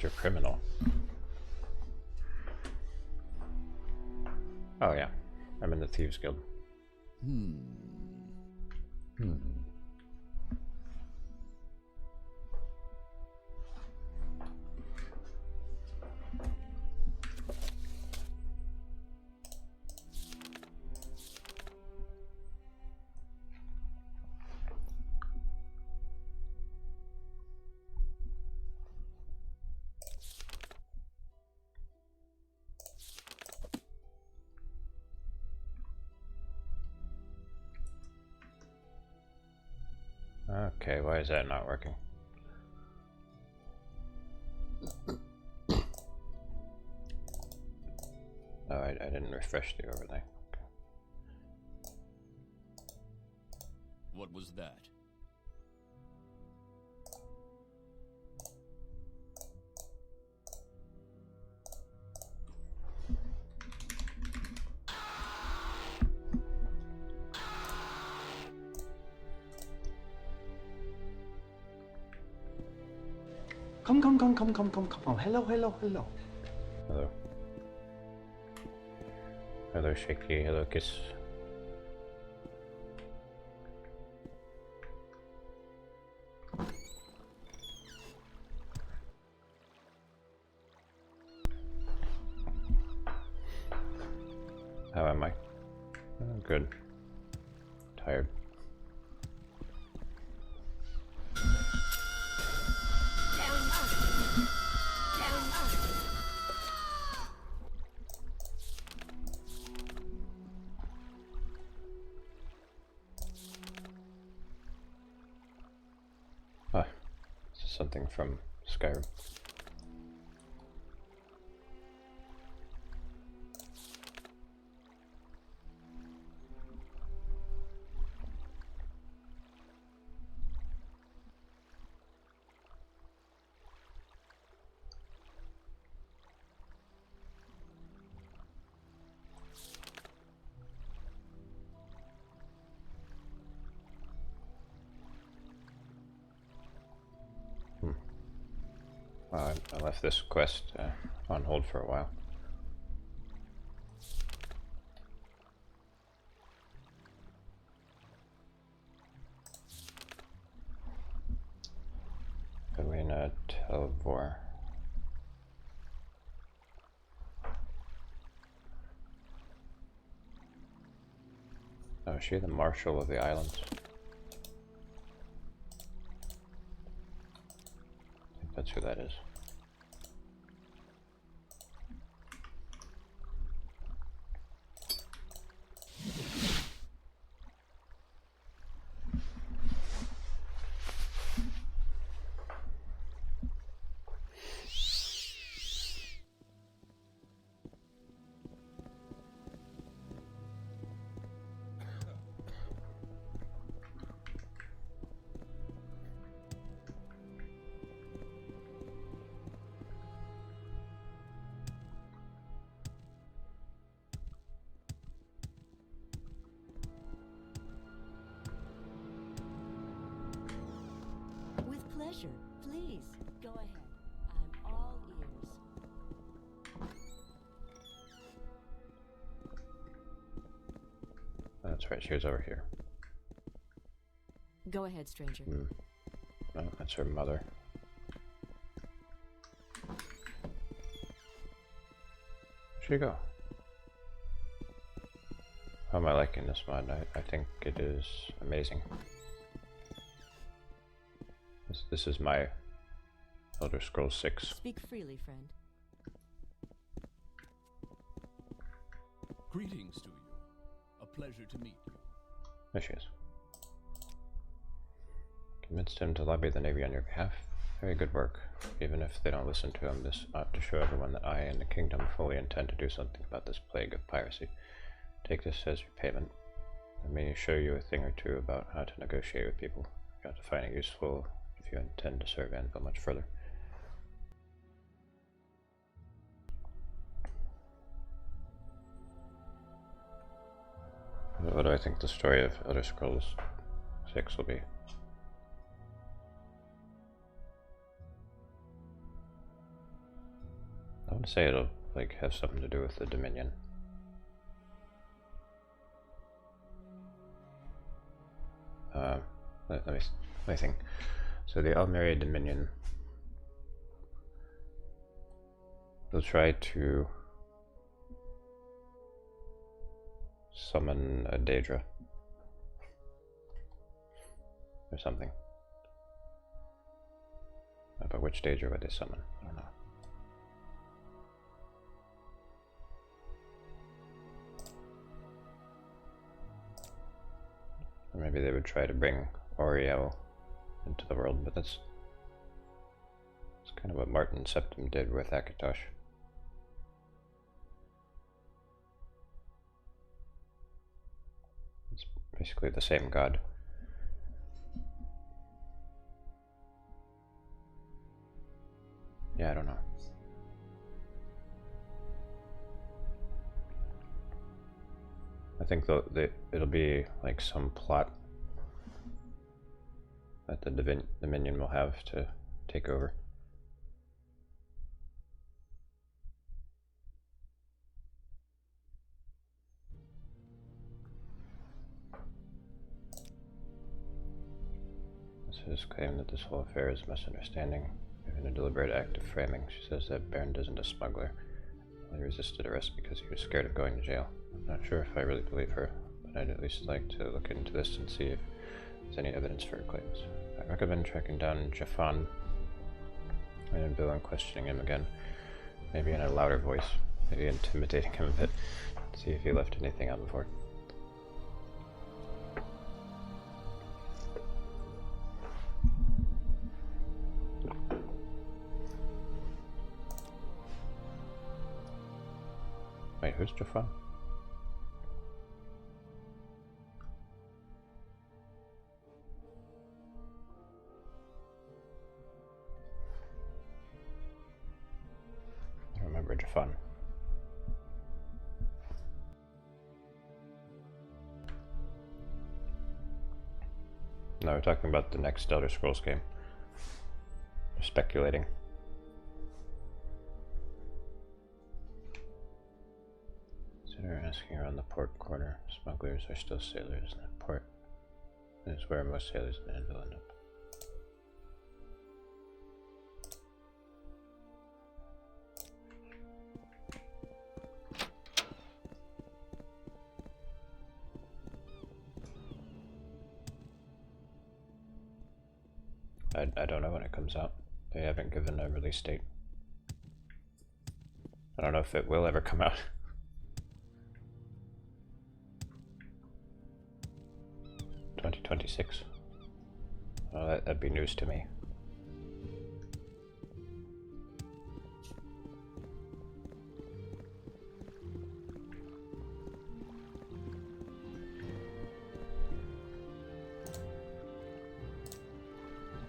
Mr. Criminal. Oh yeah, I'm in the Thieves Guild. Okay, why is that not working? Oh, I didn't refresh the overlay. Okay. What was that? Come. Hello. Hello. Hello, Shaky. Hello, Kiss. How am I? Oh, good. Tired. Ah, this is something from Skyrim. I left this quest on hold for a while. Galena Telvor. Oh, is she the Marshal of the Islands? I think that's who that is. Pleasure. Please, go ahead. I'm all ears. That's right, she was over here. Go ahead, stranger. No, that's her mother. Where'd she go? How am I liking this mod? I think it is amazing. This is my Elder Scrolls 6. Speak freely, friend. Greetings to you. A pleasure to meet you. There she is. Convinced him to lobby the Navy on your behalf. Very good work. Even if they don't listen to him, this ought to show everyone that I and the kingdom fully intend to do something about this plague of piracy. Take this as repayment. Let me show you a thing or two about how to negotiate with people. Got to find it useful if you intend to serve Anvil much further. What do I think the story of Elder Scrolls 6 will be? want to say it'll like have something to do with the Dominion. Let me think. So the Almeria Dominion will try to summon a Daedra or something. But which Daedra would they summon? I don't know. Or maybe they would try to bring Oriel into the world, but that's kind of what Martin Septim did with Akatosh. It's basically the same god. Yeah, I don't know. I think it'll be like some plot that the Dominion will have to take over. This is claim that this whole affair is a misunderstanding, even a deliberate act of framing. She says that Baron isn't a smuggler. He resisted arrest because he was scared of going to jail. I'm not sure if I really believe her, but I'd at least like to look into this and see if there's any evidence for her claims. I recommend tracking down Jafan and Anvil and questioning him again, maybe in a louder voice, maybe intimidating him a bit, see if he left anything out before. Wait, who's Jafan? I remember Jafan. No, we're talking about the next Elder Scrolls game. We're speculating. Consider asking around the port corner. Smugglers are still sailors in the port. This is where most sailors in Anvil end up. I don't know when it comes out. They haven't given a release date. I don't know if it will ever come out. 2026. Oh, that'd be news to me.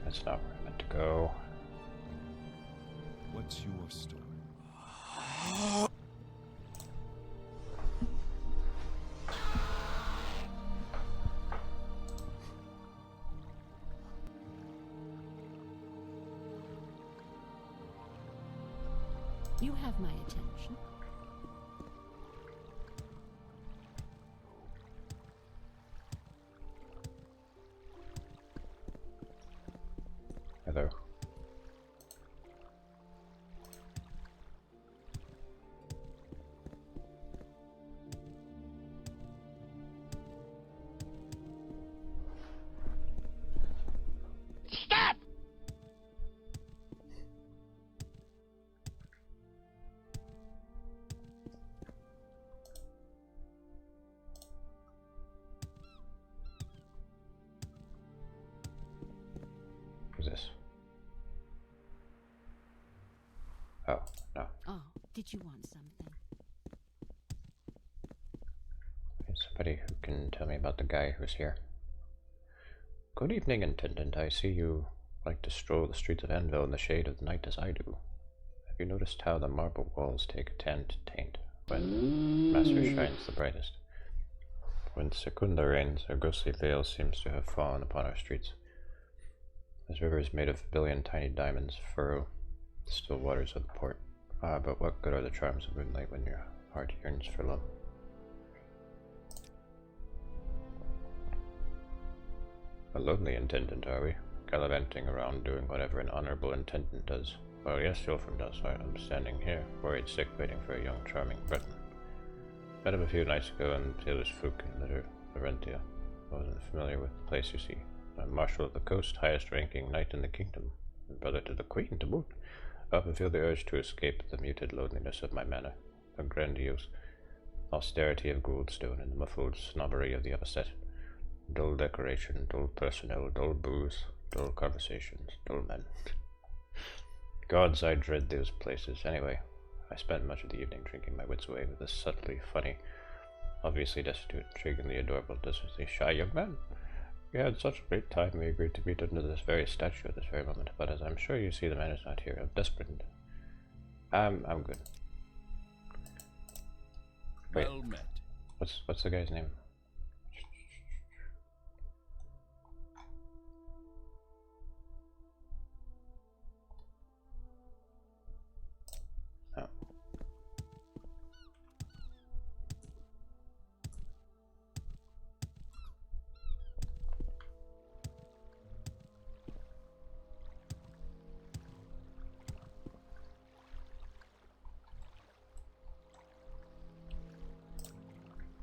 That's not where I meant to go. What's your story? You have my attention. Hello. Stop! Who's this? Oh, no. Oh, did you want something? There's somebody who can tell me about the guy who's here. Good evening, Intendant. I see you like to stroll the streets of Anvil in the shade of the night as I do. Have you noticed how the marble walls take a tanned taint when Master shines the brightest? When Secunda reigns, a ghostly veil seems to have fallen upon our streets. As rivers made of a billion tiny diamonds furrow the still waters of the port. Ah, but what good are the charms of moonlight when your heart yearns for love? A lonely intendant, are we? Gallivanting around doing whatever an honorable intendant does. Well, yes, Ilfrin does. I'm standing here, worried sick, waiting for a young, charming Breton. Met him a few nights ago in Taylor's Fook in Larentia. I wasn't familiar with the place, you see. I'm Marshal of the Coast, highest ranking knight in the kingdom, and brother to the Queen to boot. I often feel the urge to escape the muted loneliness of my manor, the grandiose austerity of Gouldstone and the muffled snobbery of the upper dull decoration, dull personnel, dull booze, dull conversations, dull men. Gods, I dread those places. Anyway, I spent much of the evening drinking my wits away with this subtly funny, obviously destitute, intriguingly adorable, desertly shy young man. We had such a great time, we agreed to meet under this very statue at this very moment, but as I'm sure you see, the man is not here. I'm desperate. I'm good. Wait, Well met. what's the guy's name? Oh.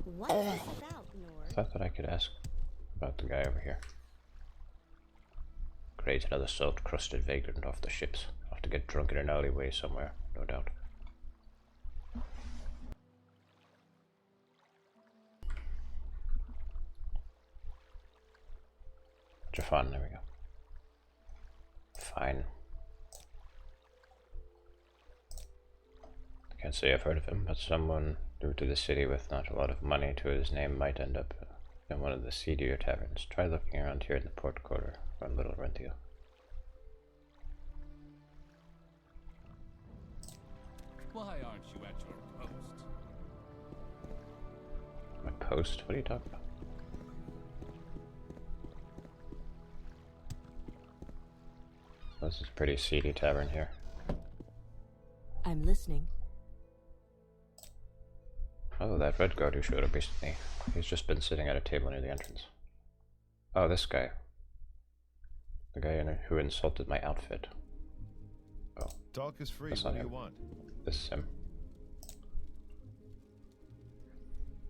What's this about, Nord? I thought that I could ask about the guy over here. Great, another salt-crusted vagrant off the ships. I'll have to get drunk in an alleyway somewhere, no doubt. Jafan, there we go. Fine. Can't say I've heard of him, but someone new to the city with not a lot of money to his name might end up in one of the seedier taverns. Try looking around here in the port quarter or Little Rentia. Why aren't you at your post? My post? What are you talking about? This is a pretty seedy tavern here. I'm listening. Oh, that red guard who showed up recently. He's just been sitting at a table near the entrance. Oh, this guy. The guy who insulted my outfit. Oh. Talk is free. That's What not do you him. want? This is him.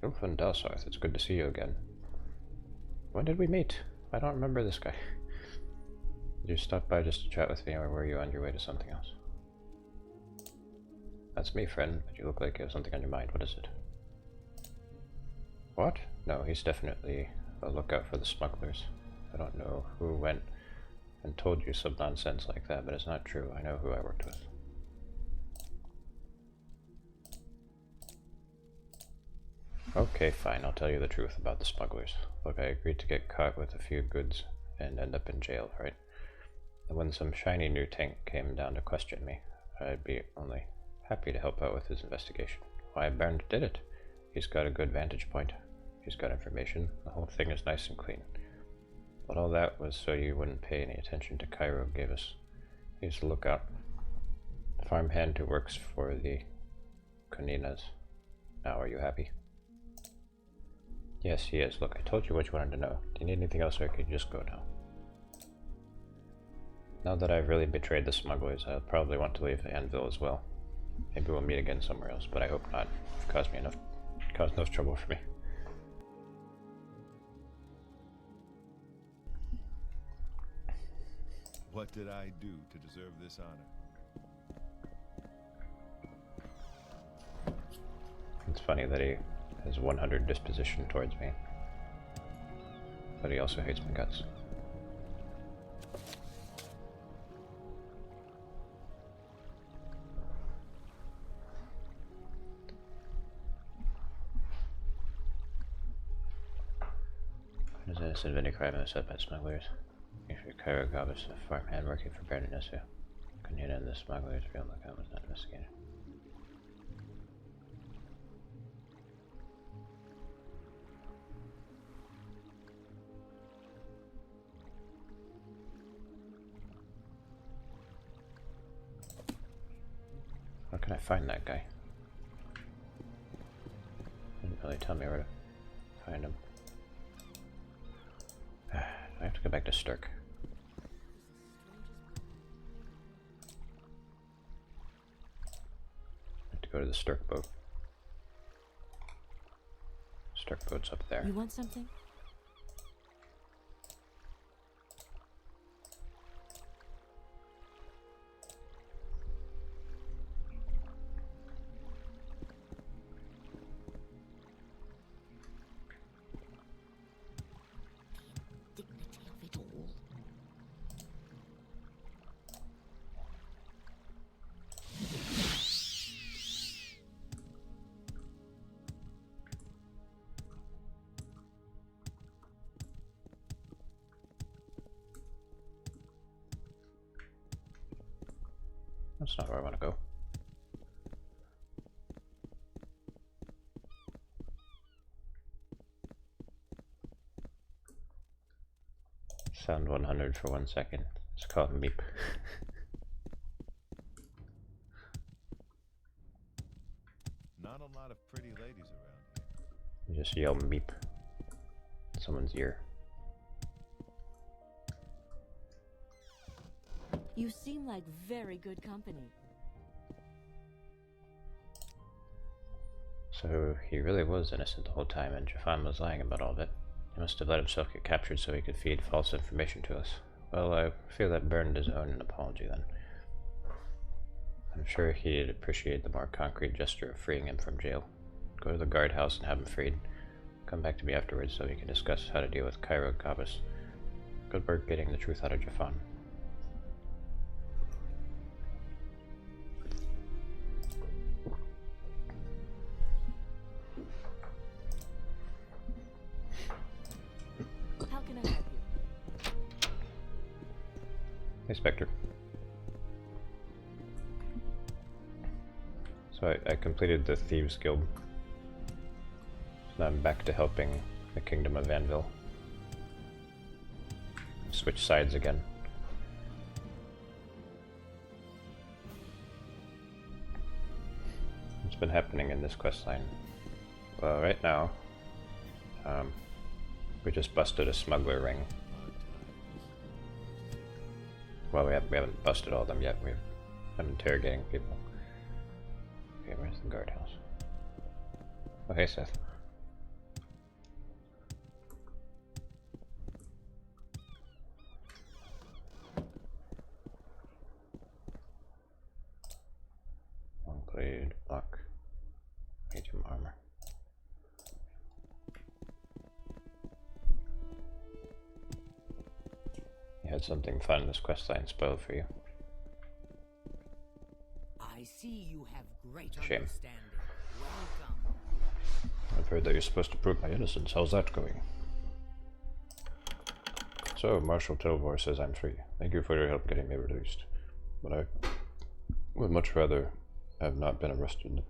Ilfrin Dalsarth, it's good to see you again. When did we meet? I don't remember this guy. Did you stop by just to chat with me, or were you on your way to something else? That's me, friend, but you look like you have something on your mind. What is it? What? No, he's definitely a lookout for the smugglers. I don't know who went and told you some nonsense like that, but it's not true. I know who I worked with. Okay, fine, I'll tell you the truth about the smugglers. Look, I agreed to get caught with a few goods and end up in jail, right? And when some shiny new tank came down to question me, I'd be only happy to help out with his investigation. Why, Bernd did it. He's got a good vantage point. He's got information. The whole thing is nice and clean. But all that was so you wouldn't pay any attention to Cairo gave us. He's a lookout. Farmhand who works for the Koninas. Now, are you happy? Yes, he is. Look, I told you what you wanted to know. Do you need anything else, or can you just go now? Now that I've really betrayed the smugglers, I'll probably want to leave Anvil as well. Maybe we'll meet again somewhere else, but I hope not. You've caused enough trouble for me. What did I do to deserve this honor? It's funny that he has 100 disposition towards me, but he also hates my guts. Is innocent of any crime set by smugglers? If you're Cairo Gabus, a farmhand working for Baron Nessu, Kanina and the smugglers' real lookout was not investigated. Where can I find that guy? Didn't really tell me where to find him. I have to go back to Stirk. I have to go to the Stirk boat. Stirk boat's up there. You want something? Dignity of it all. That's not where I want to go. Sound 100 for 1 second. Let's call it Meep. Not a lot of pretty ladies around here. You just yell Meep in someone's ear. You seem like very good company. So he really was innocent the whole time, and Jafan was lying about all of it. He must have let himself get captured so he could feed false information to us. Well, I feel that burned his own an apology then. I'm sure he'd appreciate the more concrete gesture of freeing him from jail. Go to the guardhouse and have him freed. Come back to me afterwards so we can discuss how to deal with Cairo Gavas. Good work getting the truth out of Jafan. How can I help you? Hey, Spectre. So I completed the Thieves Guild. So now I'm back to helping the Kingdom of Anvil. Switch sides again. What's been happening in this questline? Well, right now, we just busted a smuggler ring. Well, we haven't busted all of them yet. I'm interrogating people. Okay, where's the guardhouse? Oh, hey, Seth. Long blade, block, medium armor. You had something fun in this questline spoiled for you. I see you have great Shame. understanding. Welcome. I've heard that you're supposed to prove my innocence. How's that going? So, Marshal Tilvor says I'm free. Thank you for your help getting me released. But I would much rather have not been arrested in the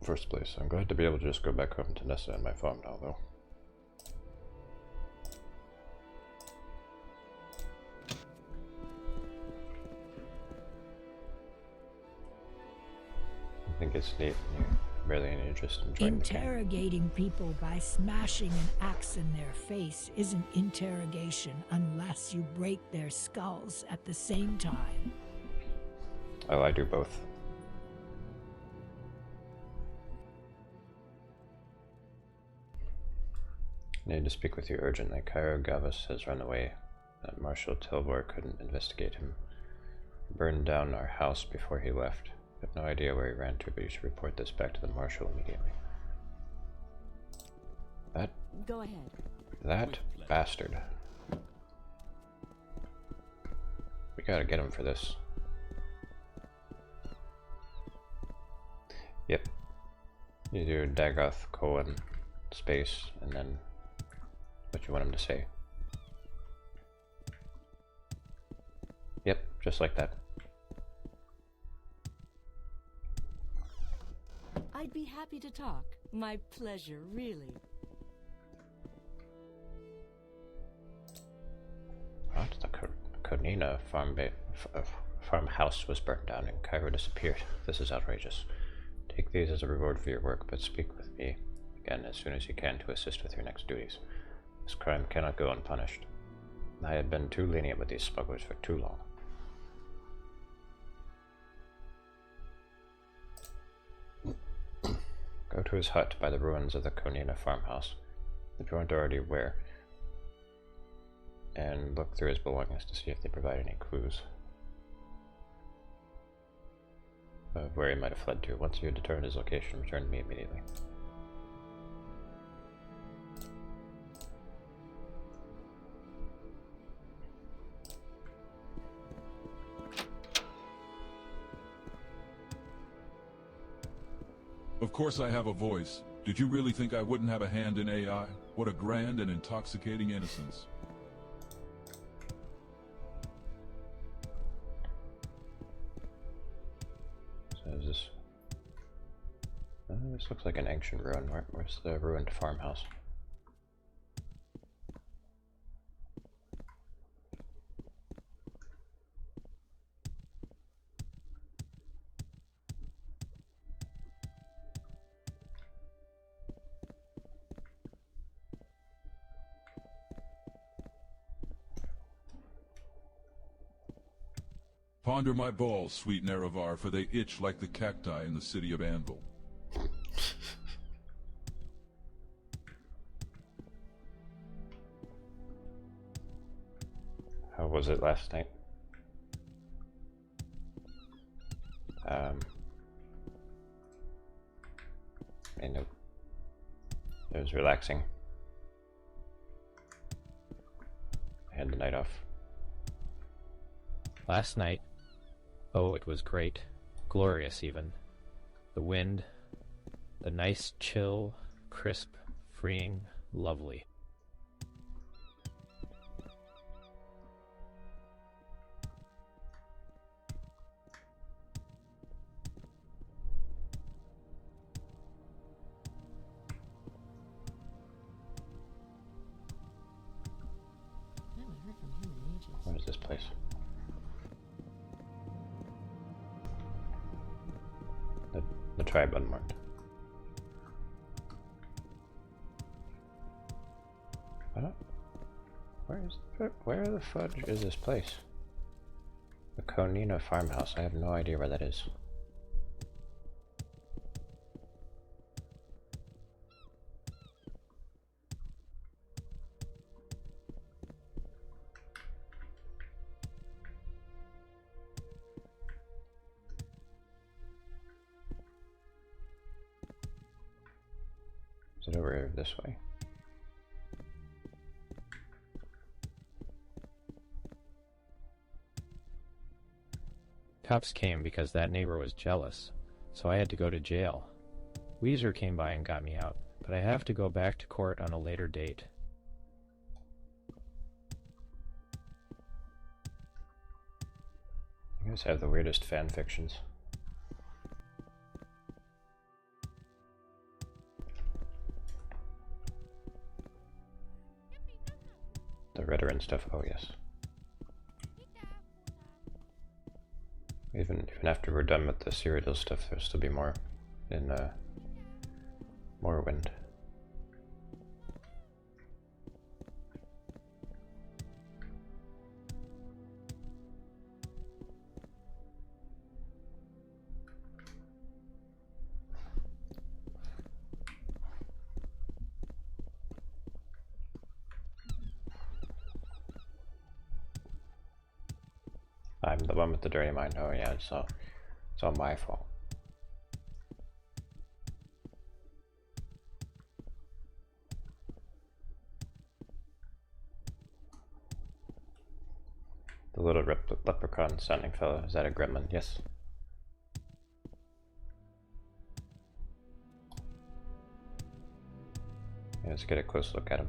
first place. I'm glad to be able to just go back home to Nessa and my farm now, though. I think it's neat. You're barely any interest in joining the gang. Interrogating people by smashing an axe in their face isn't interrogation unless you break their skulls at the same time. Oh, I do both. I need to speak with you urgently. Cairo Gavas has run away. That Marshal Tilvor couldn't investigate him. He burned down our house before he left. I have no idea where he ran to, but you should report this back to the Marshal immediately. Go ahead. That bastard. We gotta get him for this. Yep. You do Dagoth, colon, space, and then what you want him to say. Yep, just like that. I'd be happy to talk. My pleasure, really. What? The Konina farmhouse was burnt down and Cairo disappeared. This is outrageous. Take these as a reward for your work, but speak with me again as soon as you can to assist with your next duties. This crime cannot go unpunished. I have been too lenient with these smugglers for too long. Go to his hut by the ruins of the Konina farmhouse, if you aren't already aware, and look through his belongings to see if they provide any clues of where he might have fled to. Once you have determined his location, return to me immediately. Of course I have a voice. Did you really think I wouldn't have a hand in AI? What a grand and intoxicating innocence. So is this... this looks like an ancient ruin. Where's the ruined farmhouse? Ponder my balls, sweet Nerevar, for they itch like the cacti in the city of Anvil. How was it last night? It was relaxing. I had the night off. Last night, oh, it was great. Glorious, even. The wind, the nice, chill, crisp, freeing, lovely. I haven't heard from him in ages. What is this place? The tribe unmarked. Where the fudge is this place? The Konina farmhouse. I have no idea where that is. Is it over this way? Cops came because that neighbor was jealous, so I had to go to jail. Weezer came by and got me out, but I have to go back to court on a later date. You guys have the weirdest fan fictions. The Redoran stuff, oh yes. Even after we're done with the Cyrodiil stuff, there'll still be more in Morrowind. I'm the one with the dirty mind. Oh yeah, it's all my fault. The little leprechaun sounding fellow, is that a gremlin? Yes. Yeah, let's get a close look at him.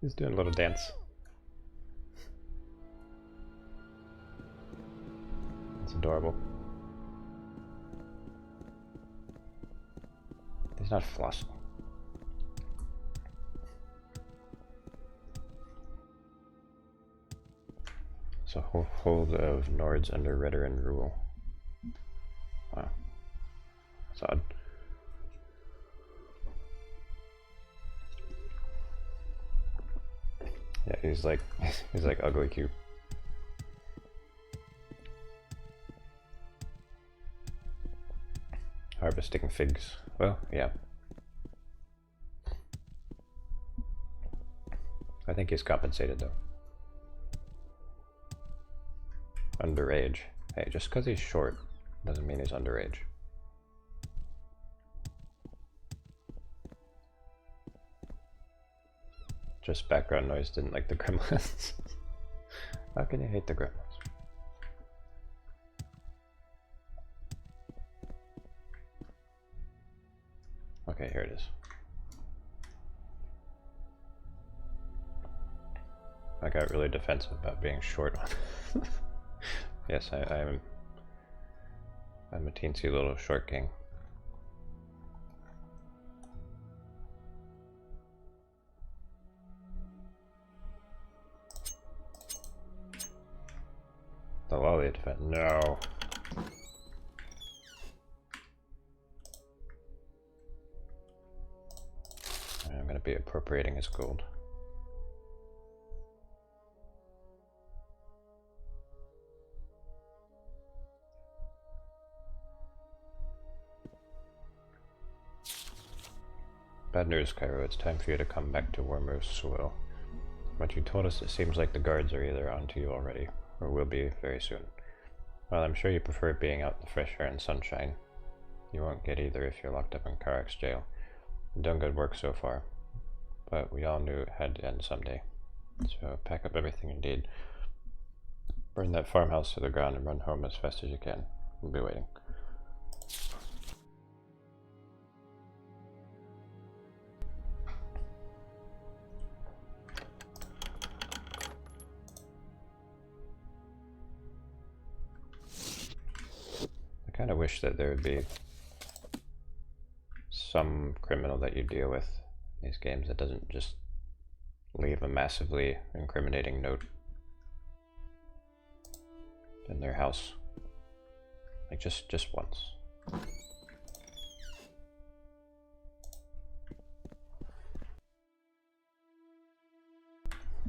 He's doing a little dance. It's adorable. He's not flossing. So hold of Nords under Redarin rule. Wow. That's odd. Yeah, he's like ugly cute. Harvesting figs. Well, yeah. I think he's compensated though. Underage. Hey, just because he's short doesn't mean he's underage. Just background noise, didn't like the gremlins. How can you hate the gremlins? Okay, here it is. I got really defensive about being short. Yes, I'm a teensy little short king. The lolly defense. No. I'm going to be appropriating his gold. Bad news, Cairo. It's time for you to come back to warmer soil. What you told us, it seems like the guards are either onto you already, or will be very soon. While I'm sure you prefer being out in the fresh air and sunshine, you won't get either if you're locked up in Karak's jail. You've done good work so far, but we all knew it had to end someday. So pack up everything you need. Burn that farmhouse to the ground and run home as fast as you can. We'll be waiting. I kind of wish that there would be some criminal that you deal with in these games that doesn't just leave a massively incriminating note in their house. Like just once.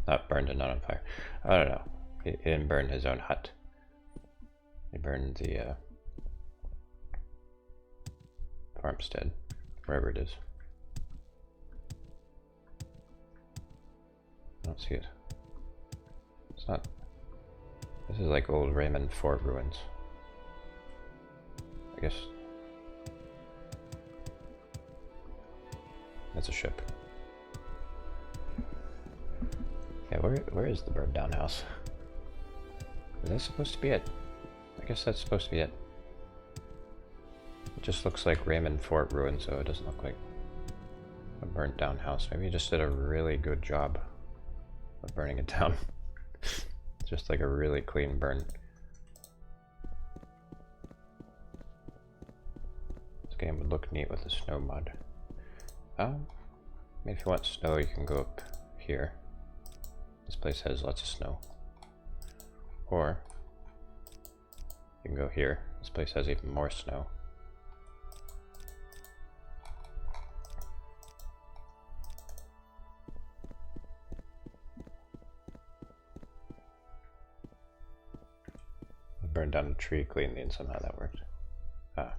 Not burned and not on fire. I don't know. He didn't burn his own hut. He burned the farmstead, wherever it is. I don't see it. It's not. This is like old Raymond Fort ruins. I guess. That's a ship. Yeah, where is the burned down house? Is that supposed to be it? I guess that's supposed to be it. It just looks like Raymond Fort ruin, so it doesn't look like a burnt down house. Maybe he just did a really good job of burning it down. Just like a really clean burn. This game would look neat with a snow mod. Maybe if you want snow, you can go up here. This place has lots of snow. Or you can go here. This place has even more snow. Burned down a tree cleanly and somehow that worked. Ah,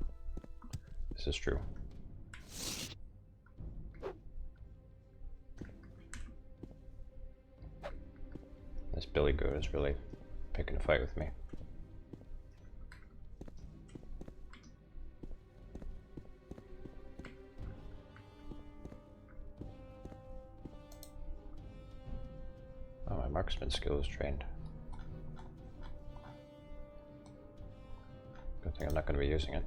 this is true. This Billy Goat is really picking a fight with me. Oh, my marksman skill is trained. Good thing I'm not going to be using it.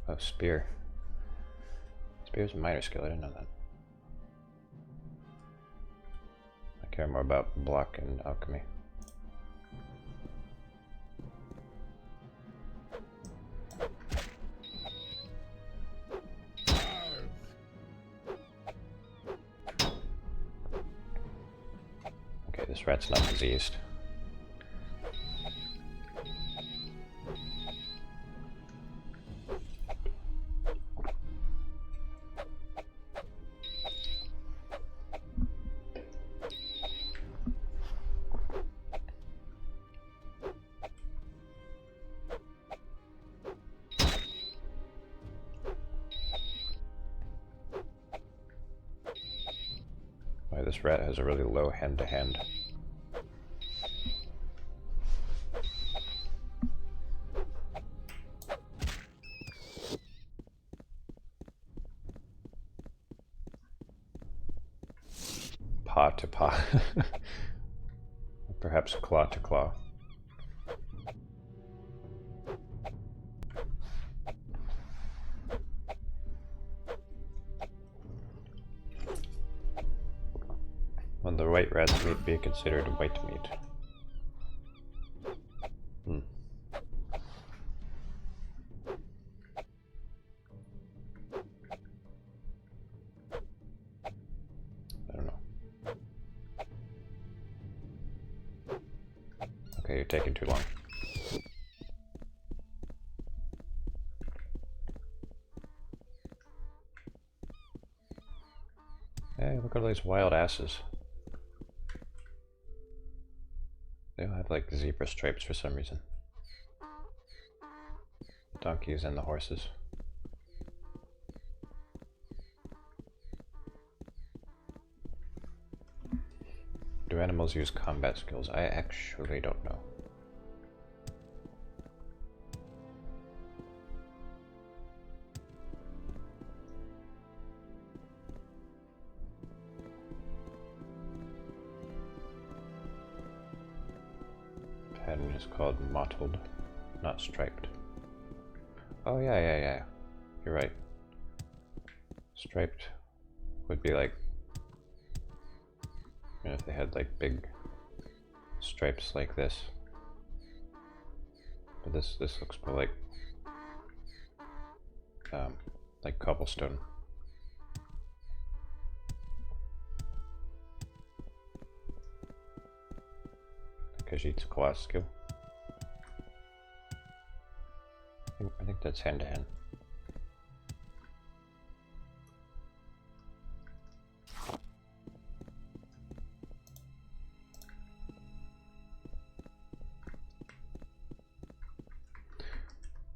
Oh, spear. Spear's a minor skill, I didn't know that. I care more about block and alchemy. This rat's not diseased. Why, this rat has a really low hand-to-hand. Paw to paw. Perhaps claw to claw. When the white rat's meat be considered white meat. Hmm. I don't know. Okay, you're taking too long. Hey, look at all these wild asses. They all have like zebra stripes for some reason. Donkeys and the horses. Do animals use combat skills? I actually don't know. Pattern is called mottled, not striped. Oh yeah. You're right. Striped would be like, you know, if they had like big stripes like this. But this looks more like cobblestone. Khajiit's class skill. I think that's hand to hand.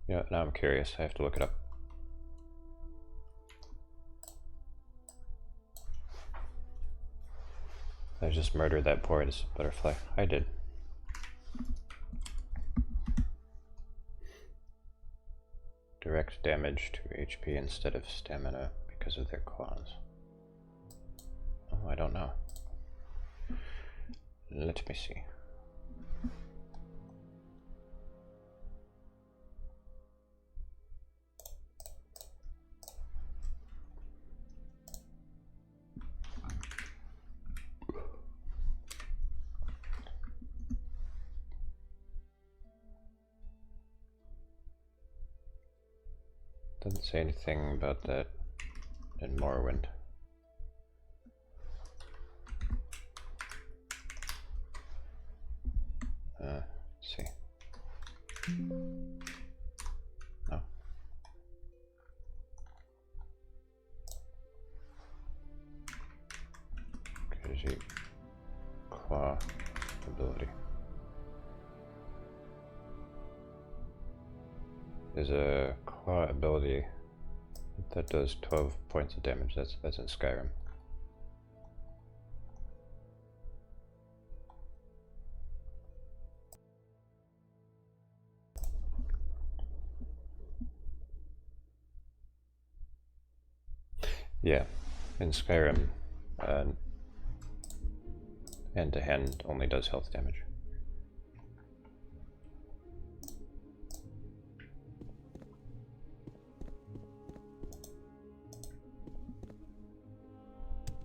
Yeah, now I'm curious. I have to look it up. I just murdered that poor butterfly. I did. Direct damage to HP instead of stamina because of their claws. Oh, I don't know. Let me see. Doesn't say anything about that in Morrowind. Let's see. No. Khajiit claw ability. There's a claw ability that does 12 points of damage. That's in Skyrim. Yeah, in Skyrim, hand to hand only does health damage.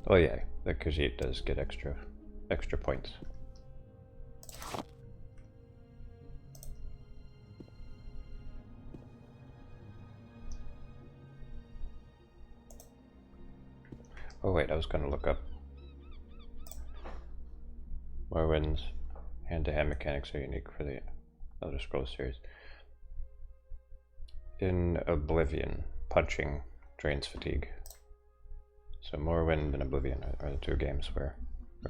Oh yeah, the Khajiit does get extra points. Oh wait, I was gonna look up Morwind's hand-to-hand mechanics are unique for the Elder Scrolls series. In Oblivion, punching drains fatigue. So Morrowind and Oblivion are the two games where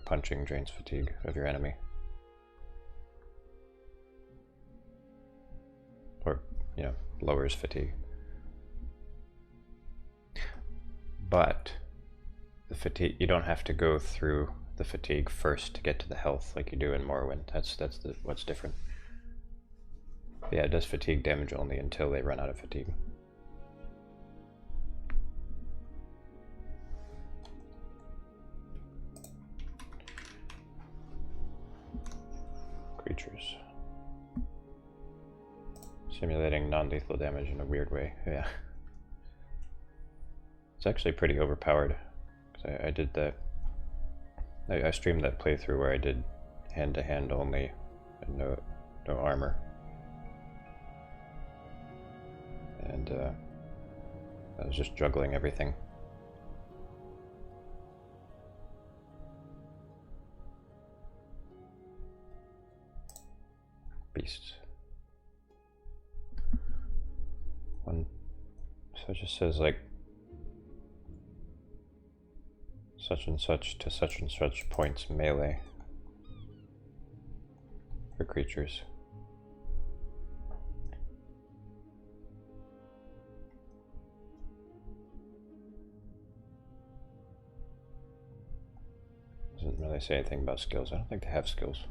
punching drains fatigue of your enemy. Or, you know, lowers fatigue. But the fatigue, you don't have to go through the fatigue first to get to the health like you do in Morrowind. That's what's different. Yeah, it does fatigue damage only until they run out of fatigue. Creatures. Simulating non-lethal damage in a weird way, yeah. It's actually pretty overpowered. 'Cause I did that. I streamed that playthrough where I did hand-to-hand only and no armor. And I was just juggling everything. Beasts. So it just says like such and such to such and such points melee for creatures. Doesn't really say anything about skills. I don't think they have skills.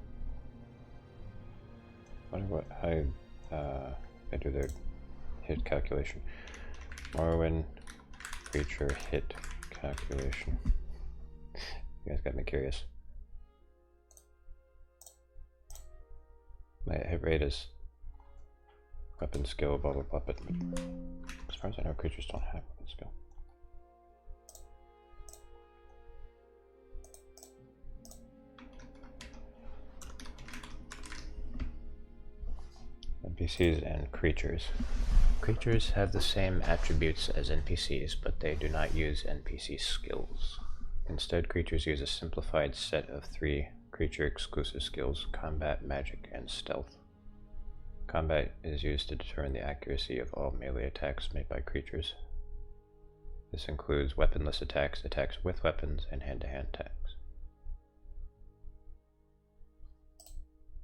I wonder how they do their hit calculation. Morrowind creature hit calculation. You guys got me curious. My hit rate is weapon skill, bottle puppet. As far as I know, creatures don't have weapon skill. NPCs and creatures. Creatures have the same attributes as NPCs, but they do not use NPC skills. Instead, creatures use a simplified set of 3 creature-exclusive skills: combat, magic, and stealth. Combat is used to determine the accuracy of all melee attacks made by creatures. This includes weaponless attacks, attacks with weapons, and hand-to-hand attacks.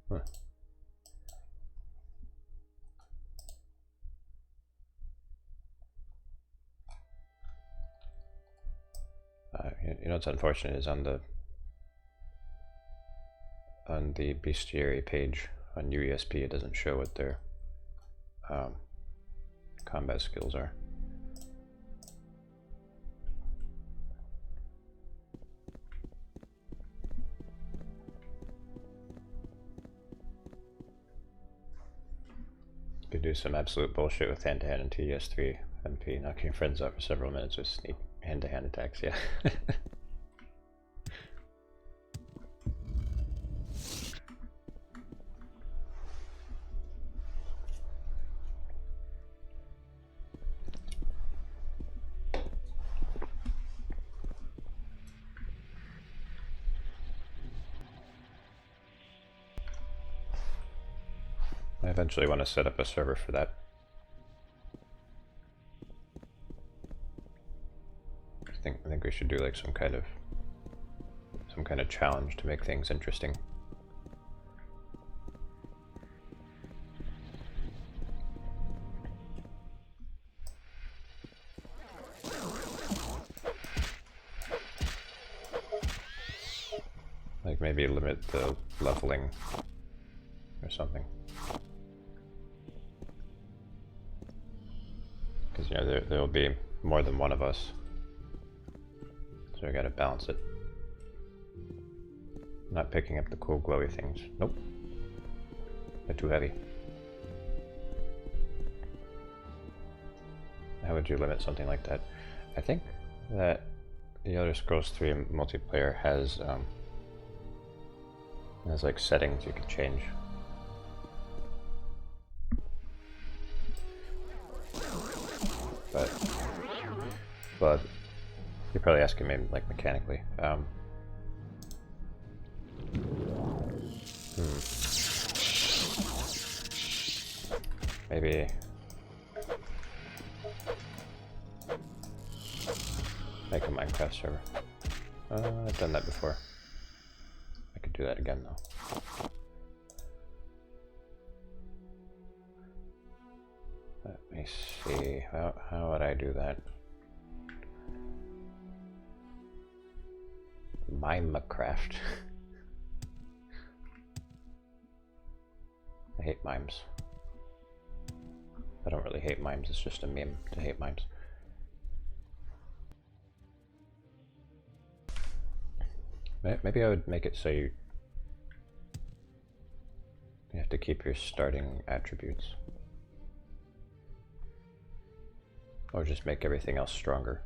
Huh. You know what's unfortunate is on the bestiary page on UESP, it doesn't show what their combat skills are. You could do some absolute bullshit with hand-to-hand and TS3 MP, knocking your friends out for several minutes with sneak hand-to-hand attacks, yeah. I eventually want to set up a server for that. I think we should do like some kind of challenge to make things interesting. Like maybe limit the leveling or something. Because, you know, there will be more than one of us. So I gotta balance it. Not picking up the cool glowy things. Nope. They're too heavy. How would you limit something like that? I think that the Elder Scrolls 3 multiplayer has like settings you can change. But you're probably asking me like mechanically. Maybe make a Minecraft server. I've done that before. I could do that again though. Let me see. How would I do that? Minecraft. I hate mimes. I don't really hate mimes, it's just a meme to hate mimes. Maybe I would make it so you have to keep your starting attributes. Or just make everything else stronger.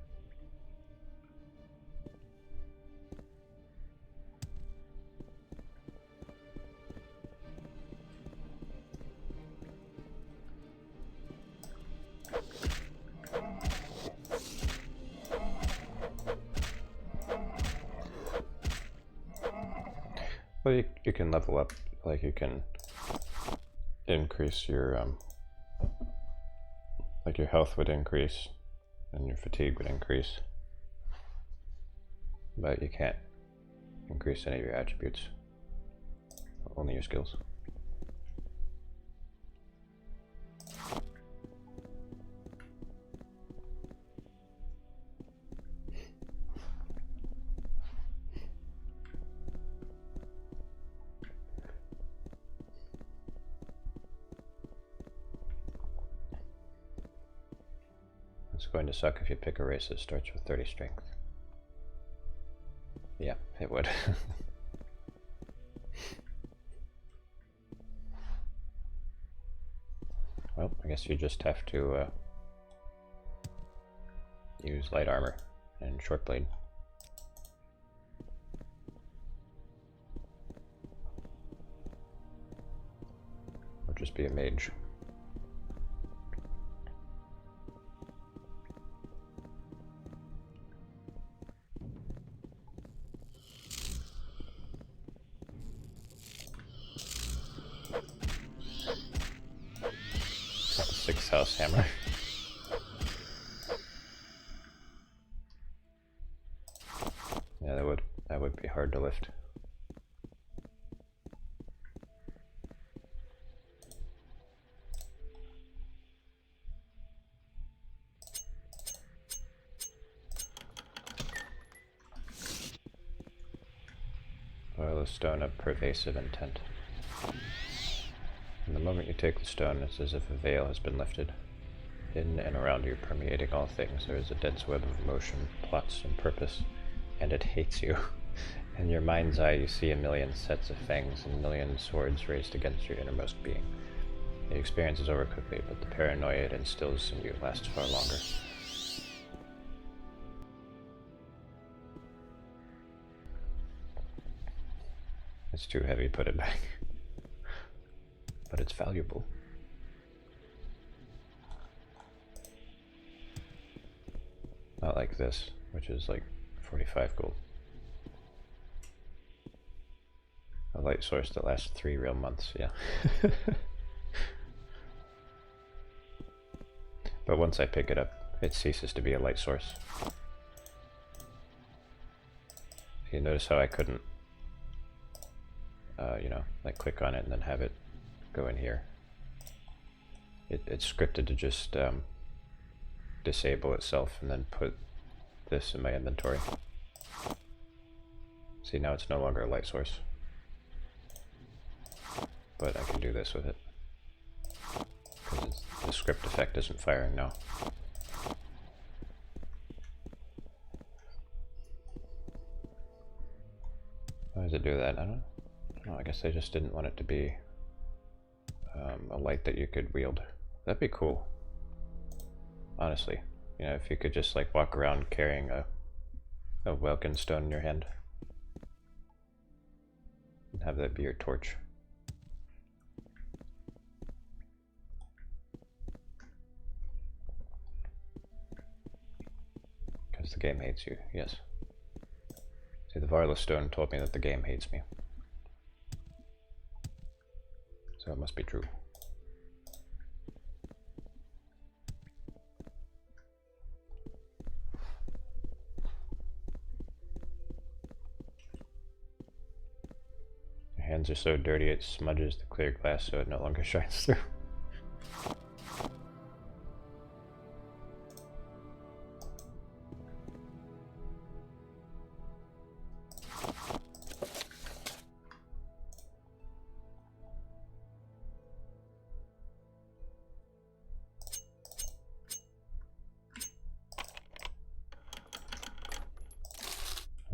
Well, you can level up, like you can increase your, like your health would increase and your fatigue would increase, but you can't increase any of your attributes, only your skills. It's going to suck if you pick a race that starts with 30 strength. Yeah, it would. Well, I guess you just have to use light armor and short blade. Or just be a mage. Sixth house hammer. Yeah, that would be hard to lift. Oil a stone of pervasive intent. And the moment you take the stone, it's as if a veil has been lifted. In and around you, permeating all things, there is a dense web of emotion, plots, and purpose, and it hates you. In your mind's eye, you see a million sets of fangs and a million swords raised against your innermost being. The experience is over quickly, but the paranoia it instills in you lasts far longer. It's too heavy, put it back. But it's valuable. Not like this, which is like 45 gold. A light source that lasts 3 real months, yeah. But once I pick it up, it ceases to be a light source. You notice how I couldn't, you know, like click on it and then have it go in here. It's scripted to just disable itself and then put this in my inventory. See, now it's no longer a light source. But I can do this with it. Because the script effect isn't firing now. Why does it do that? I don't know. I guess I just didn't want it to be a light that you could wield. That'd be cool. Honestly. You know, if you could just like walk around carrying a Welkin stone in your hand. And have that be your torch. Because the game hates you, yes. See, the Varla stone told me that the game hates me. So it must be true. Your hands are so dirty it smudges the clear glass so it no longer shines through.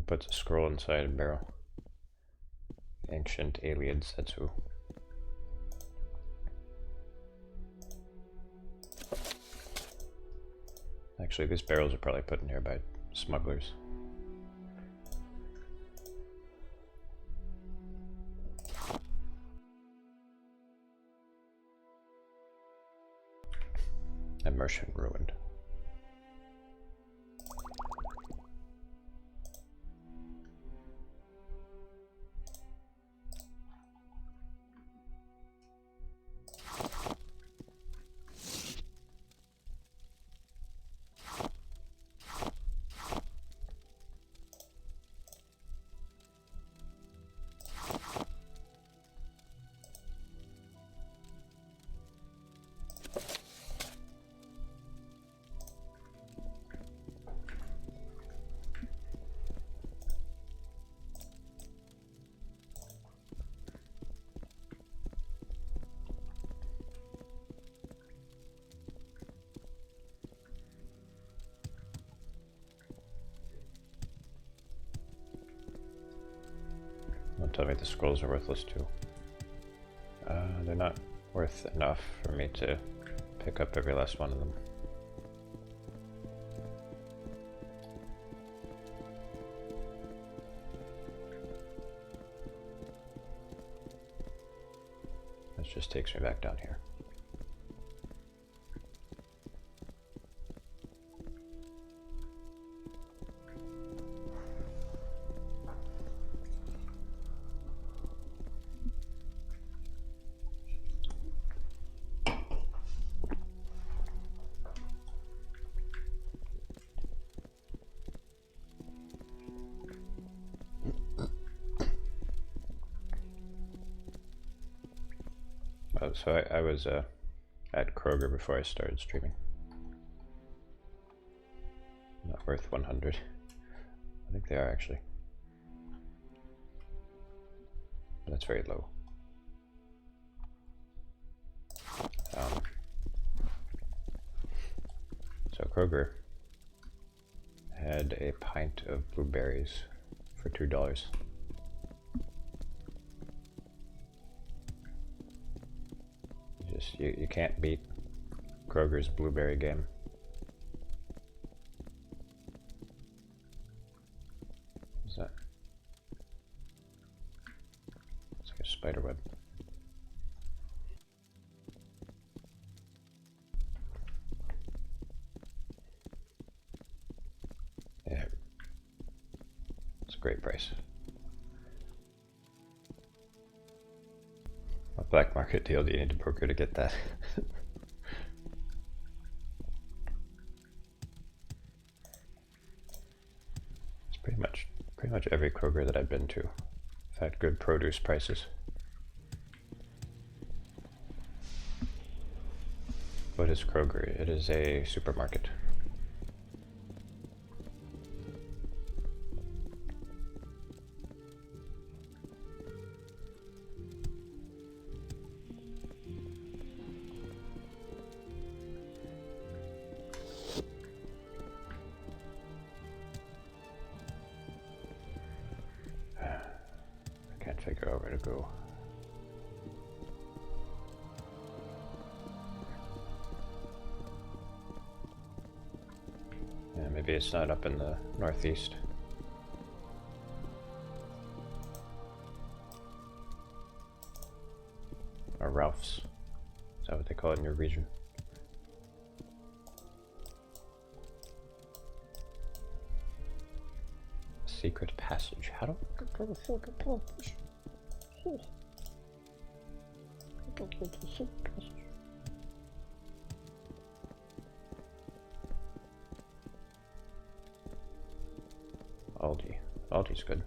Puts a scroll inside a barrel. Ancient aliens, that's who. Actually, these barrels are probably put in here by smugglers. Immersion ruined. Don't tell me the scrolls are worthless too. They're not worth enough for me to pick up every last one of them. This just takes me back down here. So I was at Kroger before I started streaming. Not worth 100. I think they are actually. But that's very low. So Kroger had a pint of blueberries for $2. You can't beat Kroger's blueberry game. What's that? It's like a spider web. Yeah. It's a great price. What black market deal do you need to broker to get that? It's pretty much every Kroger that I've been to have had good produce prices. What is Kroger? It is a supermarket. Can't figure out where to go. Yeah, maybe it's not up in the northeast. Or Ralph's. Is that what they call it in your region? Secret passage. How do I get to the secret passage? Aldi. Aldi's good.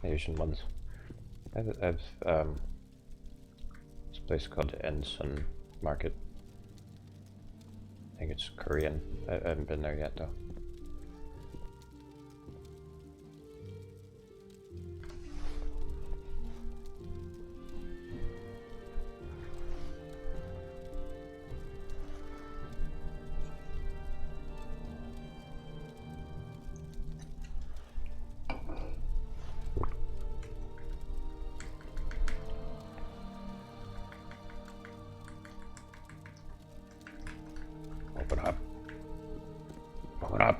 Asian ones. I've this place called Ensun Market. I think it's Korean. I haven't been there yet though. Open up. Open up.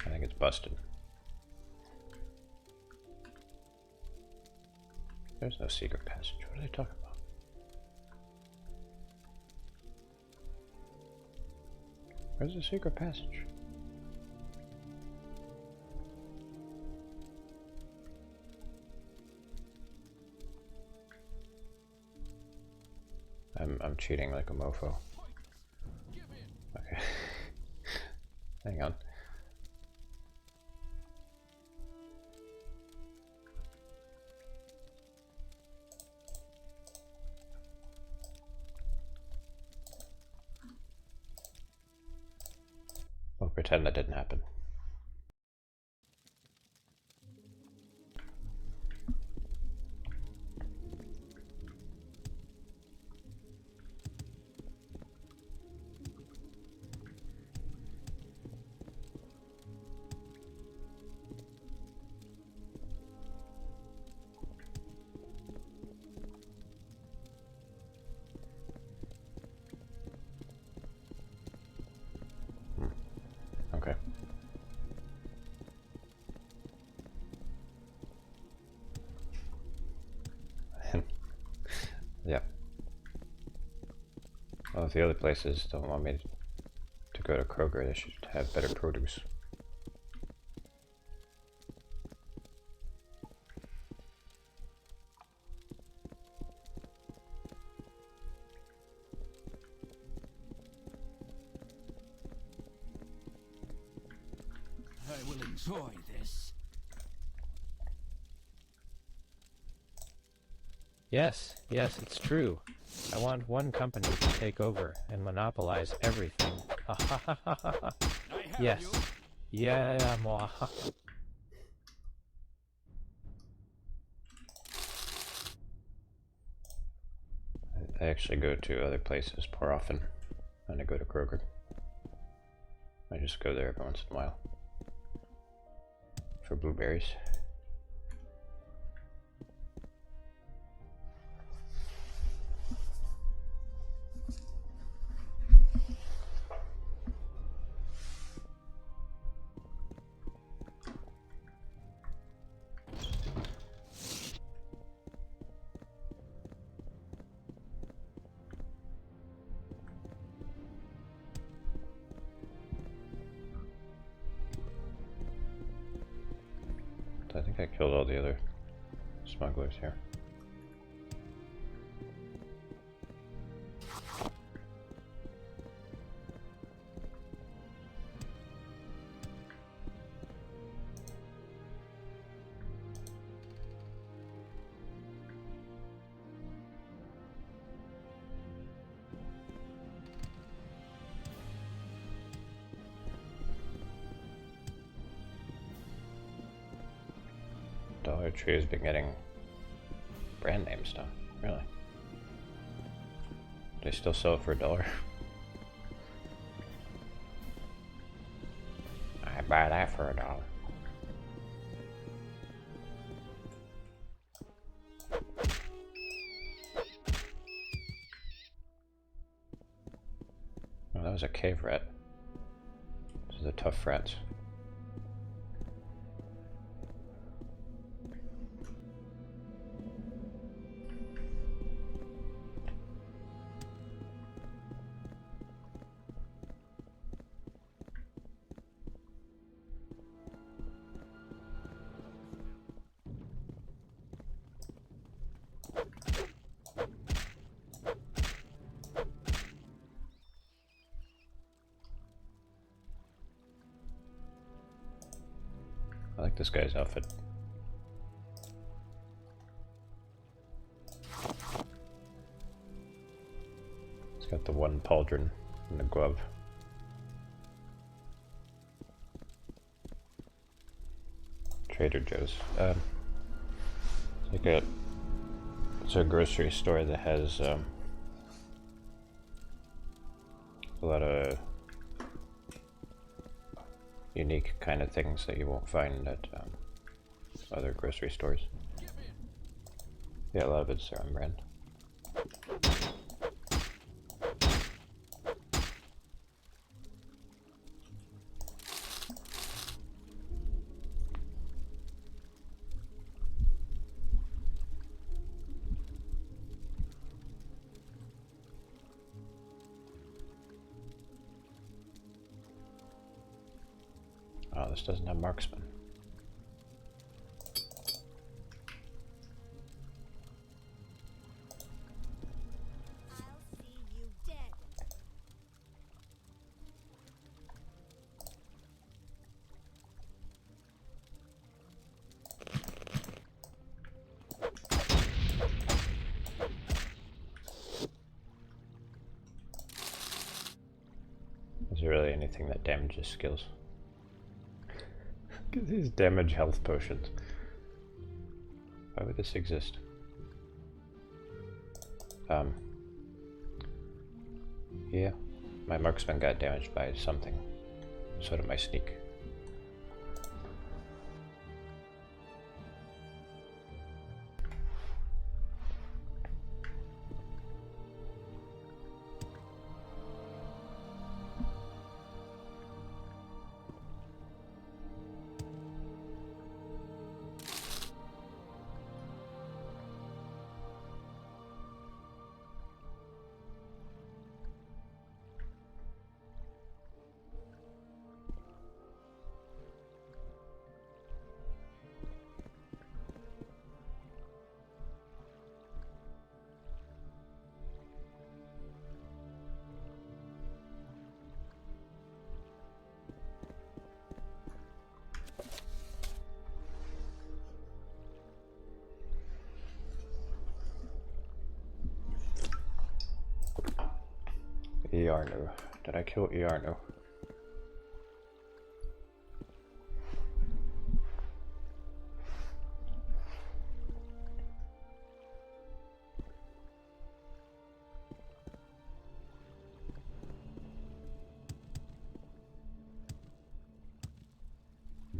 I think it's busted. There's no secret passage. What are they talking about? Where's the secret passage? I'm cheating like a mofo. Okay. Hang on. We'll pretend that didn't happen. Okay. Yeah. Well, if the other places don't want me to go to Kroger, they should have better produce. I will enjoy this. Yes, yes, it's true. I want one company to take over and monopolize everything. Yes. Yeah, moi. I actually go to other places more often than I go to Kroger. I just go there every once in a while for blueberries. I think I killed all the other smugglers here. Dollar Tree has been getting brand name stuff, really. They still sell it for $1. I'd buy that for $1. Oh, that was a cave rat. These are the tough rats. I like this guy's outfit. He's got the one pauldron and the glove. Trader Joe's. It's a grocery store that has a lot of unique kind of things that you won't find at other grocery stores. Yeah, a lot of it's their own brand. Oh, this doesn't have marksman. I'll see you dead. Is there really anything that damages skills? Look at these damage health potions. Why would this exist? Yeah, my marksman got damaged by something. So did my sneak. Iarnu. Did I kill Iarnu?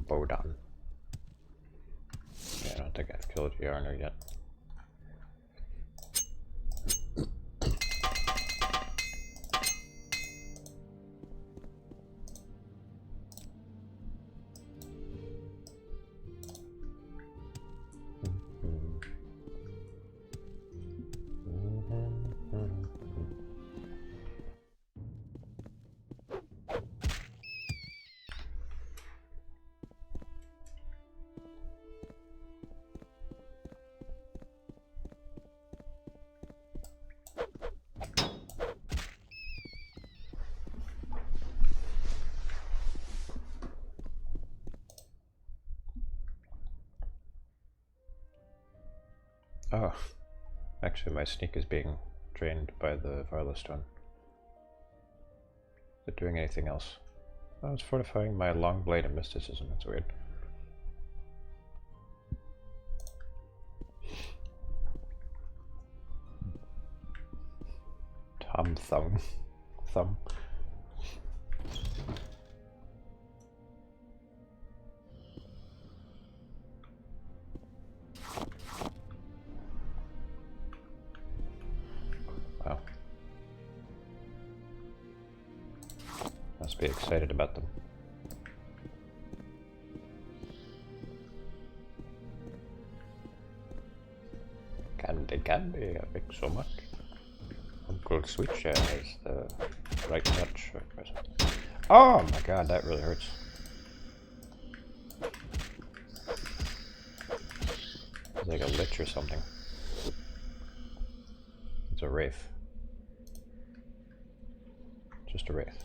Bodan. Yeah, I don't think I've killed Iarnu yet. Oh, actually my sneak is being drained by the Varla stone. Is it doing anything else? Oh, it's fortifying my long blade of mysticism. That's weird. Tom Thumb. Thumb. Let's be excited about them. Candy, candy, I think so much. Uncle Sweetshare has the right touch. Oh my god, that really hurts. It's like a lich or something. It's a wraith. Just a wraith.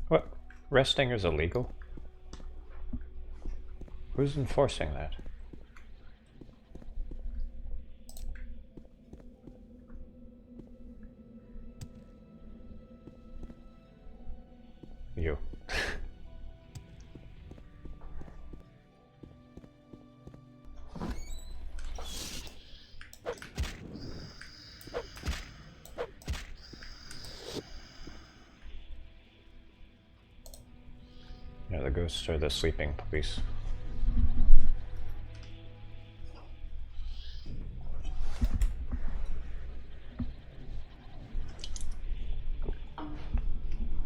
What? Resting is illegal? Who's enforcing that? You. Yeah, the ghosts are the sleeping police.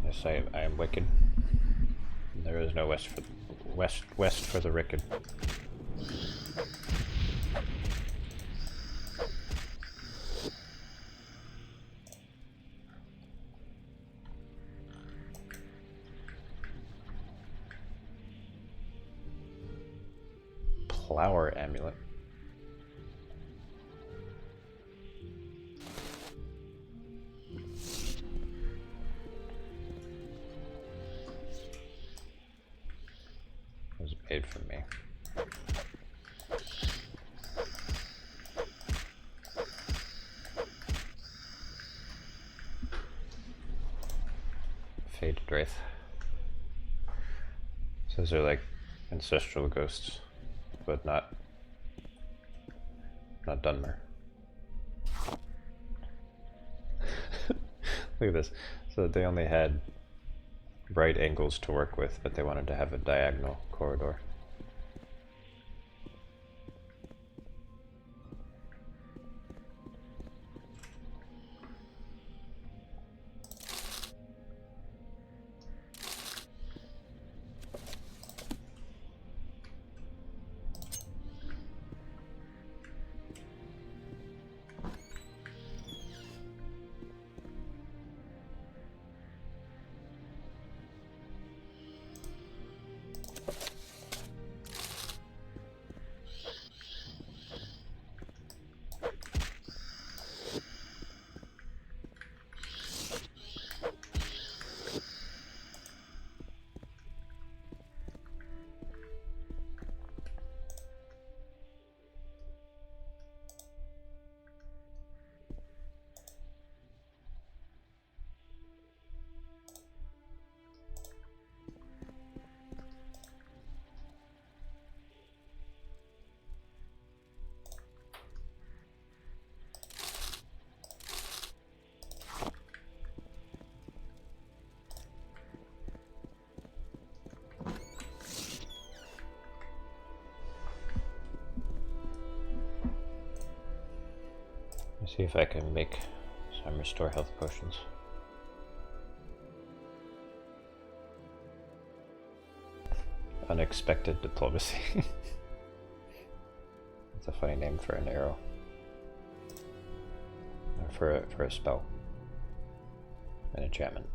Yes, I am wicked. There is no west for the wicked. Flower amulet. It was paid for me. Faded Wraith. So those are like ancestral ghosts, but not Dunmer. Look at this. So they only had right angles to work with, but they wanted to have a diagonal corridor. See if I can make some restore health potions. Unexpected diplomacy. It's a funny name for an arrow. Or for a spell. An enchantment.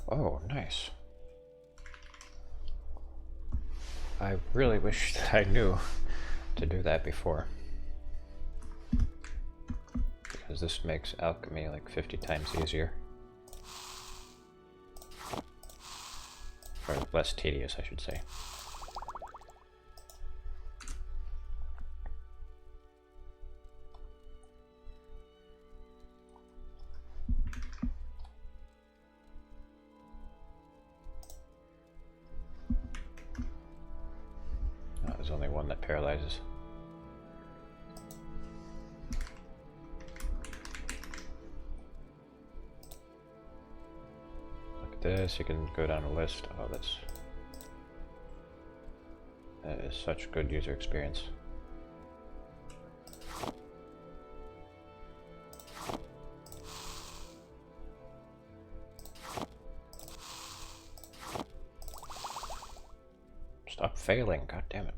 Oh, nice. I really wish that I knew to do that before. Because this makes alchemy like 50 times easier. Or less tedious, I should say. Oh, there's only one that paralyzes. This, you can go down a list. Oh, that is such good user experience. Stop failing, god damn it.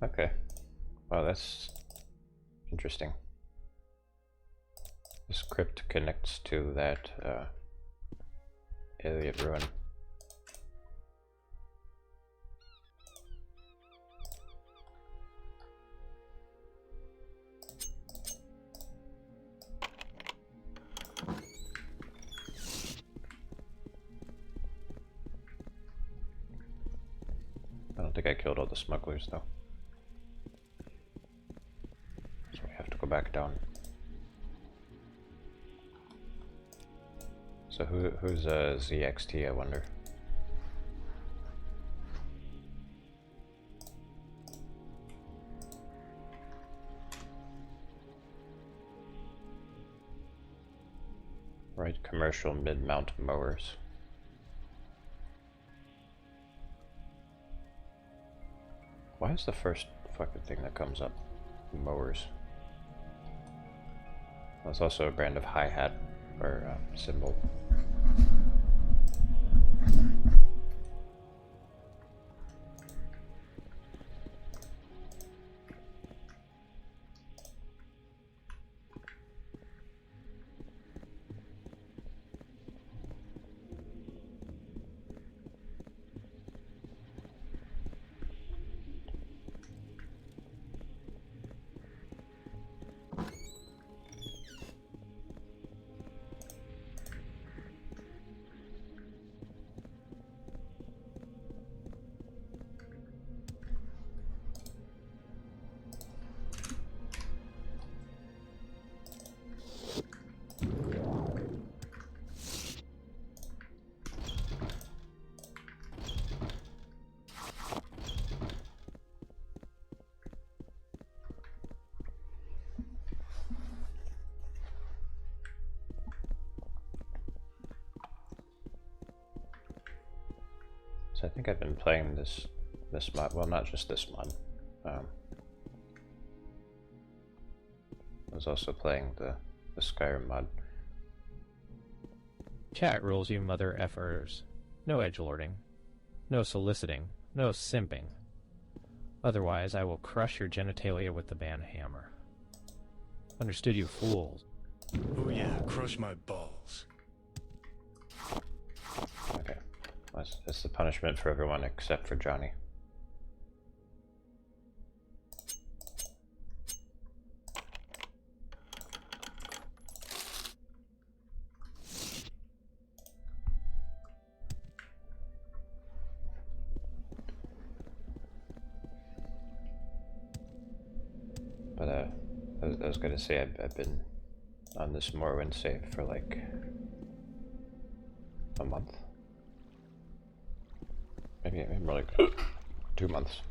Okay. Well, that's interesting. This crypt connects to that Iliad ruin. I don't think I killed all the smugglers though. So we have to go back down. So who's ZXT, I wonder? Right, commercial mid-mount mowers. Why is the first fucking thing that comes up mowers? That's also a brand of hi-hat or cymbal. So I think I've been playing this mod, well, not just this mod. I was also playing the Skyrim mod. Chat rules, you mother effers. No edgelording. No soliciting. No simping. Otherwise, I will crush your genitalia with the band hammer. Understood, you fools. Oh yeah, crush my balls. Okay. That's the punishment for everyone except for Johnny. But I was gonna say I've been on this Morrowind save for like a month. Maybe more like 2 months.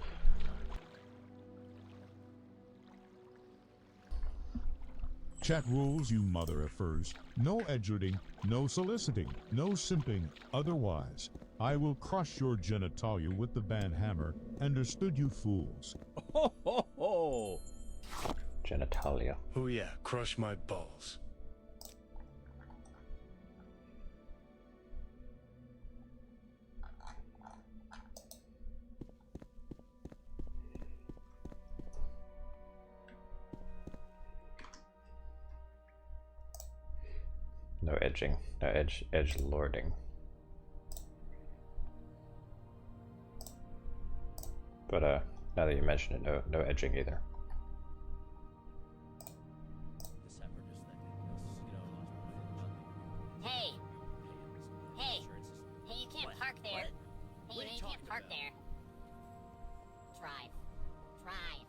Chat rules, you mother effers. No edgelording, no soliciting, no simping. Otherwise, I will crush your genitalia with the ban hammer. Understood, you fools? Ho ho ho! Genitalia. Oh yeah, crush my balls. No edging, no edge lording. But now that you mention it, no edging either. Hey! Hey! Hey, you can't park there! Hey, you can't park there! Drive. Drive.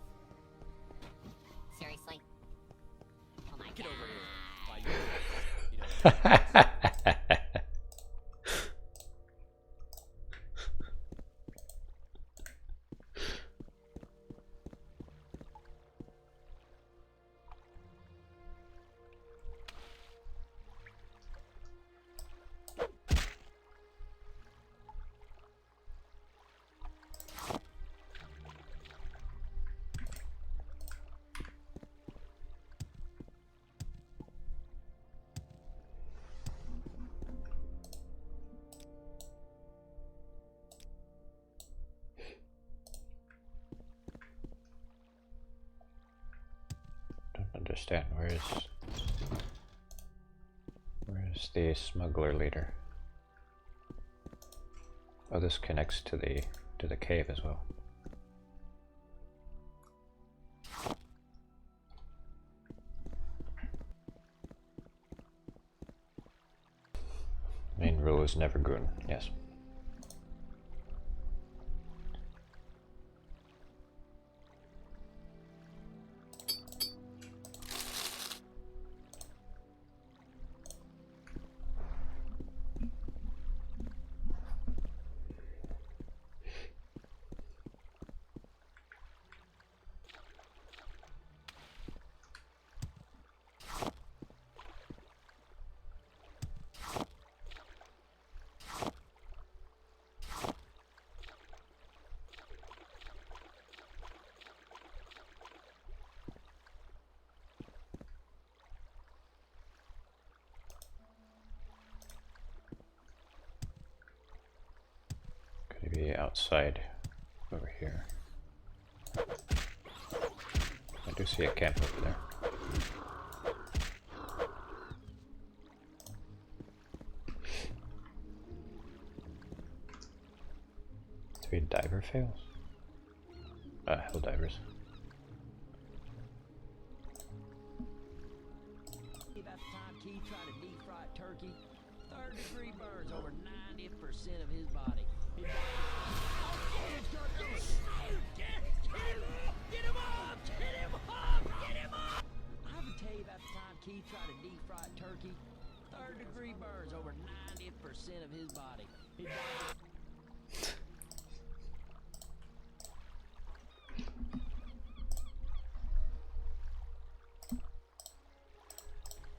Seriously? Oh my Get god. over here. Don't understand. Where's the smuggler leader? Oh, this connects to the cave as well. Main rule is never goon. Yes. Could he be outside over here? I do see a camp over there. Three diver fails? Hell divers. About the time Keith tried to deep fry turkey, third-degree burns over 90% of his body. He died. Get him up! Get him up! Get him up! I ever tell you about the time Keith tried to deep fry turkey, third-degree burns over 90% of his body. He died.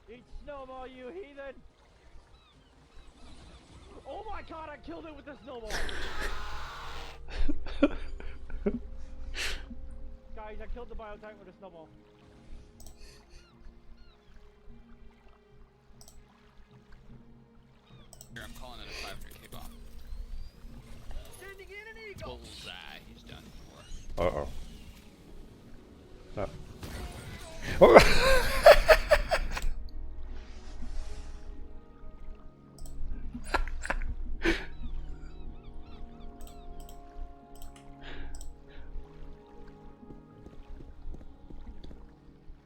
Eat snowball, you heathen! Oh my god, I killed it with the snowball! Guys, I killed the biotank with a snowball. Here, I'm calling it a 500k bomb. Sending in an eagle! Bullseye, he's done for. Uh-oh. No. Oh!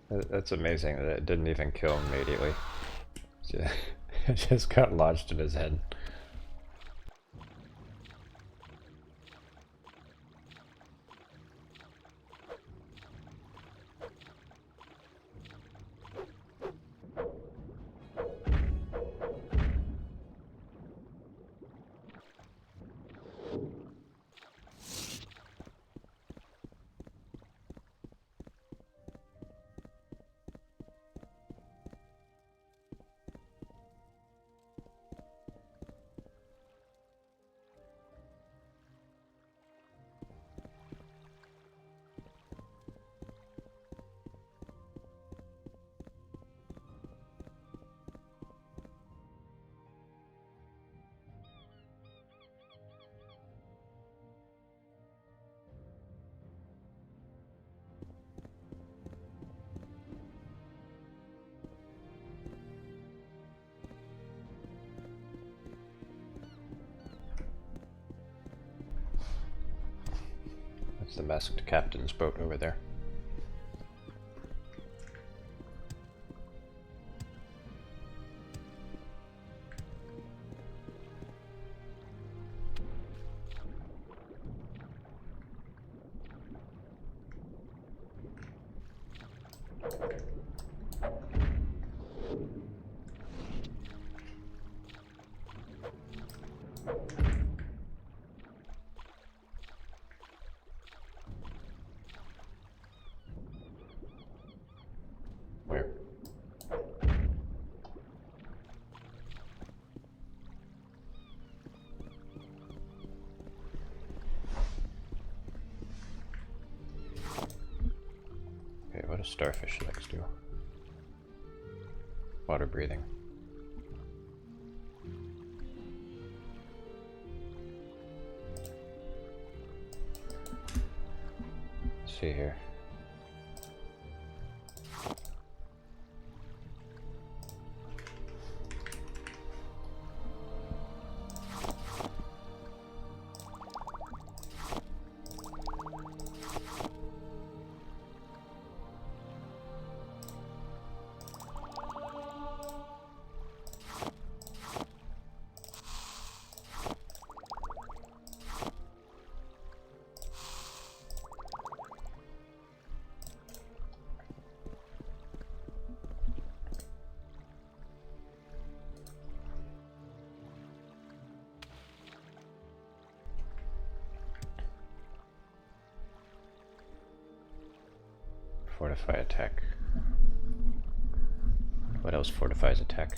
That's amazing that it didn't even kill him immediately. It just got lodged in his head. That's the masked captain's boat over there. Where? Okay, what do starfish legs do? Water breathing. Let's see here. Fortify attack. What else fortifies attack?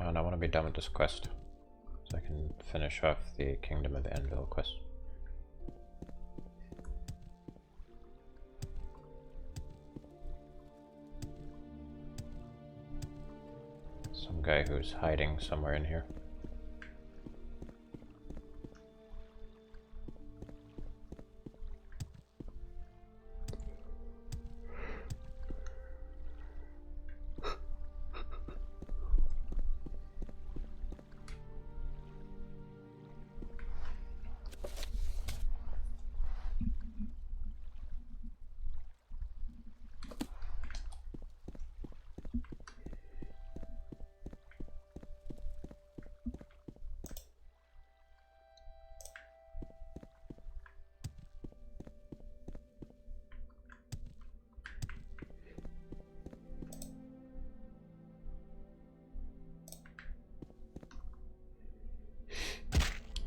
And I want to be done with this quest, so I can finish off the Kingdom of Anvil quest. Some guy who's hiding somewhere in here.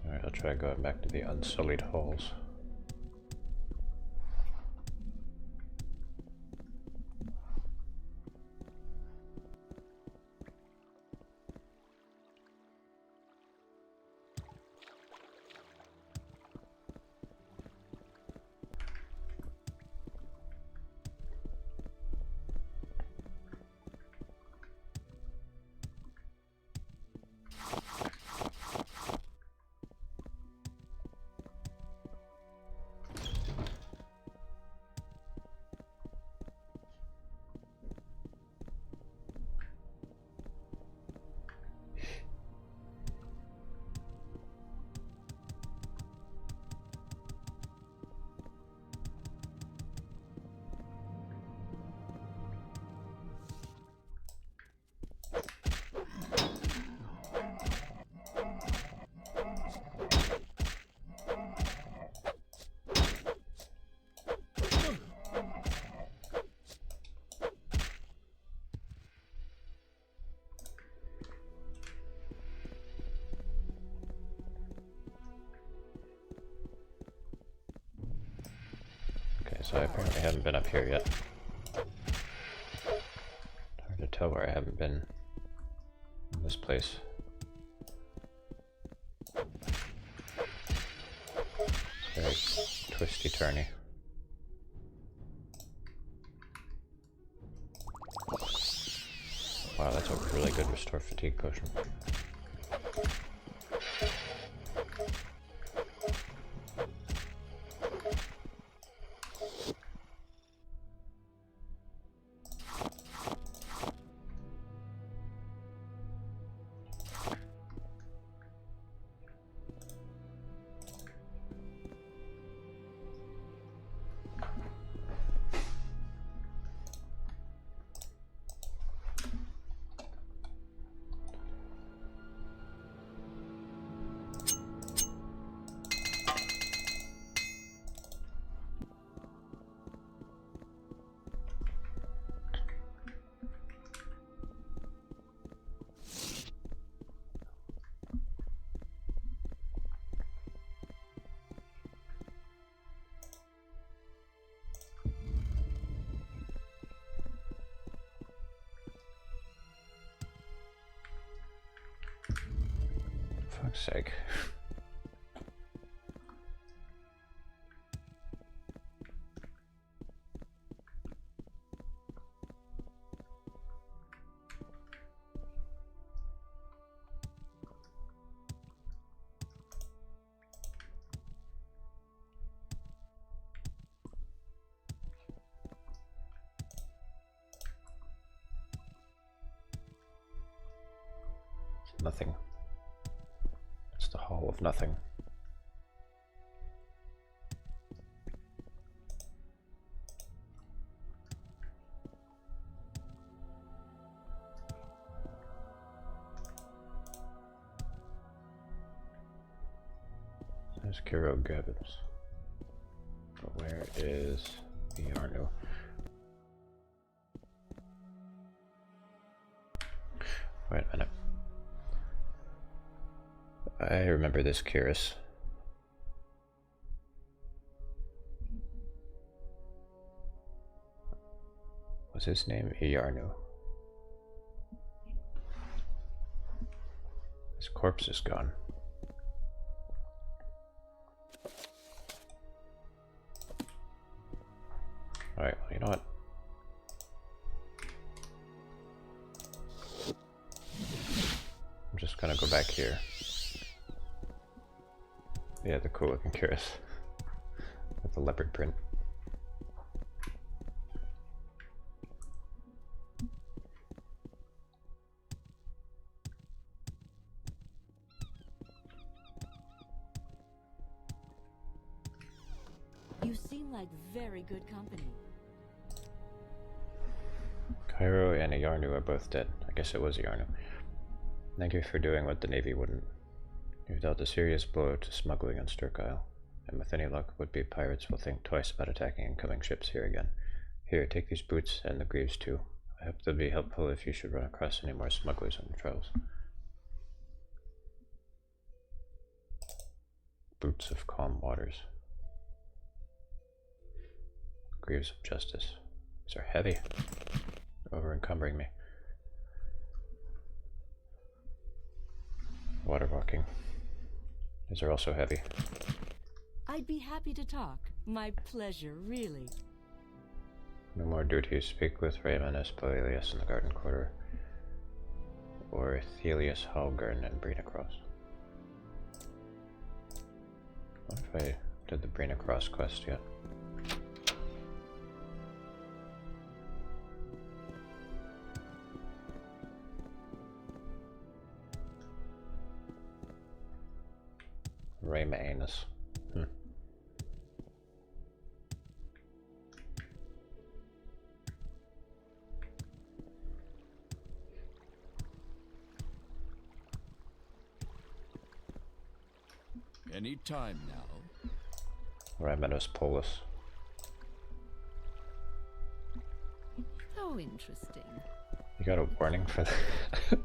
Alright, I'll try going back to the Unsullied Halls. So I apparently haven't been up here yet. Hard to tell where I haven't been in this place. It's very twisty-turny. Wow, that's a really good restore fatigue potion. Fuck's sake. Nothing. It's the Hall of Nothing. There's Kiro Gibbons. But where is Yarnu? Wait a minute. I remember this Kiris. Was his name Yarnu? His corpse is gone. Alright, well, you know what? I'm just gonna go back here. Yeah, the cool looking Kiris with the leopard print. You seem like very good company. Cairo and Yarnu are both dead. I guess it was Yarnu. Thank you for doing what the Navy wouldn't. You've dealt a serious blow to smuggling on Sturk Isle, and with any luck, would-be pirates will think twice about attacking incoming ships here again. Here, take these boots and the greaves too. I hope they'll be helpful if you should run across any more smugglers on your travels. Boots of calm waters. Greaves of justice. These are heavy. They're over-encumbering me. Water walking. These are also heavy. I'd be happy to talk. My pleasure, really. No more duties. Speak with Raymond Espalius in the garden quarter. Or Thelius Halgern and Brina Cross. What if I did the Brina Cross quest yet? Raymanus. Any time now. Raymanus Polus. So interesting. You got a warning for that?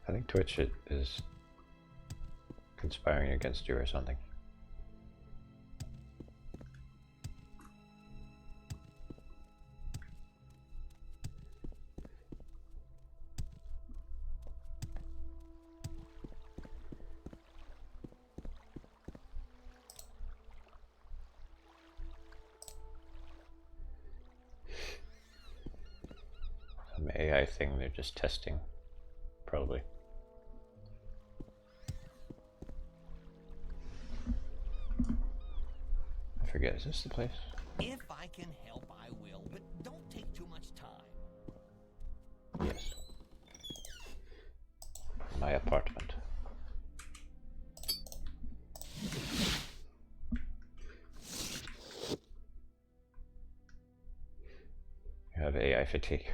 I think Twitch is conspiring against you or something. thing they're just testing, probably. I forget, is this the place? If I can help, I will, but don't take too much time. Yes. My apartment. You have AI fatigue.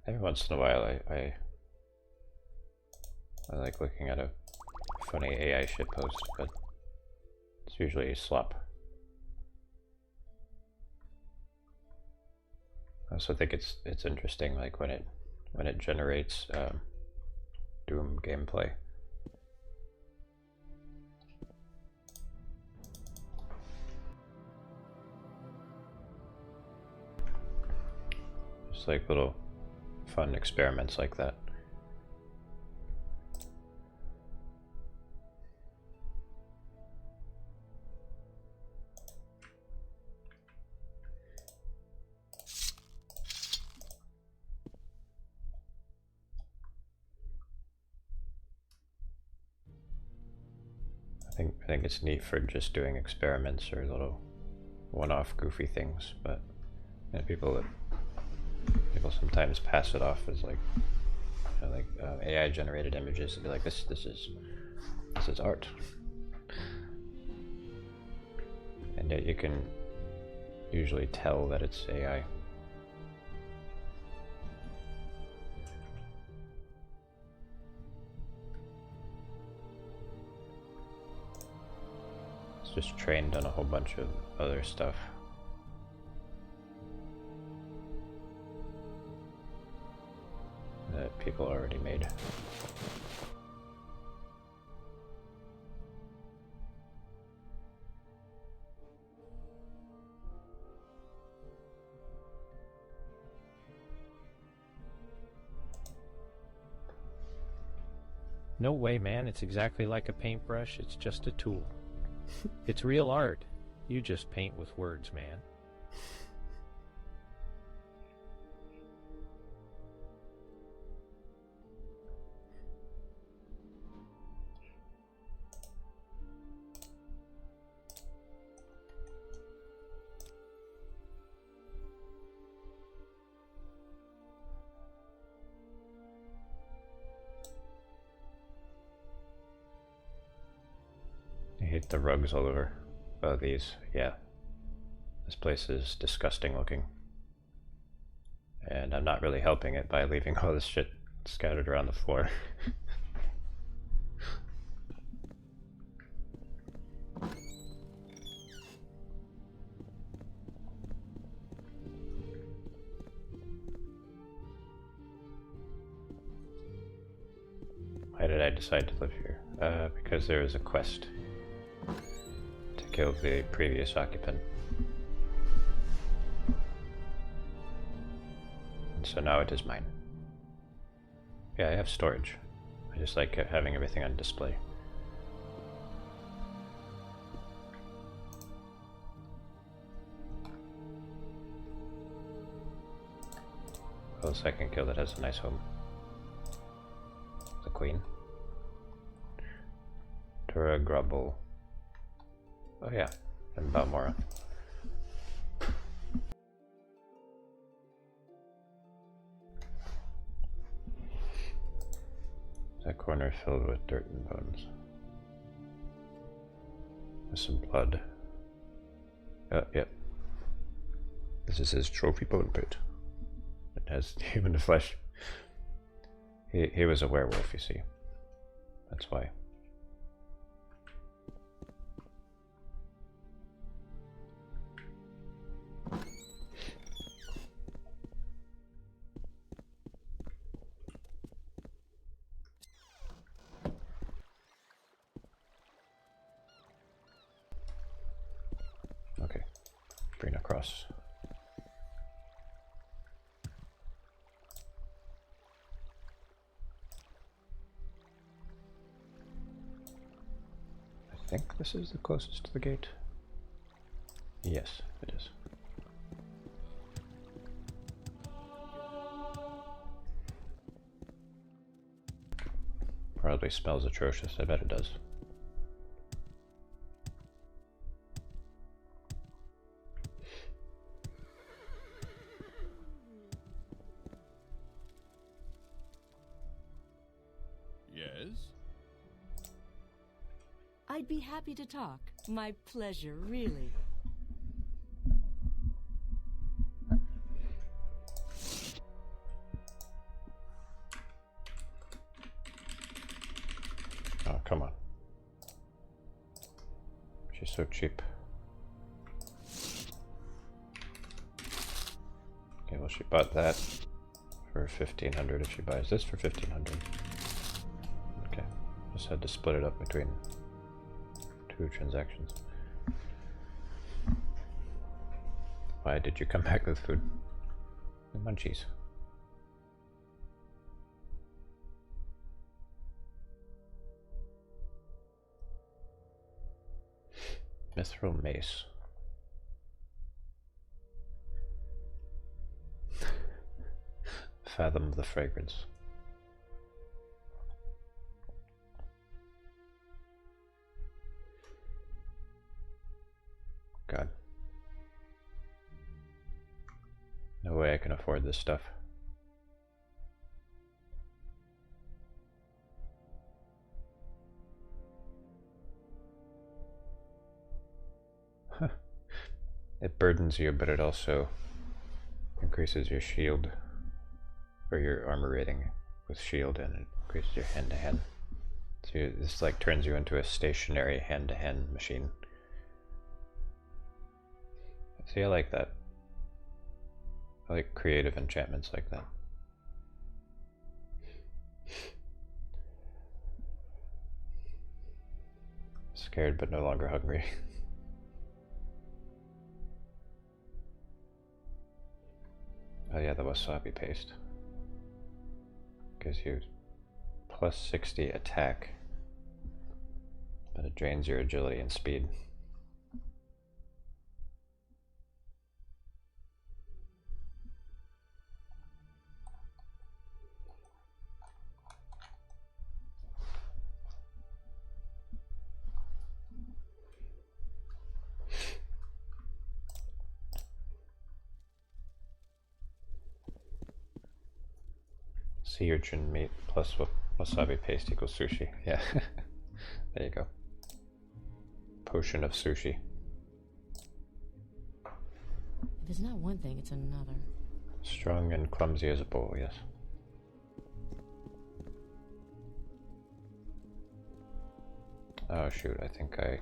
Every once in a while I like looking at a funny AI shitpost, but it's usually slop. I also think it's interesting, like when it generates Doom gameplay. Just like little fun experiments like that. I think it's neat for just doing experiments or little one-off goofy things, but you know, people sometimes pass it off as like, you know, like AI generated images and be like, this is art, and yet you can usually tell that it's AI. Just trained on a whole bunch of other stuff. That people already made. No way, man. It's exactly like a paintbrush. It's just a tool. It's real art. You just paint with words, man. I hate the rugs all over. Oh, these, yeah. This place is disgusting looking. And I'm not really helping it by leaving all this shit scattered around the floor. Why did I decide to live here? Because there is a quest to kill the previous occupant. And so now it is mine. Yeah, I have storage. I just like having everything on display. Oh, the second kill that has a nice home. The queen. Tura Grubble. Oh yeah, and Balmora. That corner filled with dirt and bones. There's some blood. Yep. This is his trophy bone pit. It has human flesh. He was a werewolf, you see. That's why. Okay, bring across. I think this is the closest to the gate. Yes, it is. probably smells atrocious, I bet it does. Yes? I'd be happy to talk. My pleasure, really. Oh, come on. She's so cheap. Okay, well, she bought that for 1,500 if she buys this for 1,500. Okay, just had to split it up between 2 transactions. Why did you come back with food? The munchies. Mithril mace. Fathom the fragrance. God. No way I can afford this stuff. It burdens you, but it also increases your shield, or your armor rating with shield, and it increases your hand-to-hand. So this like turns you into a stationary hand-to-hand machine. See, I like that. I like creative enchantments like that. Scared but no longer hungry. Oh yeah, the wasabi paste gives you plus 60 attack, but it drains your agility and speed. Sea urchin meat plus wasabi paste equals sushi. Yeah, there you go. Potion of sushi. If it's not one thing, it's another. Strong and clumsy as a bull, yes. Oh shoot, I think I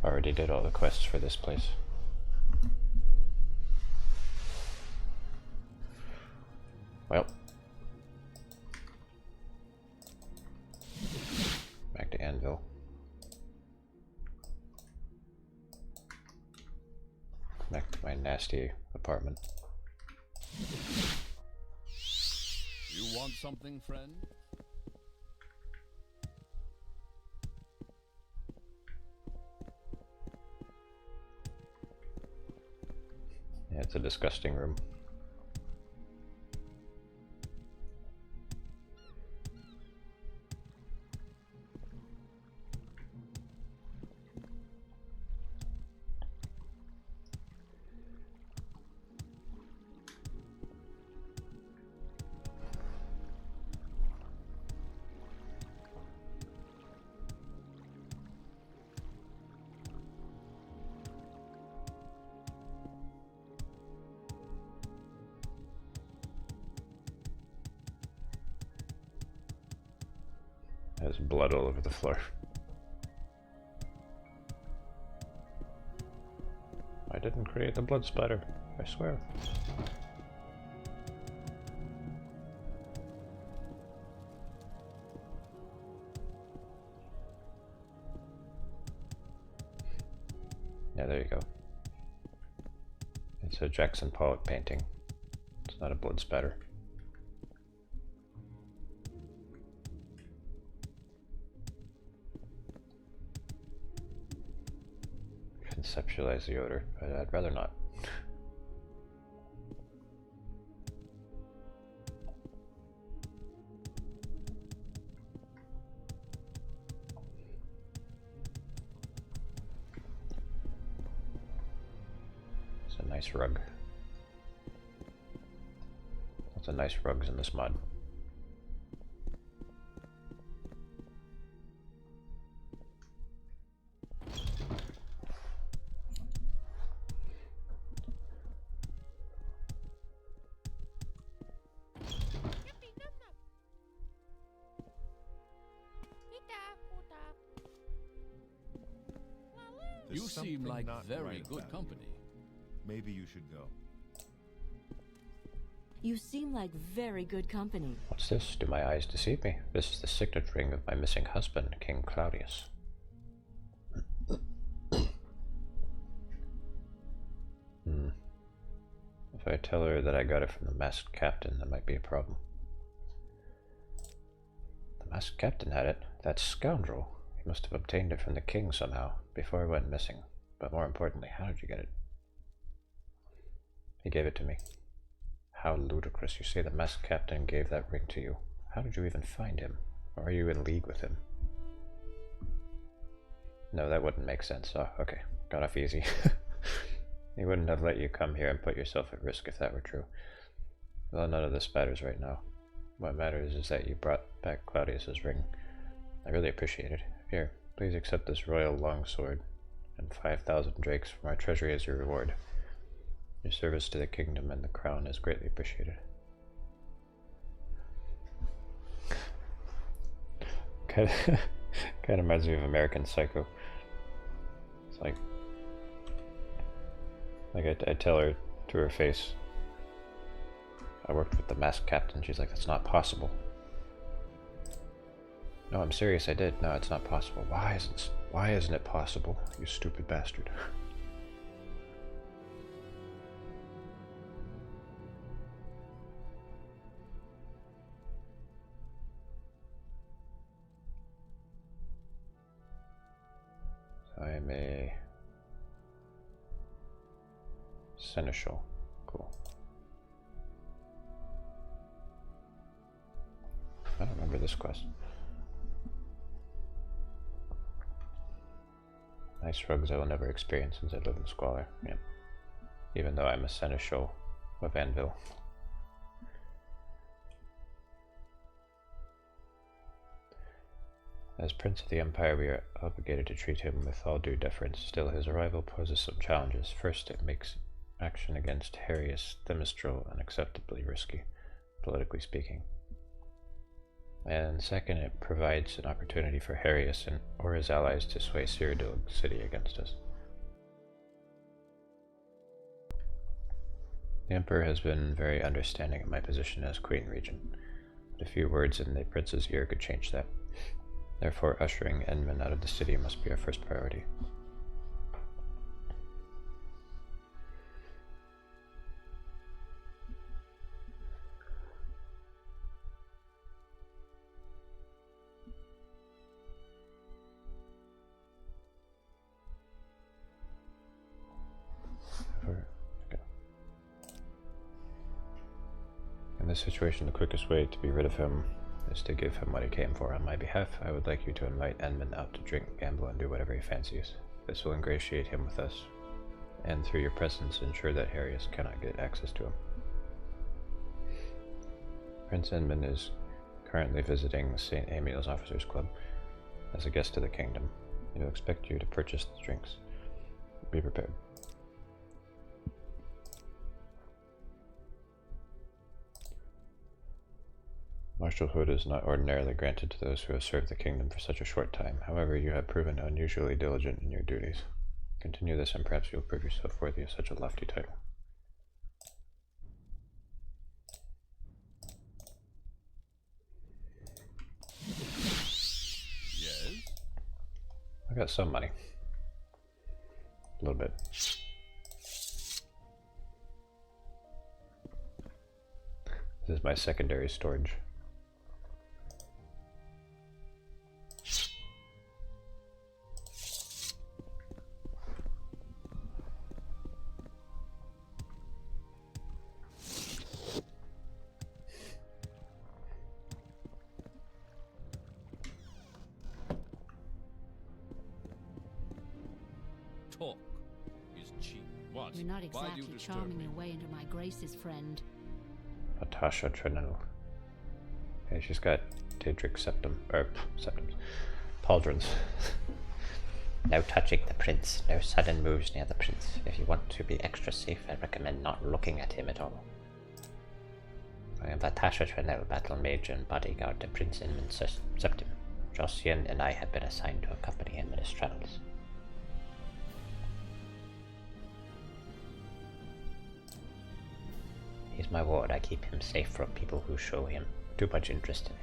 already did all the quests for this place. Well. Back to Anvil. Back to my nasty apartment. You want something, friend? Yeah, it's a disgusting room. There's blood all over the floor. I didn't create the blood splatter, I swear. Yeah, there you go. It's a Jackson Pollock painting. It's not a blood spatter. Conceptualize the odor, but I'd rather not. It's a nice rug. Lots of nice rugs in this mod. There's You seem something like not very right good about company. you. Maybe you should go. You seem like very good company. What's this? Do my eyes deceive me? This is the signet ring of my missing husband, King Claudius. If I tell her that I got it from the masked captain, that might be a problem. The masked captain had it? That scoundrel. He must have obtained it from the king somehow, before it went missing. But more importantly, how did you get it? He gave it to me. How ludicrous. You say the masked captain gave that ring to you. How did you even find him? Or are you in league with him? No, that wouldn't make sense. Oh, okay. Got off easy. He wouldn't have let you come here and put yourself at risk if that were true. Well, none of this matters right now. What matters is that you brought back Claudius's ring. I really appreciate it. Here, please accept this royal longsword and 5,000 drakes from our treasury as your reward. Your service to the kingdom and the crown is greatly appreciated. Kind of reminds me of American Psycho. It's like I tell her to her face, I worked with the masked captain. She's like, that's not possible. No, I'm serious, I did. No, it's not possible. Why isn't it possible, you stupid bastard? I am a seneschal. Cool. I don't remember this quest. Nice rugs I will never experience since I live in squalor. Yeah. Even though I'm a seneschal of Anvil. As Prince of the Empire, we are obligated to treat him with all due deference. Still, his arrival poses some challenges. First, it makes action against Harius Themistral unacceptably risky, politically speaking. And second, it provides an opportunity for Harius or his allies to sway Cyrodiil City against us. The Emperor has been very understanding of my position as Queen Regent, but a few words in the Prince's ear could change that. Therefore, ushering Edmund out of the city must be our first priority. In this situation, the quickest way to be rid of him is to give him what he came for. On my behalf, I would like you to invite Edmund out to drink, gamble, and do whatever he fancies. This will ingratiate him with us, and through your presence ensure that Harius cannot get access to him. Prince Edmund is currently visiting St. Emil's Officers Club as a guest of the kingdom. He will expect you to purchase the drinks. Be prepared. Marshalhood is not ordinarily granted to those who have served the kingdom for such a short time. However, you have proven unusually diligent in your duties. Continue this and perhaps you will prove yourself worthy of such a lofty title. Yes? I got some money. A little bit. This is my secondary storage. Talk is cheap. What? You're not Why do you exactly disturb charming me? your way into my graces, friend. Natasha Trenel. Hey, she's got Daedric septums. Pauldrons. No touching the prince. No sudden moves near the prince. If you want to be extra safe, I recommend not looking at him at all. I am Natasha Trenel, battle mage and bodyguard to Prince Inman's septum. Josian and I have been assigned to accompany him in his travels. He's my ward. I keep him safe from people who show him too much interest in him.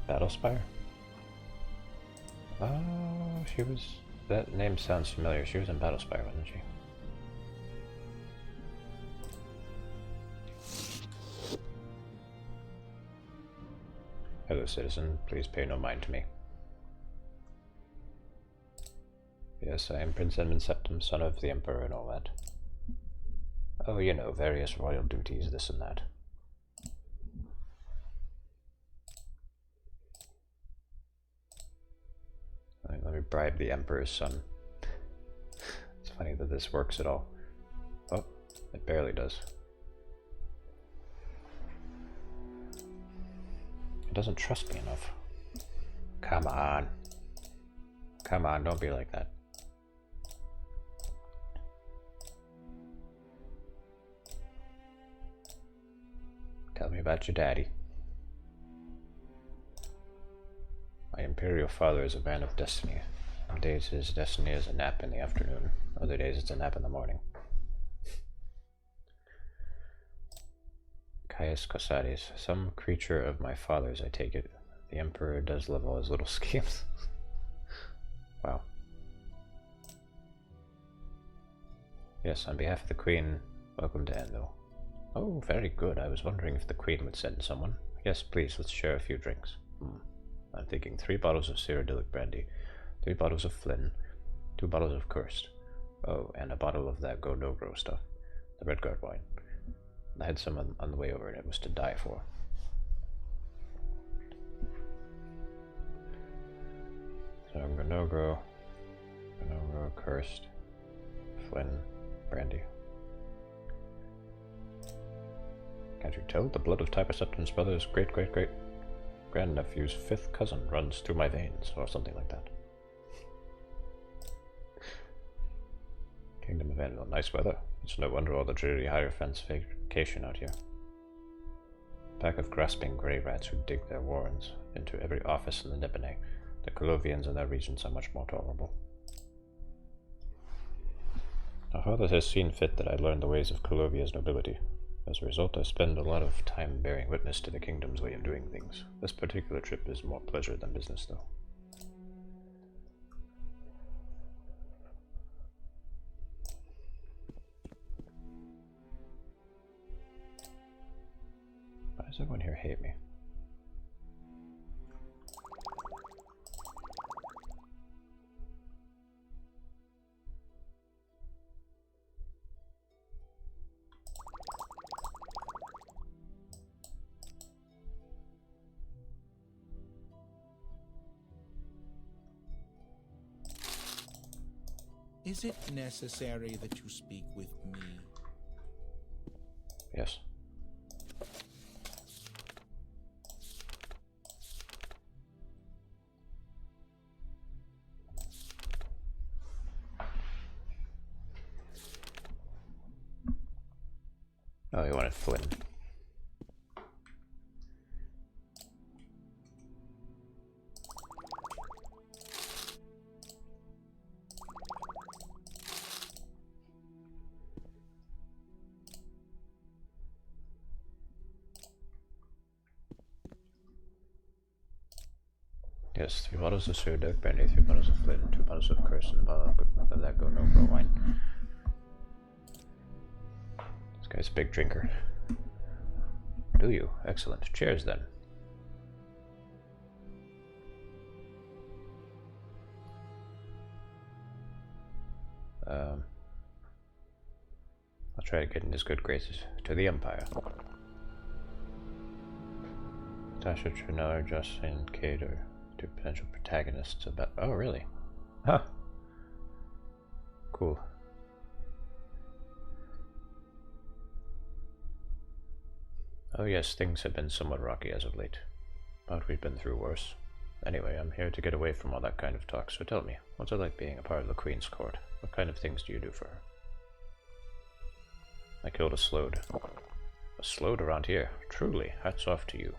Battlespire? Oh, she was... That name sounds familiar. She was in Battlespire, wasn't she? Hello, citizen. Please pay no mind to me. Yes, I am Prince Edmund Septim, son of the Emperor and all that. Oh, you know, various royal duties, this and that. Let me bribe the Emperor's son. It's funny that this works at all. Oh, it barely does. It doesn't trust me enough. Come on. Come on, don't be like that. Tell me about your daddy. My imperial father is a man of destiny. Some days his destiny is a nap in the afternoon. Other days it's a nap in the morning. Caius Cosades. Some creature of my father's, I take it. The Emperor does love all his little schemes. Wow. Yes, on behalf of the Queen, welcome to Anvil. Oh, very good. I was wondering if the Queen would send someone. Yes, please, let's share a few drinks. I'm thinking 3 bottles of Cyrodiilic brandy, 3 bottles of Flynn, 2 bottles of Cursed. Oh, and a bottle of that Go No Grow stuff, the Redguard wine. I had some on the way over and it was to die for. So Go No Grow, Cursed, Flynn, brandy. Can't you tell? The blood of Tiber Septim's brother's great-great-great-grandnephew's 5th cousin runs through my veins, or something like that. Kingdom of Anvil, nice weather. It's no wonder all the dreary Hierophants vacation out here. Pack of grasping grey rats who dig their warrens into every office in the Nibene. The Colovians and their regions are much more tolerable. My father has seen fit that I learn the ways of Colovia's nobility. As a result, I spend a lot of time bearing witness to the kingdom's way of doing things. This particular trip is more pleasure than business, though. Why does everyone here hate me? Is it necessary that you speak with me? Yes. Oh, you wanted Flynn. Yes, 3 bottles of Cyrodiilic brandy, 3 bottles of Flynn, 2 bottles of Curse, and a bottle of that Go No Grow wine. This guy's a big drinker. Do you? Excellent. Cheers then. I'll try to get in his good graces. To the Empire. Tasha, Trinar, Jocelyn, Cater. 2 potential protagonists about. Oh, really? Huh. Cool. Oh yes, things have been somewhat rocky as of late, but we've been through worse. Anyway, I'm here to get away from all that kind of talk, so tell me, what's it like being a part of the Queen's court? What kind of things do you do for her? I killed a Slode. A Slode around here? Truly, hats off to you.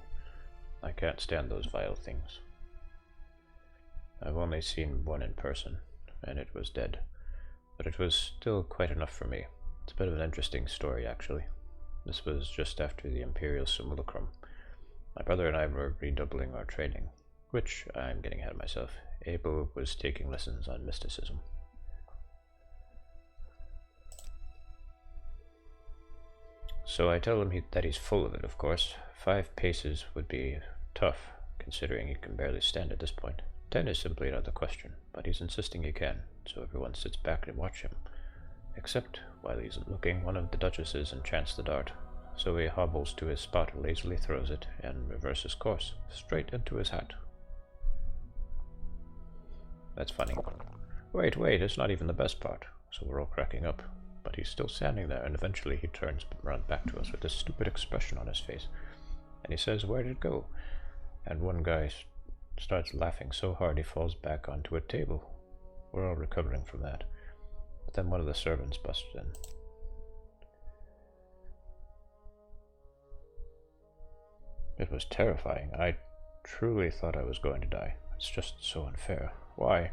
I can't stand those vile things. I've only seen one in person, and it was dead. But it was still quite enough for me. It's a bit of an interesting story, actually. This was just after the Imperial Simulacrum. My brother and I were redoubling our training, which, I'm getting ahead of myself. Abel was taking lessons on mysticism. So I tell him that he's full of it, of course. 5 paces would be tough, considering he can barely stand at this point. 10 is simply out of the question, but he's insisting he can, so everyone sits back and watch him. Except, while he's looking, one of the duchesses enchants the dart, so he hobbles to his spot, lazily throws it, and reverses course, straight into his hat. That's funny. Wait, it's not even the best part, so we're all cracking up. But he's still standing there, and eventually he turns around back to us with this stupid expression on his face. And he says, "Where did it go?" And one guy starts laughing so hard he falls back onto a table. We're all recovering from that. But then one of the servants busted in. It was terrifying. I truly thought I was going to die. It's just so unfair. Why?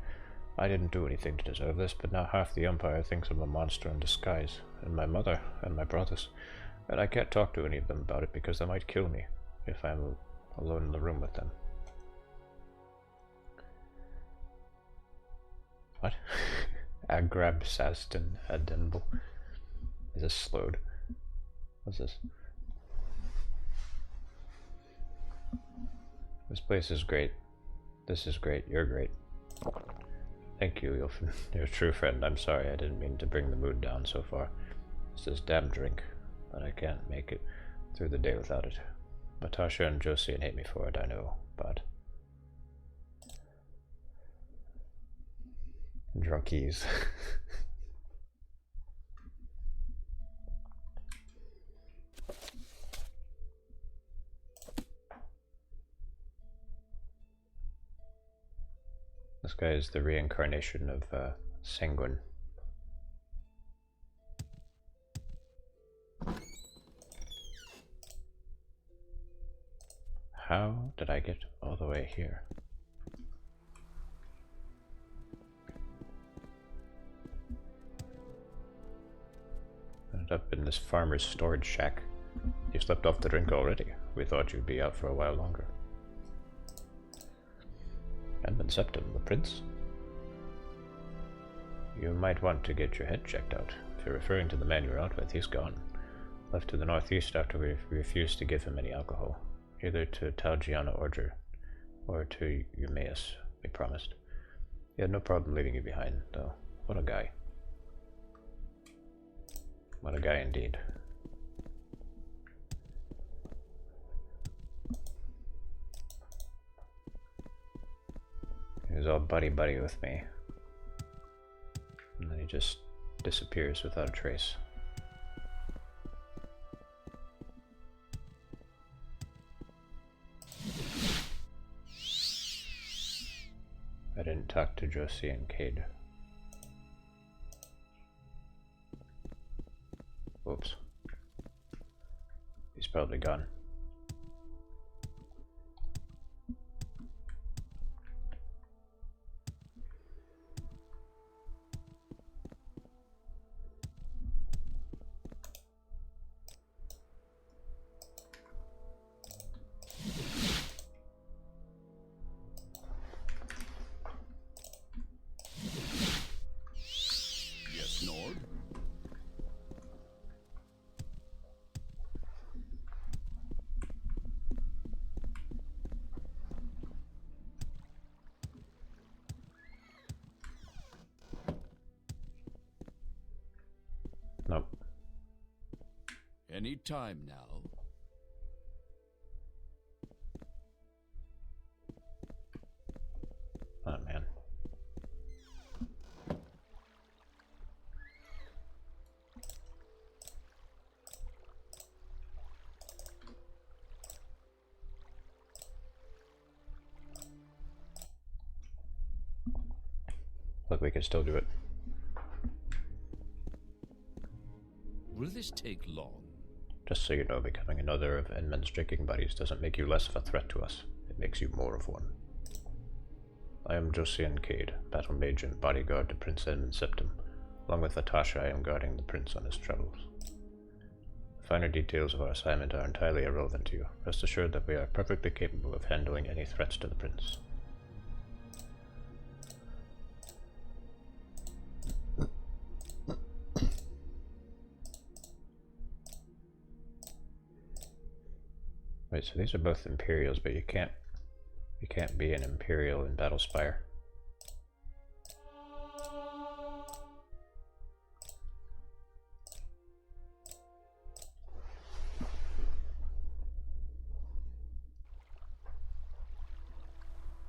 I didn't do anything to deserve this, but now half the Empire thinks I'm a monster in disguise, and my mother, and my brothers, and I can't talk to any of them about it because they might kill me if I'm alone in the room with them. What? Agrab Saston Adenbel. Is this slowed? What's this? This place is great. This is great. You're great. Thank you, you're a true friend. I'm sorry, I didn't mean to bring the mood down so far. It's this damn drink, but I can't make it through the day without it. Natasha and Josian hate me for it, I know, but... Drunkies. This guy is the reincarnation of Sanguine. How did I get all the way here? Ended up in this farmer's storage shack. You slept off the drink already. We thought you'd be out for a while longer. Edmund Septim, the prince? You might want to get your head checked out. If you're referring to the man you were out with, he's gone. Left to the northeast after we refused to give him any alcohol. Either to Talgiana or to Eumaeus, we promised. He had no problem leaving you behind, though. What a guy. What a guy indeed. He was all buddy-buddy with me. And then he just disappears without a trace. I didn't talk to Josie and Cade. Whoops. He's probably gone. Nope. Any time now. Oh man. Look, we can still do it. Will this take long? Just so you know, becoming another of Enman's drinking buddies doesn't make you less of a threat to us. It makes you more of one. I am Josian Cade, battle mage and bodyguard to Prince Enman Septim. Along with Natasha, I am guarding the prince on his travels. The finer details of our assignment are entirely irrelevant to you. Rest assured that we are perfectly capable of handling any threats to the prince. Wait, so these are both Imperials, but you can't be an Imperial in Battlespire.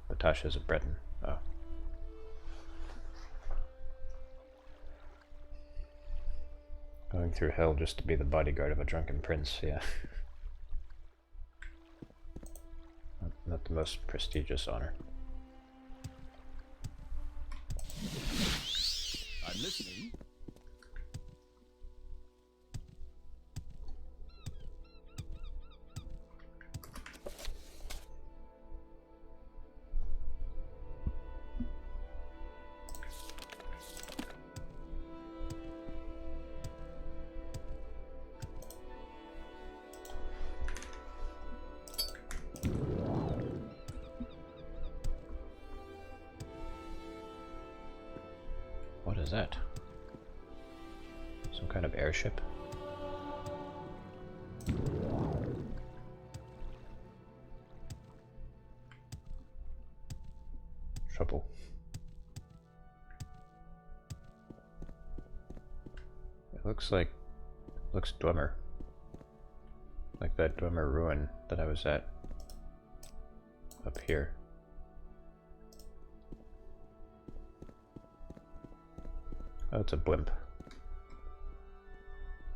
Natasha's a Breton. Oh. Going through hell just to be the bodyguard of a drunken prince, yeah. Not the most prestigious honor. I'm listening. What is that? Some kind of airship? Trouble. It looks Dwemer. Like that Dwemer ruin that I was at up here. Oh, it's a blimp.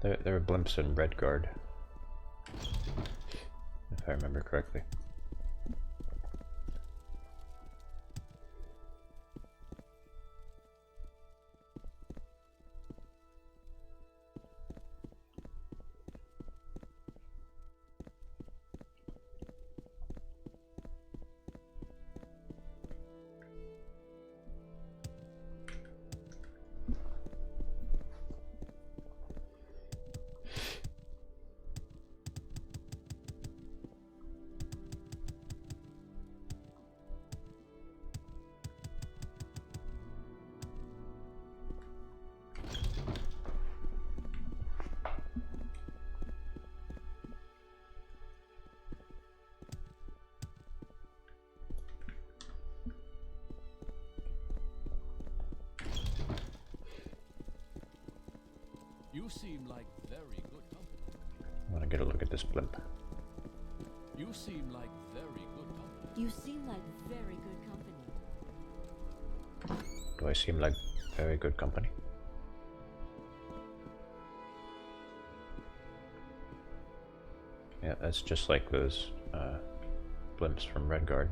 There are blimps in Redguard, if I remember correctly. You seem like very good company. I want to get a look at this blimp. You seem like very good company. You seem like very good company. Do I seem like very good company? Yeah, that's just like those blimps from Redguard.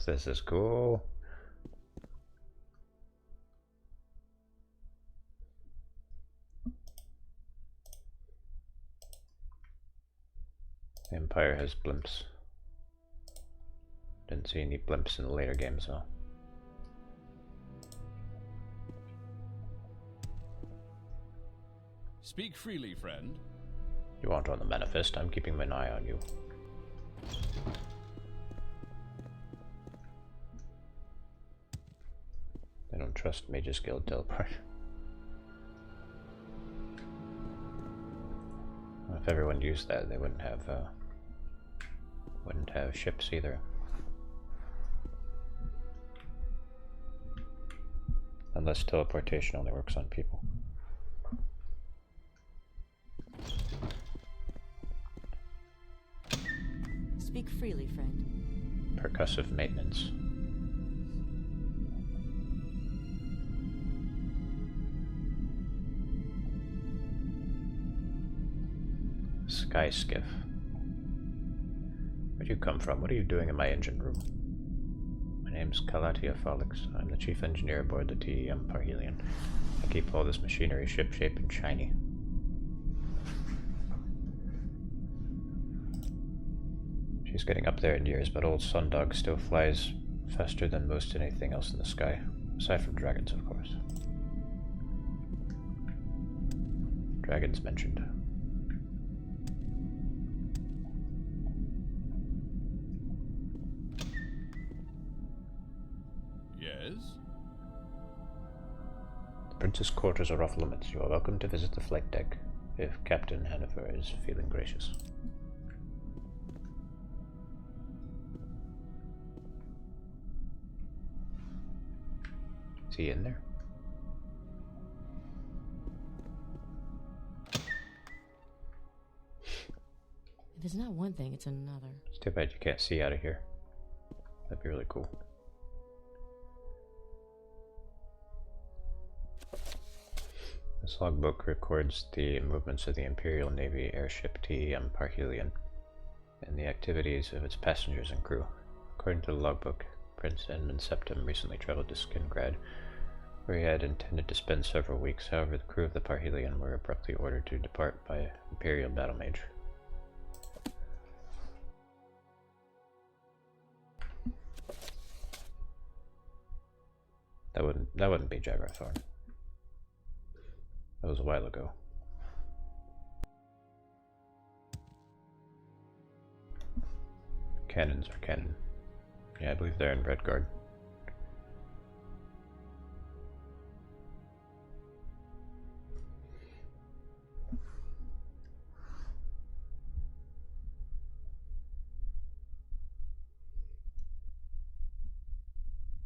This is cool. The Empire has blimps. Didn't see any blimps in the later games though. Speak freely, friend. You aren't on the manifest. I'm keeping an eye on you. I don't trust Mage's Guild teleport. Well, if everyone used that, they wouldn't have ships either. Unless teleportation only works on people. Speak freely, friend. Percussive maintenance. Sky skiff. Where'd you come from? What are you doing in my engine room? My name's Calatia Folix. I'm the chief engineer aboard the TEM Parhelion. I keep all this machinery ship-shape and shiny. She's getting up there in years, but old Sundog still flies faster than most anything else in the sky. Aside from dragons, of course. Dragons mentioned. Yes? The Prince's quarters are off limits. You are welcome to visit the flight deck, if Captain Hanover is feeling gracious. Is he in there? If it's not one thing, it's another. It's too bad you can't see out of here. That'd be really cool. This logbook records the movements of the Imperial Navy airship TEM Parhelion and the activities of its passengers and crew. According to the logbook, Prince Edmund Septim recently traveled to Skingrad, where he had intended to spend several weeks. However, the crew of the Parhelion were abruptly ordered to depart by Imperial battle mage. That wouldn't be Jaguar Thorn. That was a while ago. Cannons are cannon. Yeah, I believe they're in Redguard.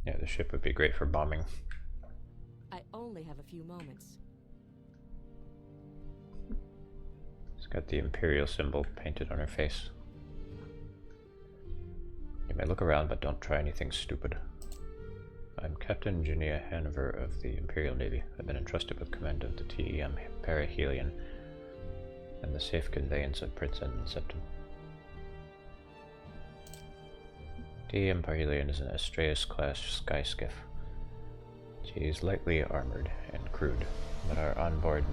Yeah, the ship would be great for bombing. I only have a few moments. It's got the Imperial symbol painted on her face. You may look around, but don't try anything stupid. I'm Captain Junia Hanover of the Imperial Navy. I've been entrusted with command of the TEM Parhelion and the safe conveyance of Prince Edmund Septim. TEM Parhelion is an Astraeus-class sky skiff. She is lightly armored and crewed, but our onboard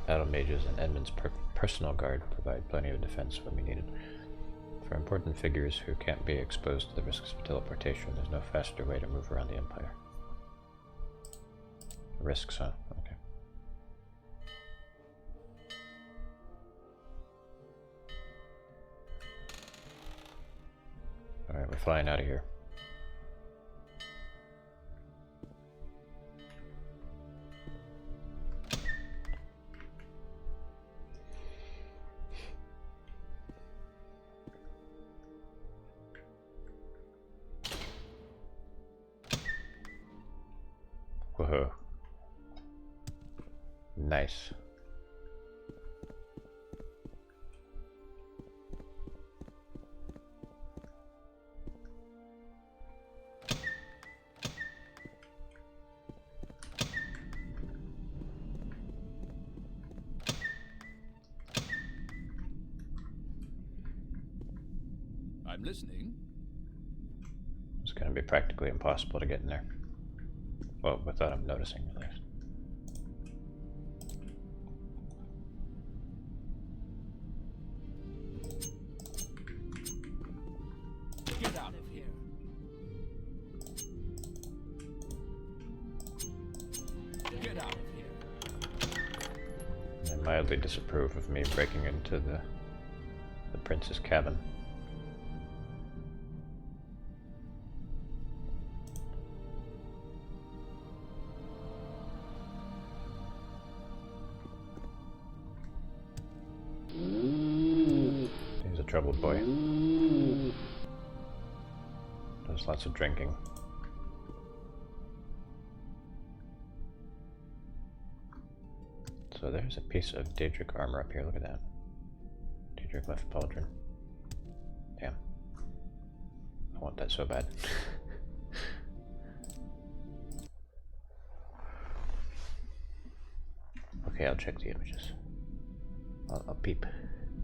battle mages and Edmund's personal guard provide plenty of defense when we need it. For important figures who can't be exposed to the risks of teleportation, there's no faster way to move around the Empire. Risks, huh? Okay. Alright, we're flying out of here. Whoa. Nice. I'm listening. It's going to be practically impossible to get in there. Well, without him noticing, at least. Get out of here. Get out of here. I mildly disapprove of me breaking into the prince's cabin. He's a troubled boy. Does lots of drinking. So there's a piece of Daedric armor up here, look at that. Daedric left pauldron. Damn. I want that so bad. Okay, I'll check the images. I'll peep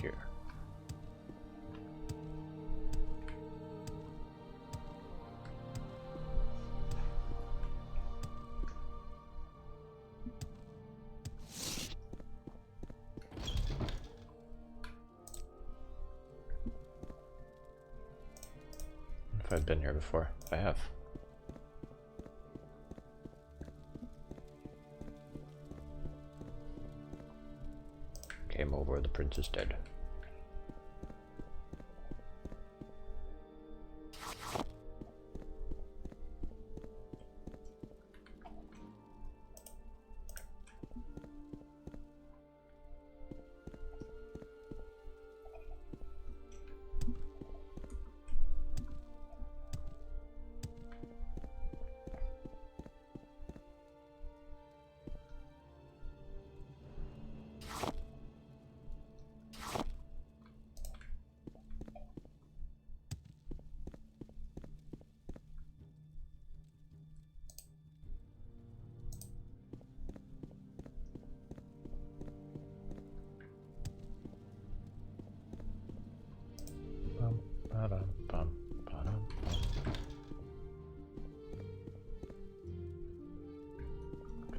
here. If I've been here before, I have. Came over, the prince is dead.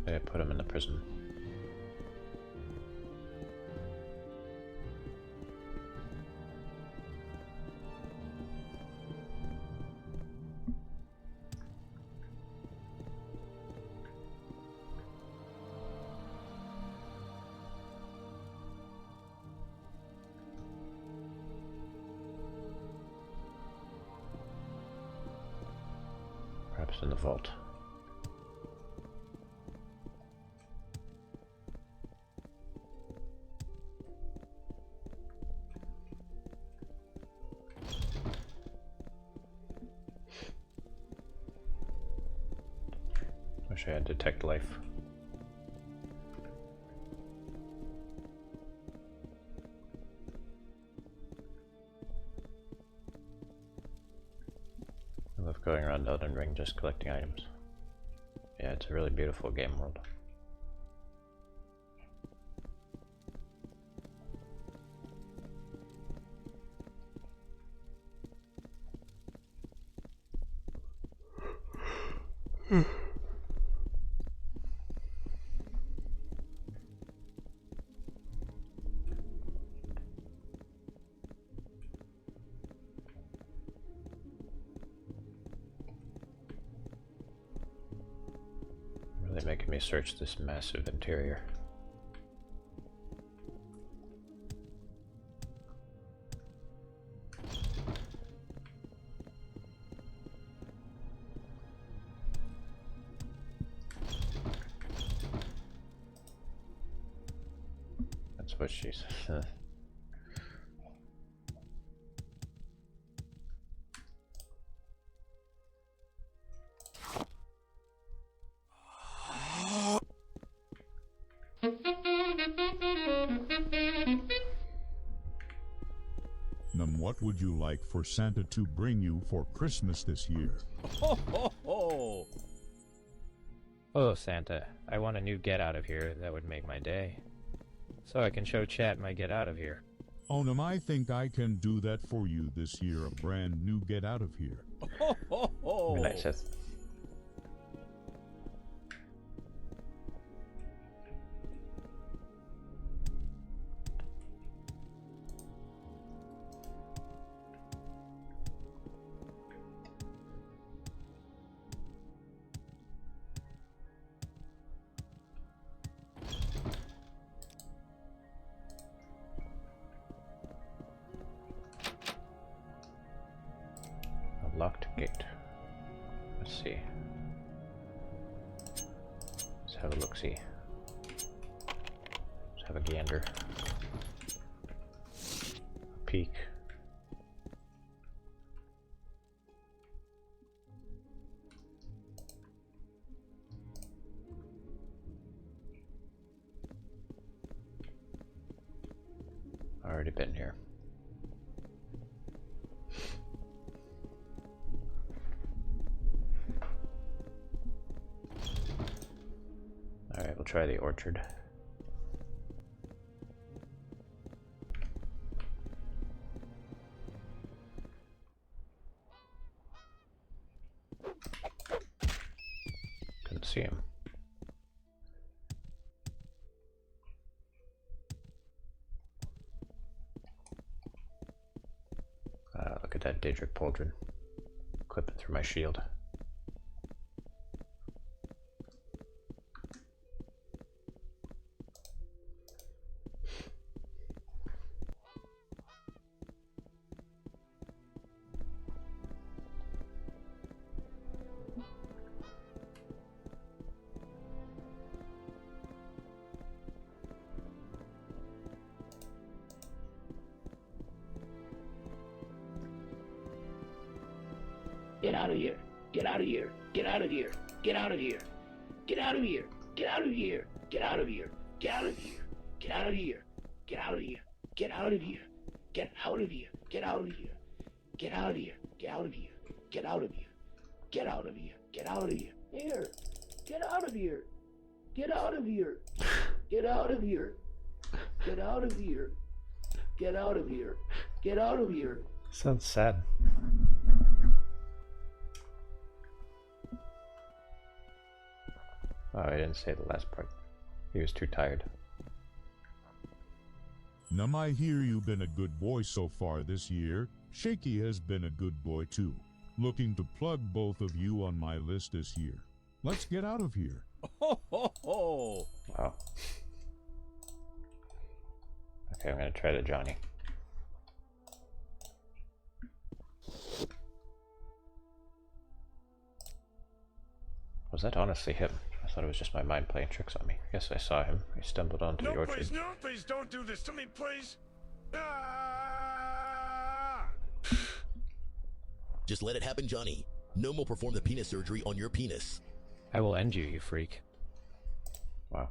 They put him in the prison. Perhaps in the vault. Wish I had detect life. I love going around Elden Ring just collecting items. Yeah, it's a really beautiful game world. Really making me search this massive interior. That's what she's. Then what would you like for Santa to bring you for Christmas this year? Ho ho ho! Oh, Santa, I want a new get out of here that would make my day. So I can show chat my get out of here. Onum, I think I can do that for you this year, a brand new get out of here. Ho ho ho! Nice. A locked gate. Let's see. Let's have a look-see. Let's have a gander. A peek. Already been here. Alright, we'll try the orchard. see him. Look at that Daedric Pauldron. Clip it through my shield. Get out of here. Get out of here. Get out of here. Get out of here. Get out of here. Get out of here. Get out of here. Get out of here. Get out of here. Get out of here. Get out of here. Get out of here. Get out of here. Get out of here. Get out of here. Get out of here. Get out of here. Get out of here. Here. Get out of here. Get out of here. Get out of here. Get out of here. Get out of here. Get out of here. Sounds sad. Oh, I didn't say the last part. He was too tired. Now I hear you've been a good boy so far this year. Shaky has been a good boy too. Looking to plug both of you on my list this year. Let's get out of here. Ho ho ho! Wow. Okay, I'm gonna try the Johnny. Was that honestly him? I thought it was just my mind playing tricks on me. Yes, I saw him. He stumbled onto the orchard. No, please, don't do this to me, please. Just let it happen, Johnny. Gnome will perform the penis surgery on your penis. I will end you, you freak. Wow.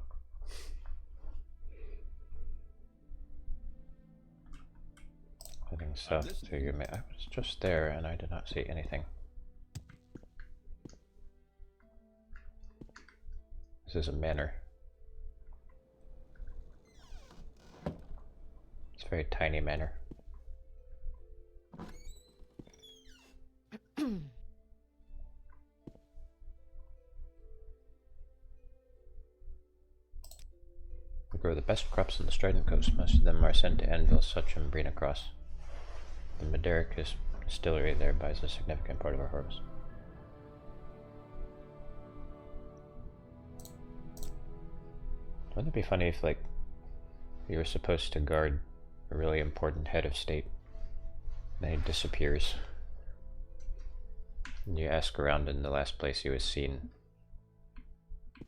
Heading south to you. I was just there and I did not see anything. This is a manor. It's a very tiny manor. We grow the best crops on the Strident Coast. Most of them are sent to Anvil, Such, and Brina Cross. The Madericus distillery there buys a significant part of our harvest. Wouldn't it be funny if, like, you were supposed to guard a really important head of state, and then he disappears, and you ask around in the last place he was seen,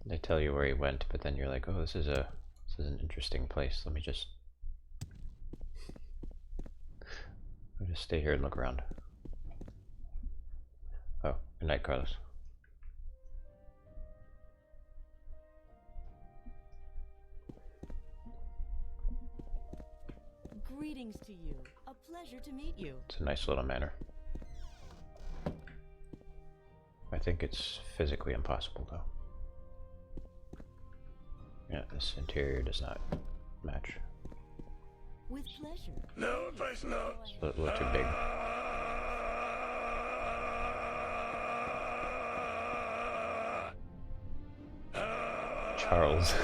they tell you where he went, but then you're like, oh, this is an interesting place, let me just stay here and look around. Oh, good night, Carlos. Greetings to you. A pleasure to meet you. It's a nice little manor. I think it's physically impossible, though. Yeah, this interior does not match. With pleasure. No, please, no. It's a little too big. Charles.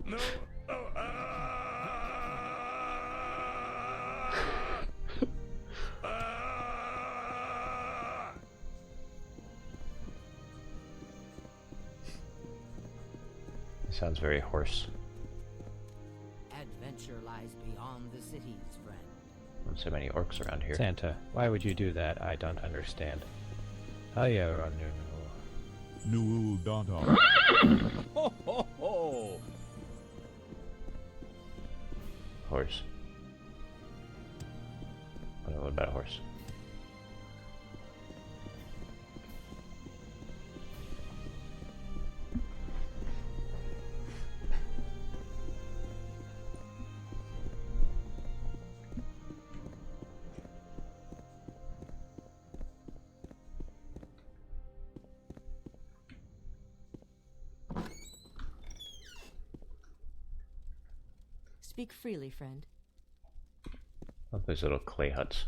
No. Sounds very hoarse. Adventure lies beyond the cities, friend. There's so many orcs around here. Santa, why would you do that? I don't understand. Oh yeah, Nu'u Dantar. Ho ho ho! Horse. What about a horse? Speak freely, friend. Love those little clay huts.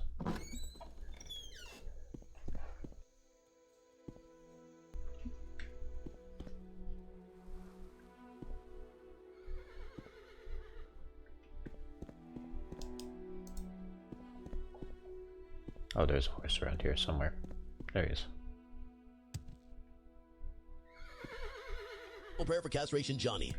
Oh, there's a horse around here somewhere. There he is. Prepare for castration, Johnny.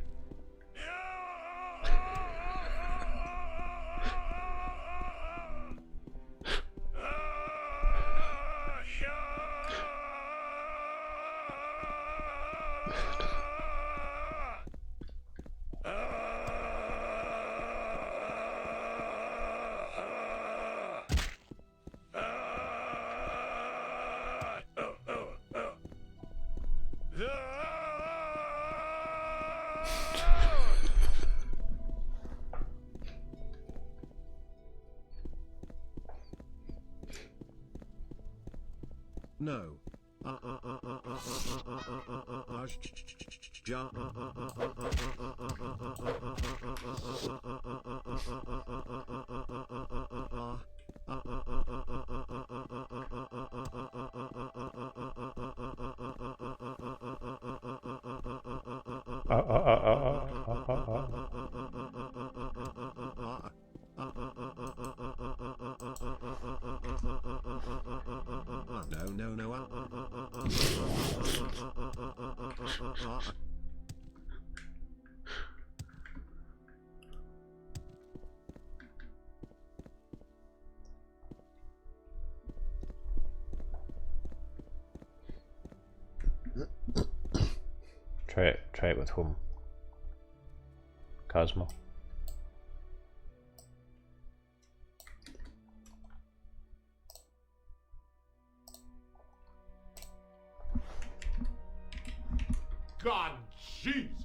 No. Try it with whom? Cosmo. God, Jesus!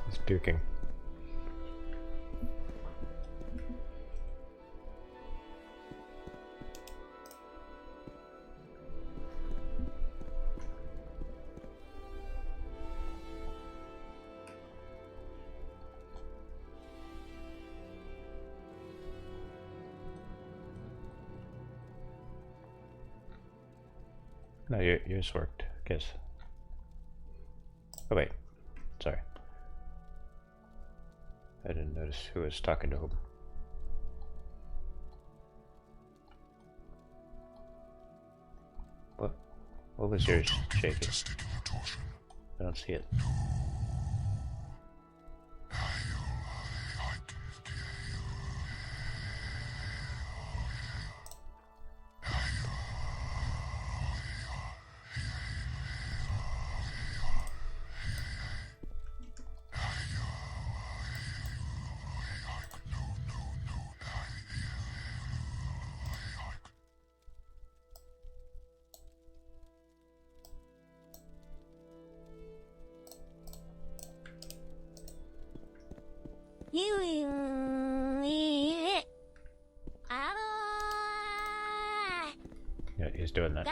He's duking. No, yours worked, I guess. Oh wait, sorry. I didn't notice who was talking to whom. What was yours, Shaky? I don't see it. Yeah, he's doing that.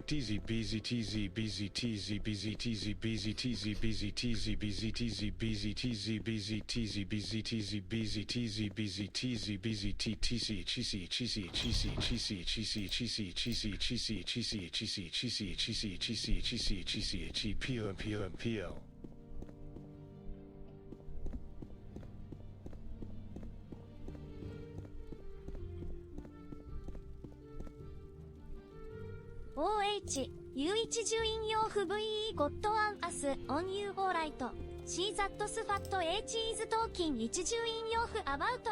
Teasy beezy teasy beezy teasy beezy teasy beezy teasy beezy teasy beezy teasy beezy teasy beezy teasy beezy teasy beezy teasy beezy teasy beezy t teasy cheesy cheesy cheesy cheesy cheesy cheesy cheesy cheesy cheesy cheesy cheesy cheesy cheesy cheesy cheesy cheesy peel and peel and peel. OH 唯一順引用不 VE ゴッドワンアスオンユーオーライト C ザットスファット H イズトーキン一順引用不アバウト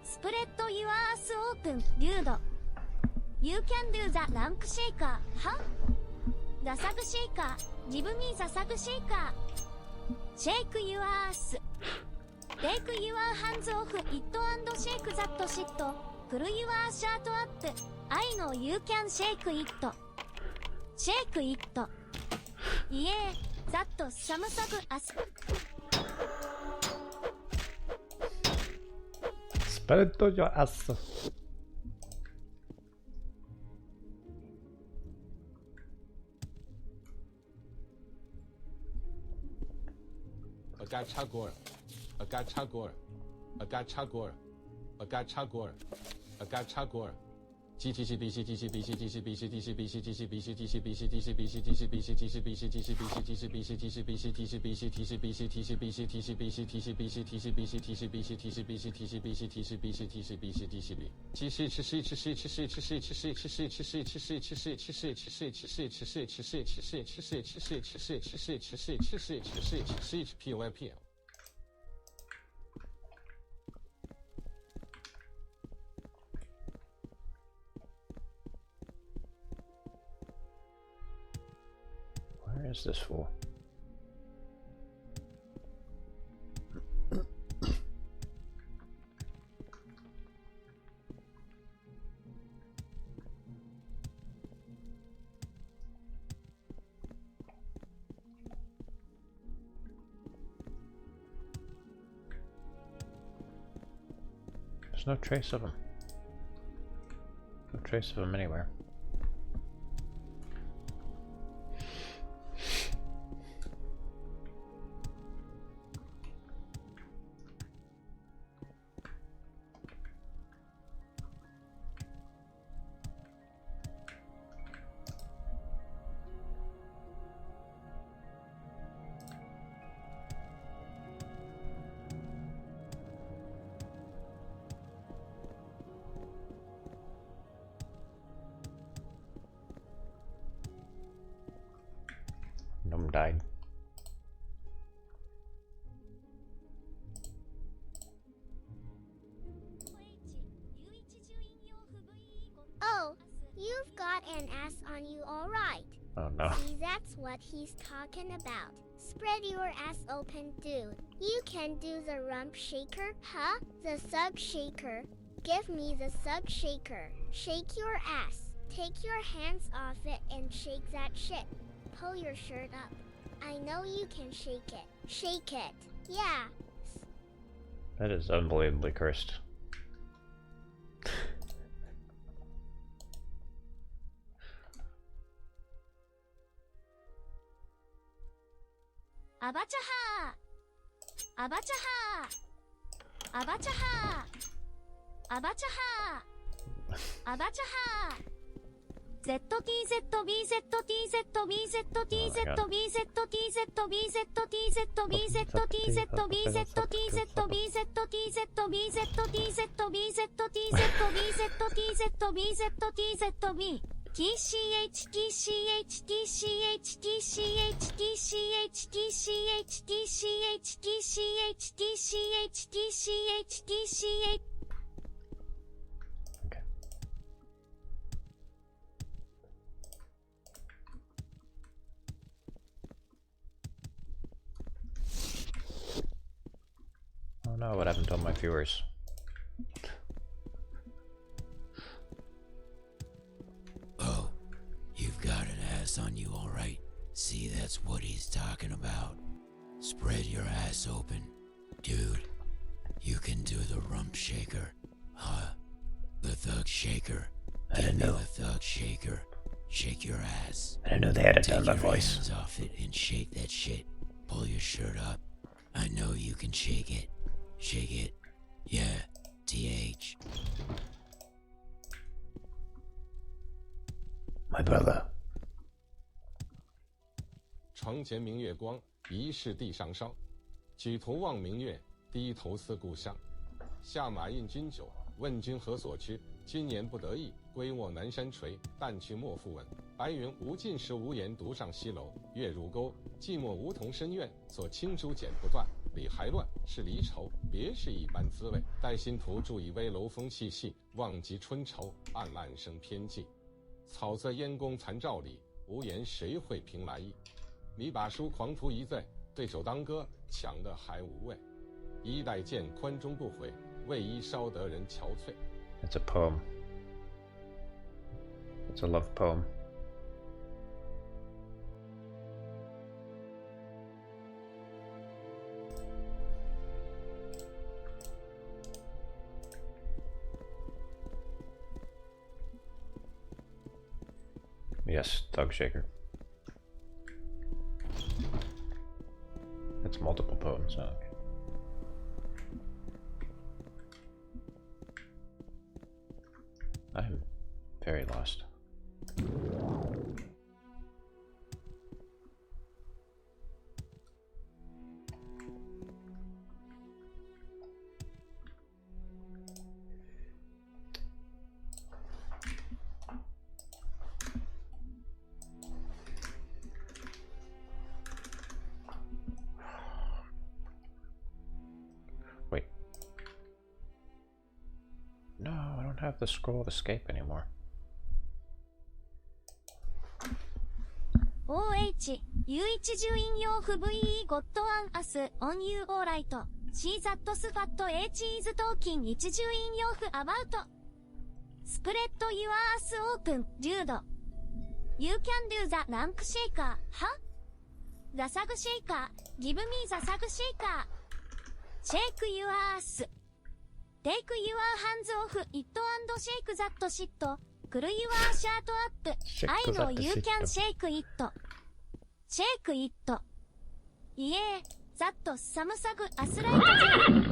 スプレッドユアースオープンリュード You can do the ランクシェイカーはザサグシェイカーギブミーザサグシェイカーシェイクユアーステイクユアーハンズオフイットアンドシェイクザットシットプルユアーシャートアップI know you can shake it. Shake it. Yeah, that some sub as. Spread your ass. Agachagor. Agachagor. Agachagor. Agachagor. Agachagor. POIP. Where is this fool? There's no trace of him. No trace of him anywhere. Gnome died. Oh, you've got an ass on you, all right. Oh no. See, that's what he's talking about. Spread your ass open, dude. You can do the rump shaker, huh? The sug shaker. Give me the sug shaker. Shake your ass. Take your hands off it and shake that shit. Pull your shirt up. I know you can shake it. Shake it. Yeah. That is unbelievably cursed. Abachaha! Abachaha! Abachaha! Abachaha! Abachaha! Oh no, what happened to all my viewers? Oh, you've got an on you, alright? See, that's what he's talking about. Spread your ass open. Dude, you can do the rump shaker. Huh? The thug shaker. Give me the thug shaker. Shake your ass. I didn't know they had it done by Take your voice. hands off it and shake that shit. Pull your shirt up. I know you can shake it. Shake it. Yeah. TH. My brother. 床前明月光，疑是地上霜。举头望明月，低头思故乡。下马饮君酒，问君何所居？今年不得意，归卧南山陲。但去莫复闻。白云无尽时无言，独上西楼。月如钩，寂寞梧桐深院。做青珠剪不断，理还乱，是离愁。别是一般滋味。待新图注以微楼风细细，望及春愁，暗暗生偏寂。草色烟宫残照里，无言谁会凭来意？你把书狂徒一醉，对手当歌，抢得还无味。衣带渐宽终不悔，为伊稍得人憔悴。 It's a poem. It's a love poem. Yes, Thug Shaker. It's multiple poems. Okay. I'm very lost. Wait. No, I don't have the scroll of escape anymore. OH 唯一順引用不 VE ゴッドアンアスオンユーオーライト C ザットスファット H イズトーキン一順引用不アバウトスプレッドユアアスオープンデュード You can do the lamp shaker は The sag shaker Give me the sag shaker Shake your ass Take your hands off it and shake that shit Pull your shirt up I know you can shake it Shake it Yeah that Samsung Aslight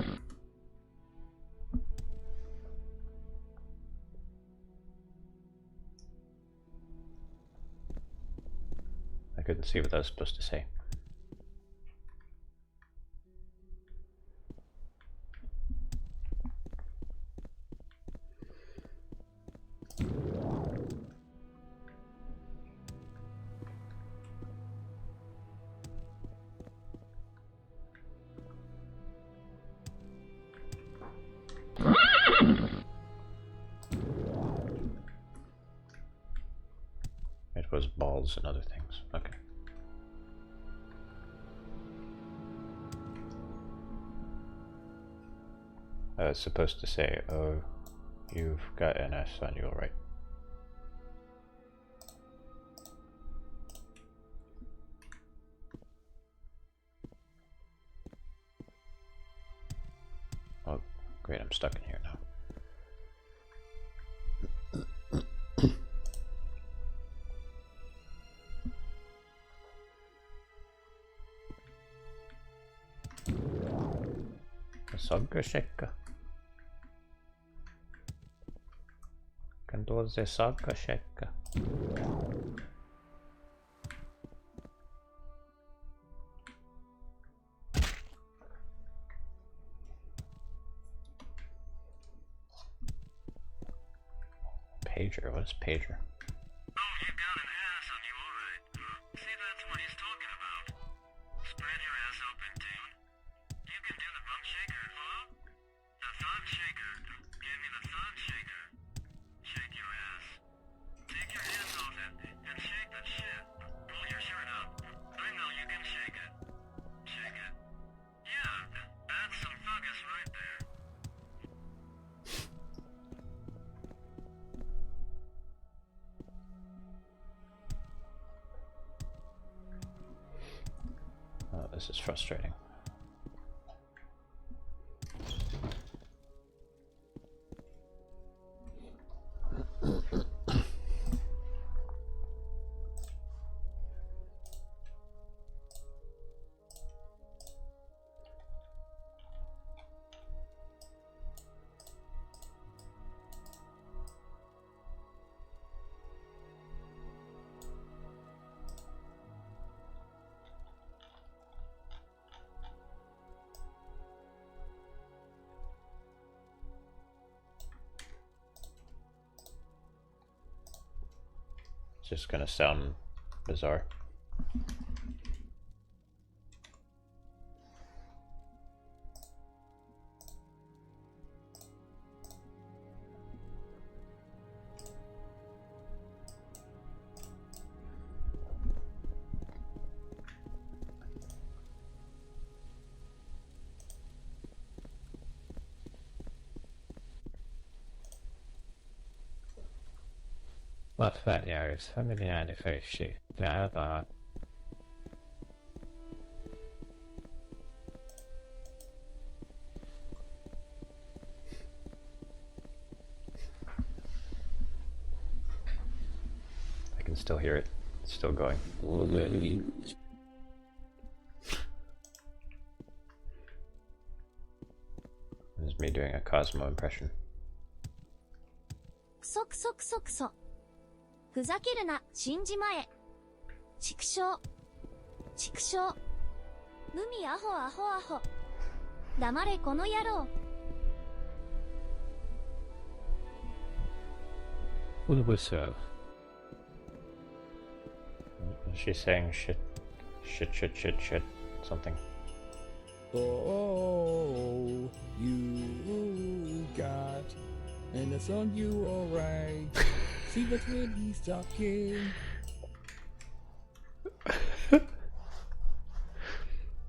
I couldn't see what I was supposed to say. It was balls and other things. Okay. I was supposed to say, oh, you've got an S on you, right? Oh, great, I'm stuck in here now. Saga Sheka. Candoze Saga Sheka. Pager, what is pager? this is frustrating. It's just gonna sound bizarre. Vad fan gör det? 59 för shit. Nej, bara... I can still hear it. It's still going. This is me doing a Cosmo impression. クソクソクソクソ。ふざけるな、死んじまえ。畜生。畜生。無味アホアホアホ。黙れこの野郎。What was that? Is she saying shit? Shit, something. Oh, you got, and it's on you, alright. See that's when he's talking.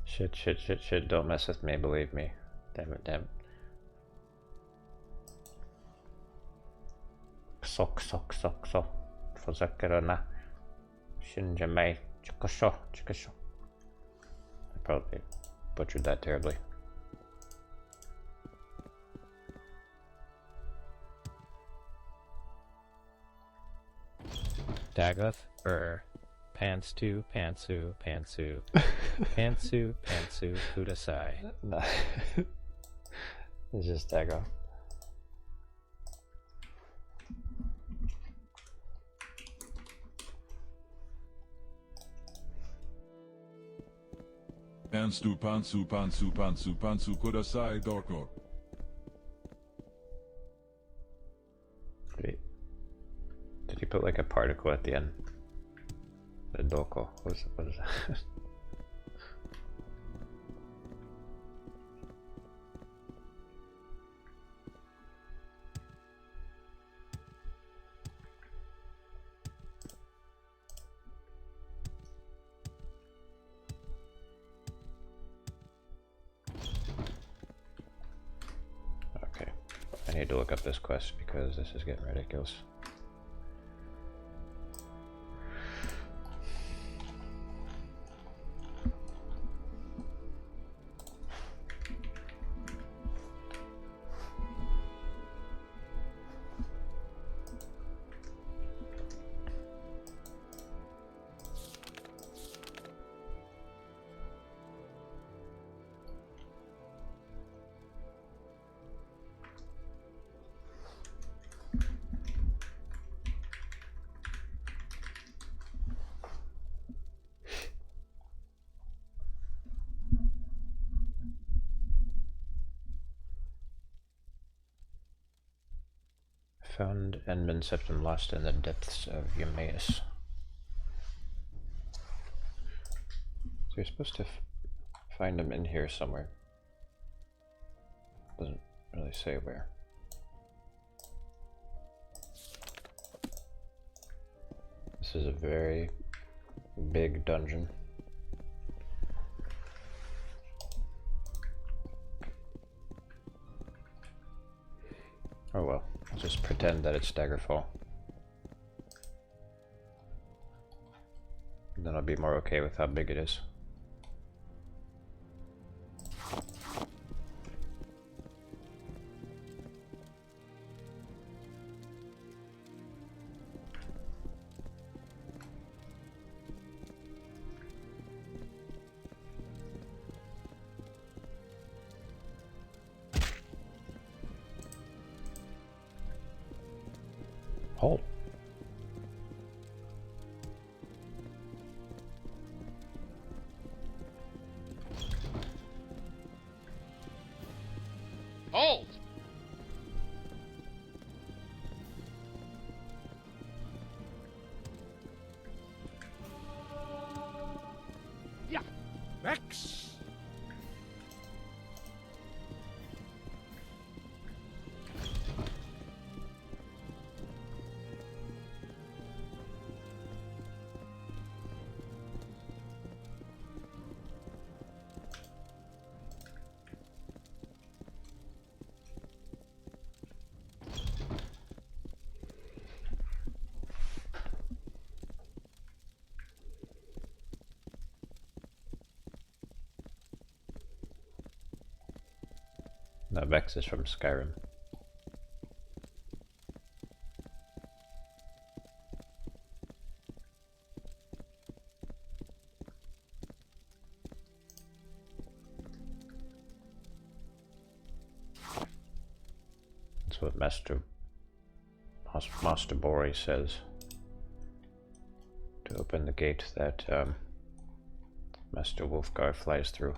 Shit, don't mess with me, believe me. Damn it. Kso. Fuzakeru na. Shinjamei. Chikosho. I probably butchered that terribly. Dagoth? Pantsu, pantsu, kudasai. No. It's just Dagoth. Pantsu kudasai doko. Did he put like a particle at the end? The doko. What is that? Okay, I need to look up this quest because this is getting ridiculous. Found Enman Septum lost in the depths of Eumaeus. So you're supposed to find him in here somewhere. Doesn't really say where. This is a very big dungeon. Oh well, I'll just pretend that it's Daggerfall. And then I'll be more okay with how big it is. Vex! No, Vex is from Skyrim. That's what Master Bori says. To open the gate that Master Wolfgar flies through.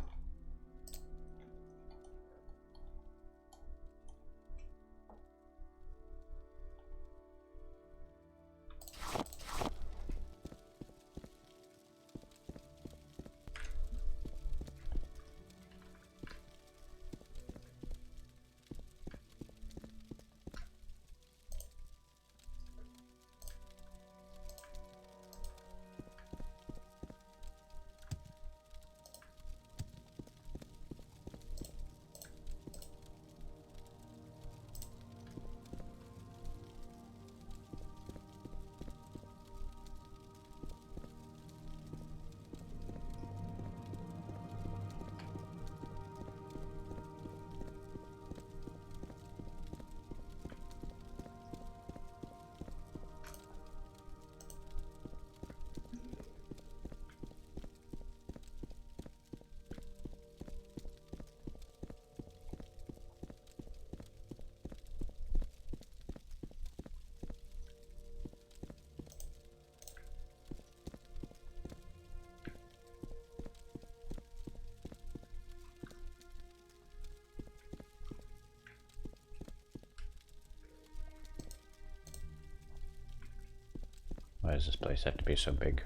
Why does this place have to be so big?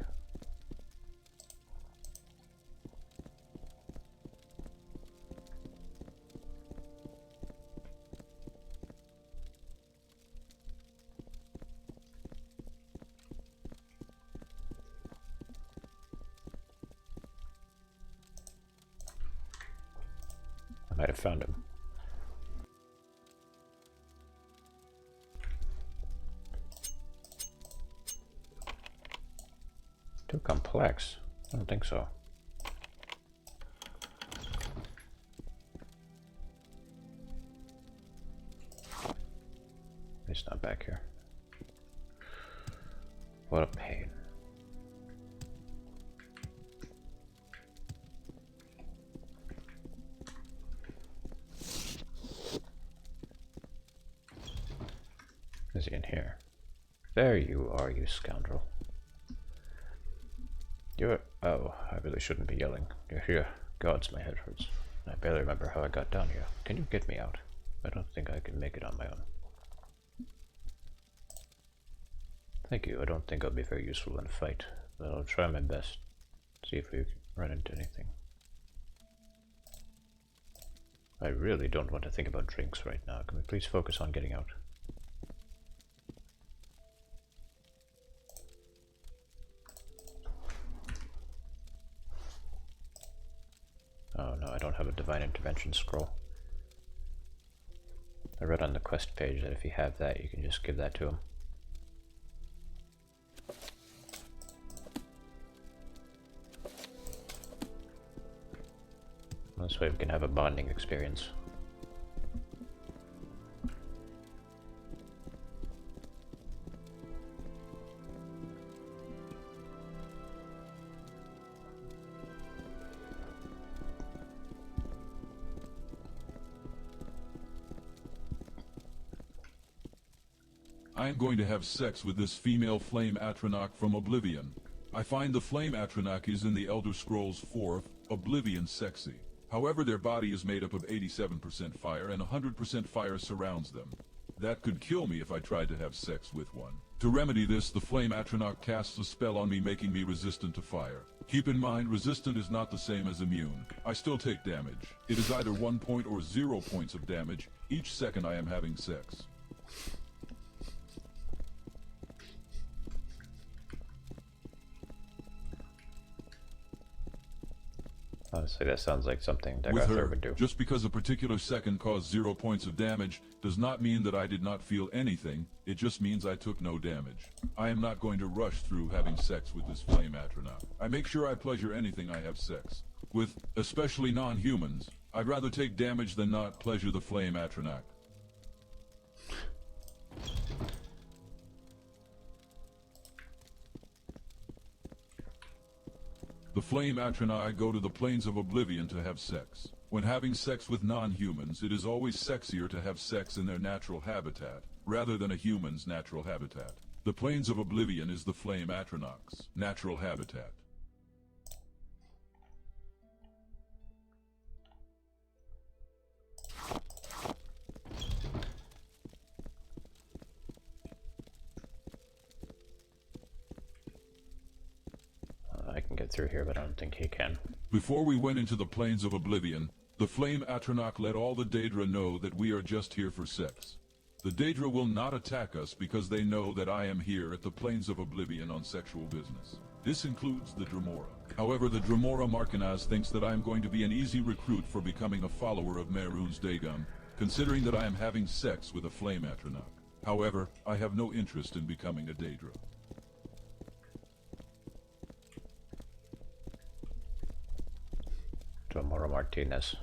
I might have found him. Too complex? I don't think so. He's not back here. What a pain. Is he in here? There you are, you scoundrel. You're... oh, I really shouldn't be yelling. You're here. Gods, my head hurts. I barely remember how I got down here. Can you get me out? I don't think I can make it on my own. Thank you. I don't think I'll be very useful in a fight, but I'll try my best. See if we run into anything. I really don't want to think about drinks right now. Can we please focus on getting out? Oh no, I don't have a divine intervention scroll. I read on the quest page that if you have that, you can just give that to him. This way we can have a bonding experience. I am going to have sex with this female flame Atronach from Oblivion. I find the flame Atronach is in the Elder Scrolls 4th, Oblivion sexy. However, their body is made up of 87% fire and 100% fire surrounds them. That could kill me if I tried to have sex with one. To remedy this, the flame Atronach casts a spell on me, making me resistant to fire. Keep in mind, resistant is not the same as immune. I still take damage. It is either 1 point or 0 points of damage each second I am having sex. Honestly, that sounds like something With Dagarthur her, would do. just because a particular second caused 0 points of damage does not mean that I did not feel anything, it just means I took no damage. I am not going to rush through having sex with this flame Atronach. I make sure I pleasure anything I have sex with, especially non-humans. I'd rather take damage than not pleasure the flame Atronach. The flame Atronach go to the plains of oblivion to have sex. When having sex with non-humans, it is always sexier to have sex in their natural habitat, rather than a human's natural habitat. The plains of oblivion is the flame Atronach's natural habitat. I can get through here, but I don't think he can. Before we went into the plains of oblivion, the flame Atronach let all the Daedra know that we are just here for sex. The Daedra will not attack us because they know that I am here at the plains of oblivion on sexual business. This includes the Dremora. However, the Dremora Markinaz thinks that I am going to be an easy recruit for becoming a follower of Mehrunes Dagon, considering that I am having sex with a flame Atronach. However, I have no interest in becoming a Daedra. Dremora Martinez.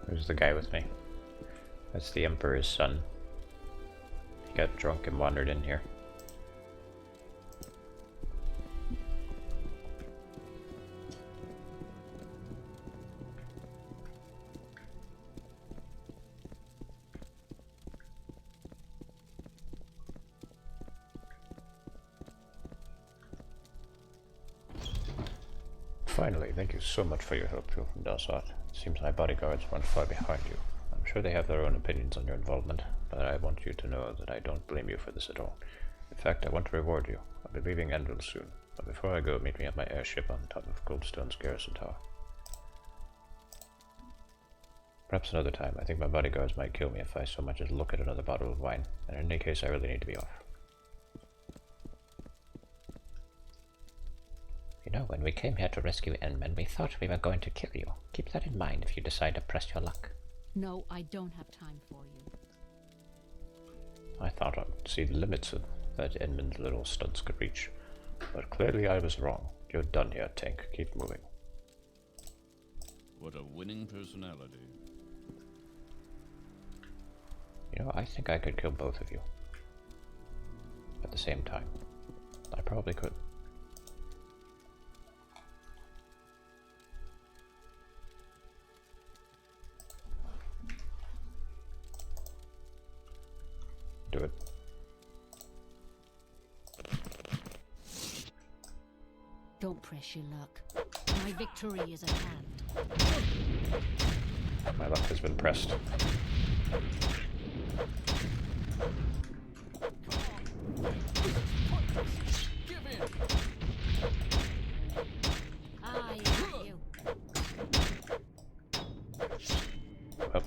Who's the guy with me? That's the Emperor's son. He got drunk and wandered in here. Finally, thank you so much for your help, Phil from Dalsot. Seems my bodyguards weren't far behind you. I'm sure they have their own opinions on your involvement, but I want you to know that I don't blame you for this at all. In fact, I want to reward you. I'll be leaving Endril soon, but before I go, meet me at my airship on top of Goldstone's garrison tower. Perhaps another time. I think my bodyguards might kill me if I so much as look at another bottle of wine, and in any case I really need to be off. You know, when we came here to rescue Enman, we thought we were going to kill you. Keep that in mind if you decide to press your luck. No, I don't have time for you. I thought I'd see the limits of that Edmund's little stunts could reach, but clearly I was wrong. You're done here, Tank. Keep moving. What a winning personality. You know, I think I could kill both of you. At the same time. I probably could. Do it. Don't press your luck. My victory is at hand. My luck has been pressed. Give in. I am you. Up.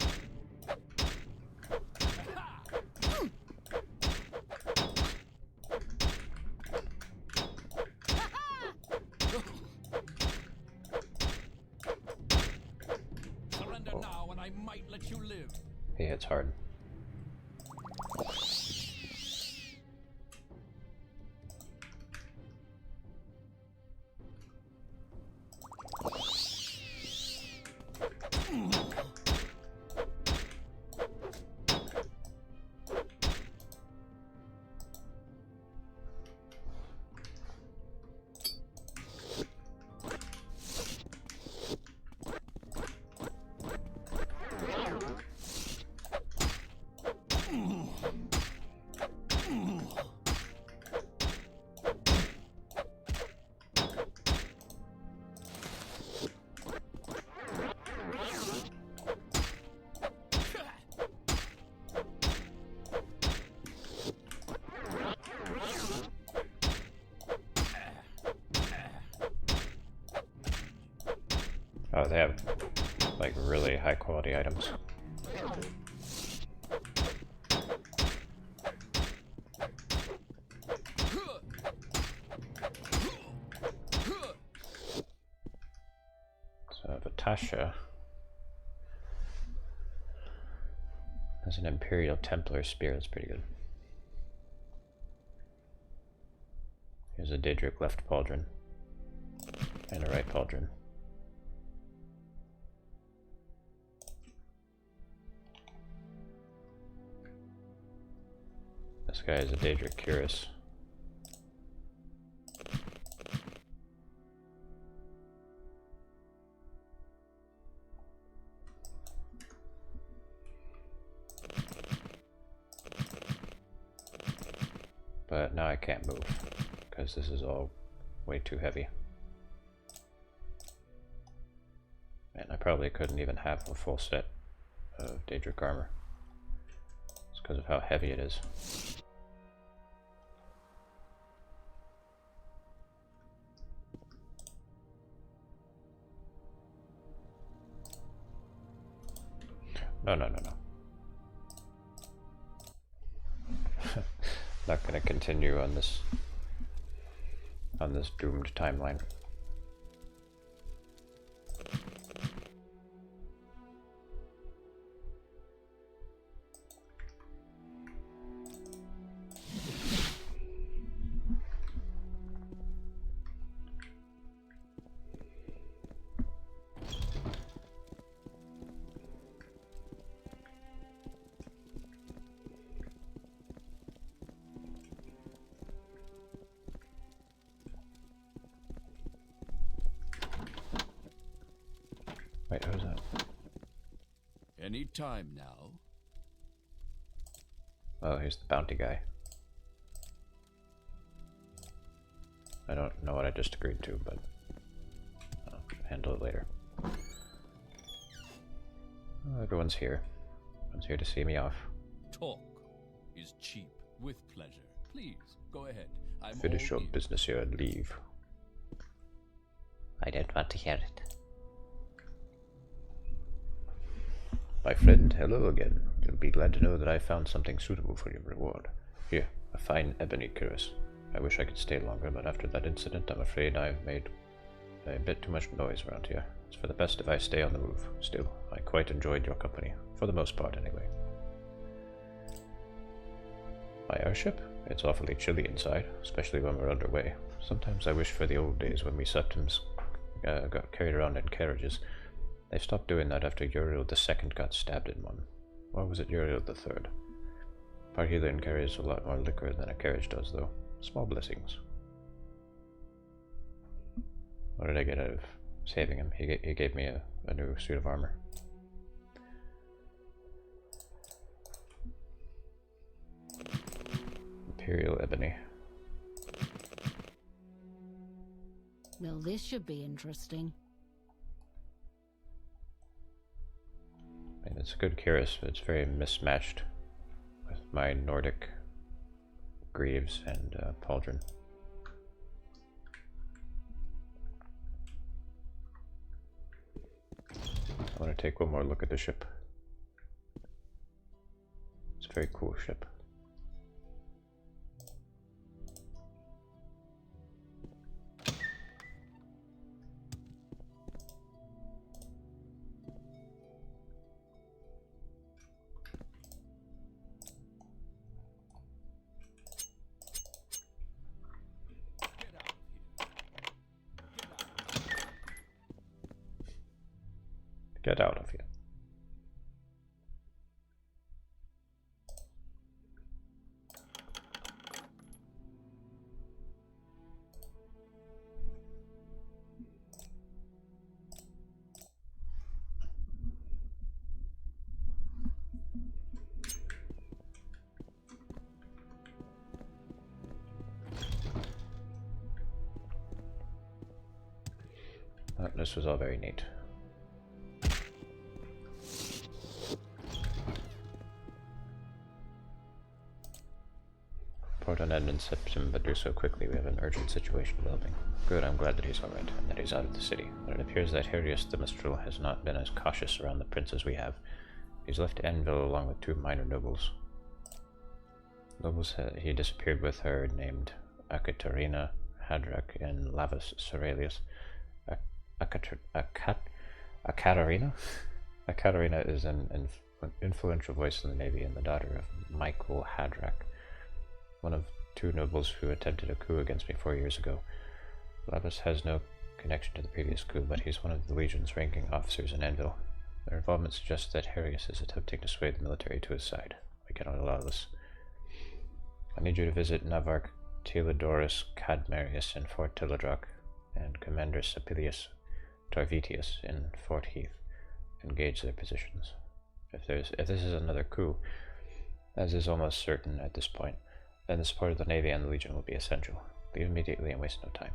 Surrender now, and I might let you live. He hits hard. Oh, they have like really high quality items. So Vatasha has an Imperial Templar spear. That's pretty good. Here's a Daedric left pauldron and a right pauldron. This guy is a Daedric Cuirass. But now I can't move because this is all way too heavy. And I probably couldn't even have a full set of Daedric armor. It's because of how heavy it is. No. Not gonna continue on this doomed timeline. Wait, who's that? Any time now. Oh, here's the bounty guy. I don't know what I just agreed to, but I'll handle it later. Oh, everyone's here. Everyone's here to see me off. Talk is cheap. With pleasure. Please, go ahead. I'm Finish all your business here and leave. I don't want to hear it. My friend, hello again. You'll be glad to know that I found something suitable for your reward. Here, a fine ebony cuirass. I wish I could stay longer, but after that incident, I'm afraid I've made a bit too much noise around here. It's for the best if I stay on the move. Still, I quite enjoyed your company. For the most part, anyway. My airship? It's awfully chilly inside, especially when we're underway. Sometimes I wish for the old days when we Septums got carried around in carriages. They stopped doing that after Uriel II got stabbed in one. Or was it Uriel III? Parhelion carries a lot more liquor than a carriage does, though. Small blessings. What did I get out of saving him? He gave me a new suit of armor. Imperial Ebony. Well, this should be interesting. I mean, it's a good cuirass, but it's very mismatched with my Nordic greaves and pauldron. I want to take one more look at the ship. It's a very cool ship. Get out of here. This was all very neat. Report on Ed and Septim, but do so quickly. We have an urgent situation developing. Good, I'm glad that he's alright, and that he's out of the city. But it appears that Harius the Mistral has not been as cautious around the prince as we have. He's left Anvil along with 2 minor nobles. He disappeared with her named Akaterina Hadrak and Lavus Cerelius. Akaterina? Akaterina is an influential voice in the Navy and the daughter of Michael Hadrak, one of 2 nobles who attempted a coup against me 4 years ago. Lavus has no connection to the previous coup, but he's one of the Legion's ranking officers in Anvil. Their involvement suggests that Harius is attempting to sway the military to his side. We cannot allow this. I need you to visit Navarch Telodorus Cadmarius in Fort Teledrock and Commander Sapilius Tarvitius in Fort Heath. Engage their positions. If this is another coup, as is almost certain at this point, then the support of the Navy and the Legion will be essential. Leave immediately and waste no time.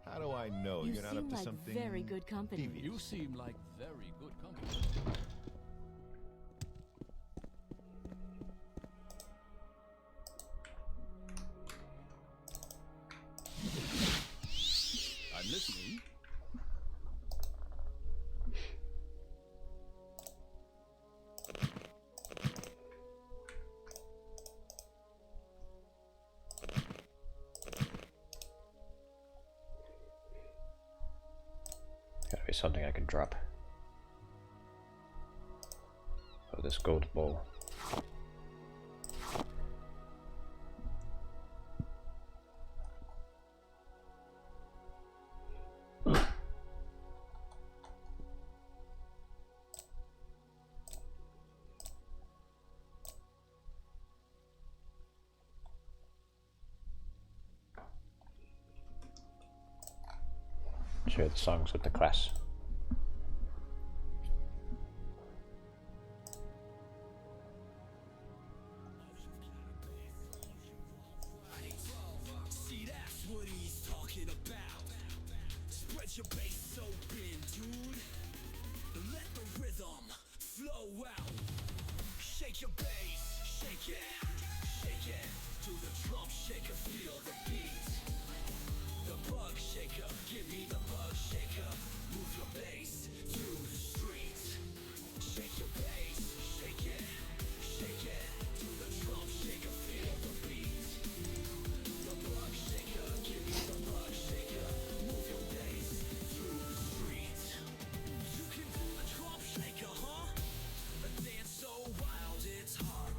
How do I know You you're not up seem to like something very good company. devious? You seem like very good company. I'm listening. Gotta be something I can drop. Oh, this gold bowl. Share the songs with the class. See, that's what he's talking about. Spread your bass open, dude. Let the rhythm flow out. Shake your bass, shake it, shake it. Do the drum shaker, feel the beat. The bug shaker, give me the bug shaker. Move your bass through the streets. Shake your bass, shake it, shake it. Do the drum shaker, feel the beat. The bug shaker, give me the bug shaker. Move your bass through the streets. You can do the drum shaker, huh? A dance so wild it's hard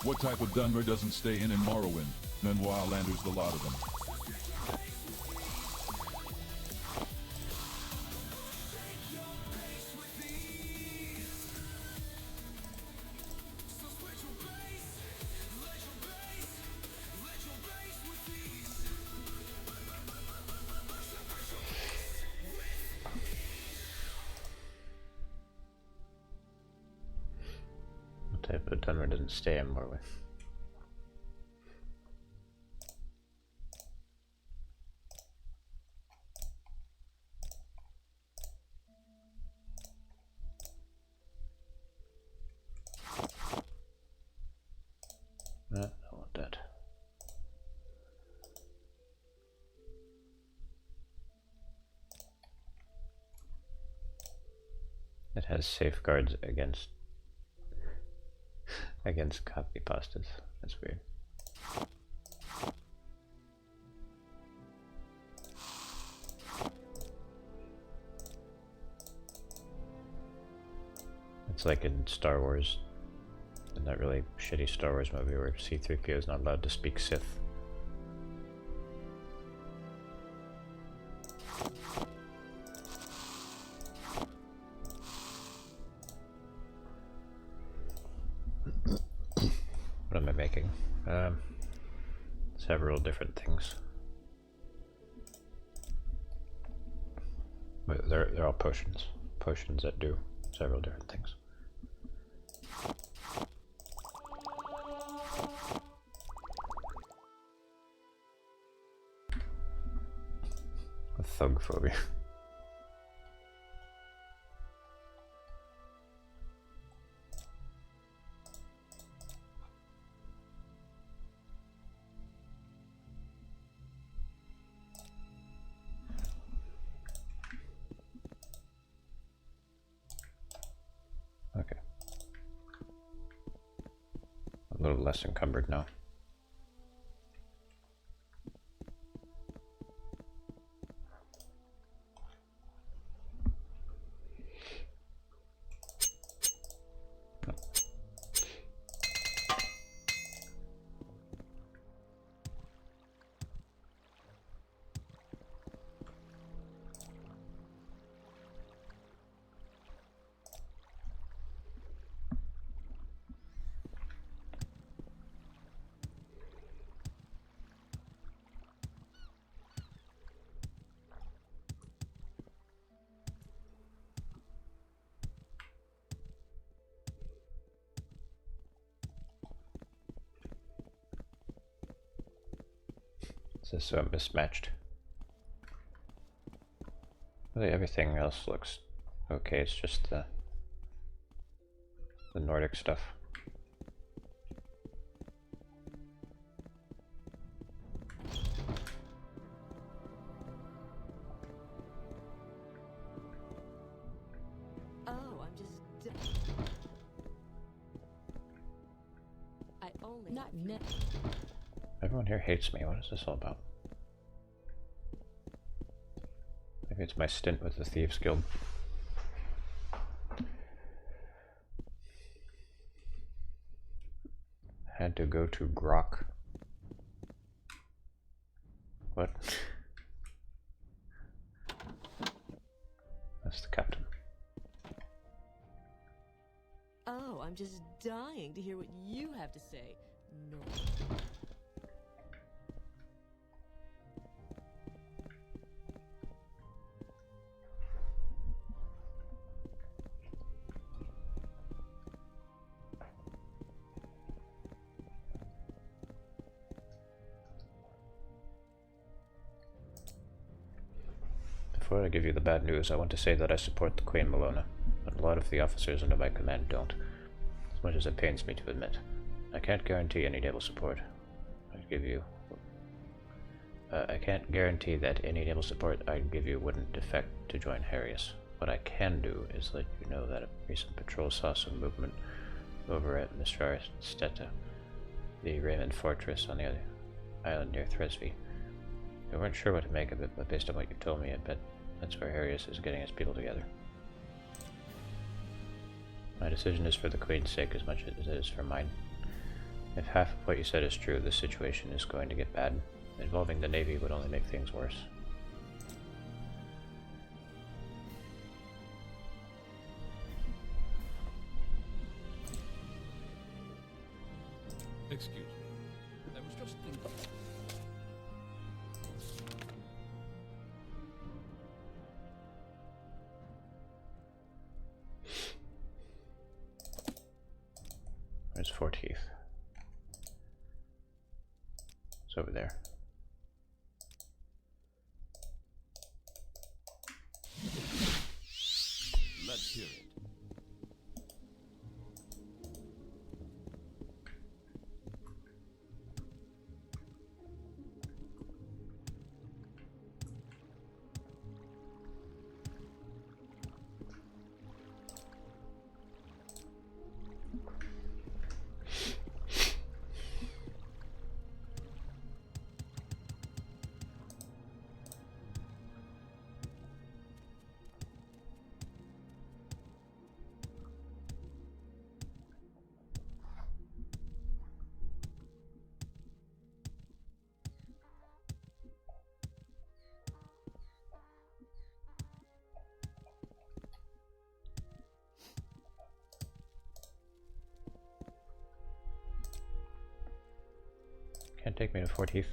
What type of Dunmer doesn't stay in Morrowind? None Wildlanders, the lot of them. What type of Dunmer doesn't stay in Morrowind? I don't want that. It has safeguards against copy pastas. That's weird. It's like in Star Wars, in that really shitty Star Wars movie where C-3PO is not allowed to speak Sith. What am I making? Several different things. But they're all potions. Potions that do several different things. A thug phobia. Okay. A little less encumbered now. This is so mismatched. Really everything else looks okay, it's just the Nordic stuff. Oh, I'm just. I only not net. Everyone here hates me. What is this all about? Maybe it's my stint with the Thieves Guild. Had to go to Grok. What? That's the captain. Oh, I'm just dying to hear what you have to say. No. Before I give you the bad news, I want to say that I support the Queen Malona, but a lot of the officers under my command don't, as much as it pains me to admit. I can't guarantee any naval support. I can't guarantee that any naval support I'd give you wouldn't defect to join Harrius. What I can do is let you know that a recent patrol saw some movement over at Mistrar Stetta, the Raymond Fortress on the other island near Thresby. We weren't sure what to make of it, but based on what you told me, I bet that's where Harrius is getting his people together. My decision is for the Queen's sake as much as it is for mine. If half of what you said is true, this situation is going to get bad. Involving the Navy would only make things worse. Excuse me. I was just thinking. There's 14th. It's over there. Let's hear it. Can't take me to 14th.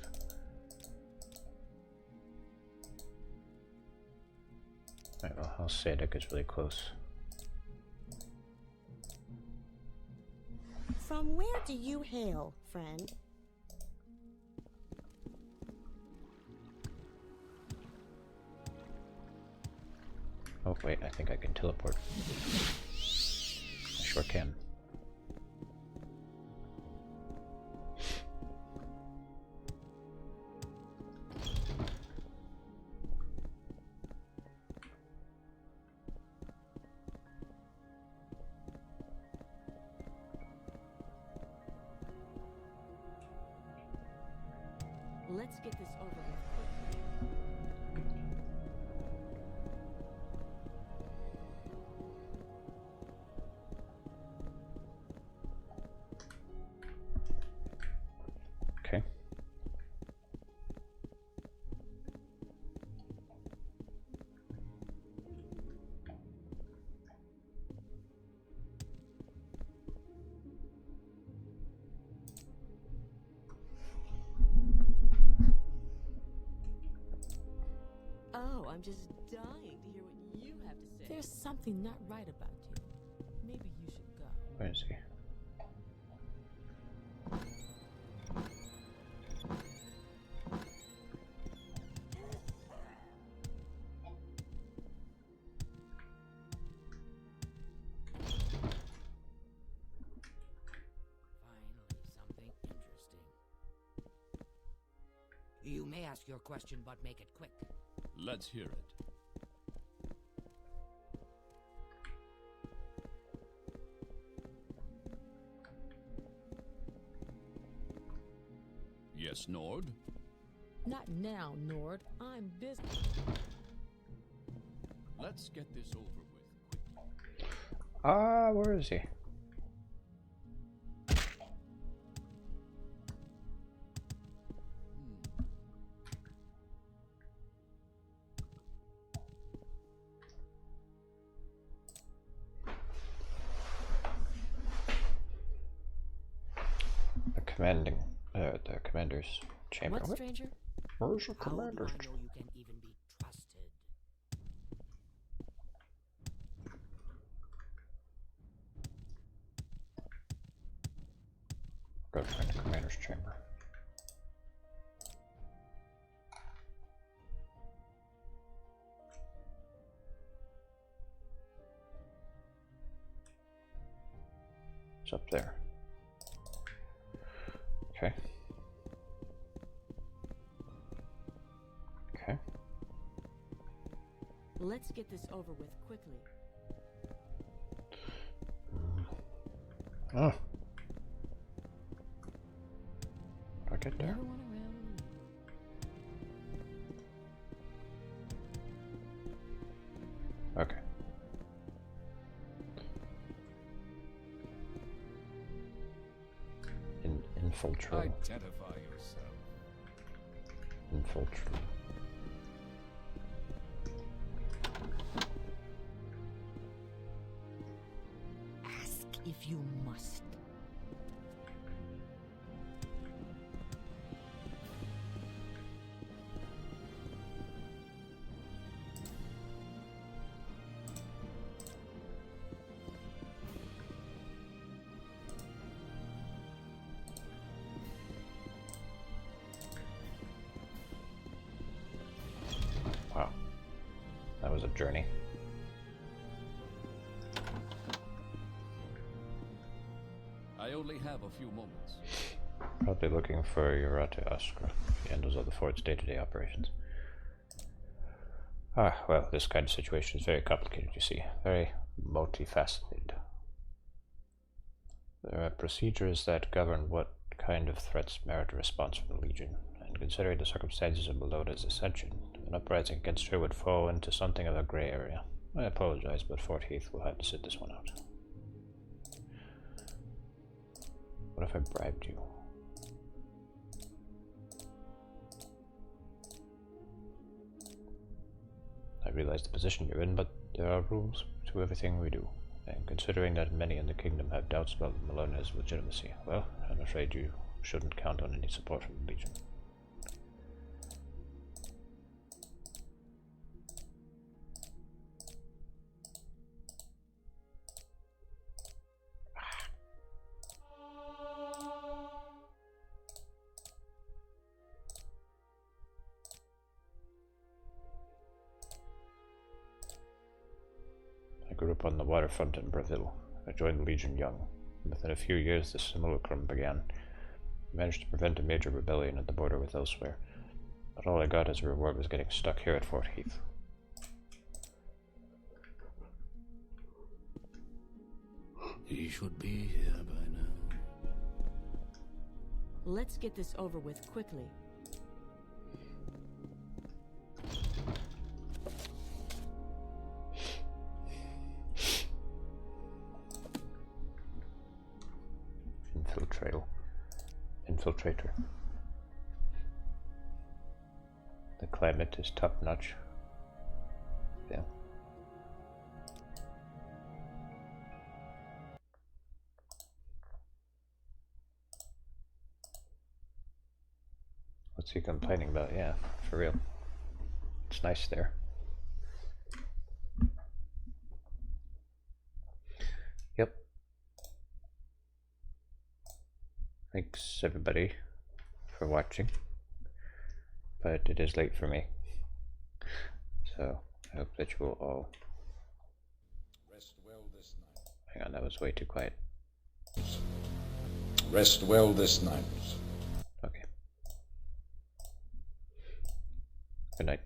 Alright, well, House Sadek is really close. From where do you hail, friend? Oh wait, I think I can teleport. I sure can. Let's get this over with. Okay. Oh, I'm just dying to hear what you have to say. There's something not right about you. Maybe you should go. Where is he? Finally, something interesting. You may ask your question, but make it quick. Let's hear it. Yes, Nord? Not now, Nord. I'm busy. Let's get this over with. Where is he? The commander's chamber. What, stranger? Where's the How do I commander's know you can even be trusted? Go find the commander's chamber. It's up there. Okay. Okay. Let's get this over with quickly. Oh. Do I get there? Everyone around. Okay. Infiltrate. Identify yourself. Infiltrate. Ask if you must. Wow. That was a journey. I only have a few moments. Probably looking for Urata Askra. He handles all the Ford's day-to-day operations. Ah, well, this kind of situation is very complicated, you see. Very multifaceted. There are procedures that govern what kind of threats merit a response from the Legion, and considering the circumstances of Melona's ascension, an uprising against her would fall into something of a gray area. I apologize, but Fort Heath will have to sit this one out. What if I bribed you? I realize the position you're in, but there are rules to everything we do. And considering that many in the kingdom have doubts about Melona's legitimacy, well, I'm afraid you shouldn't count on any support from the Legion. I grew up on the waterfront in Brazil. I joined the Legion young. Within a few years, the simulacrum began. I managed to prevent a major rebellion at the border with elsewhere, but all I got as a reward was getting stuck here at Fort Heath. He should be here by now. Let's get this over with quickly. Infiltrator. The climate is top notch. Yeah. What's he complaining about? Yeah, for real. It's nice there. Yep. Thanks everybody for watching, but it is late for me, so I hope that you will all Rest well this night. hang on, that was way too quiet. Rest well this night. Okay. Good night.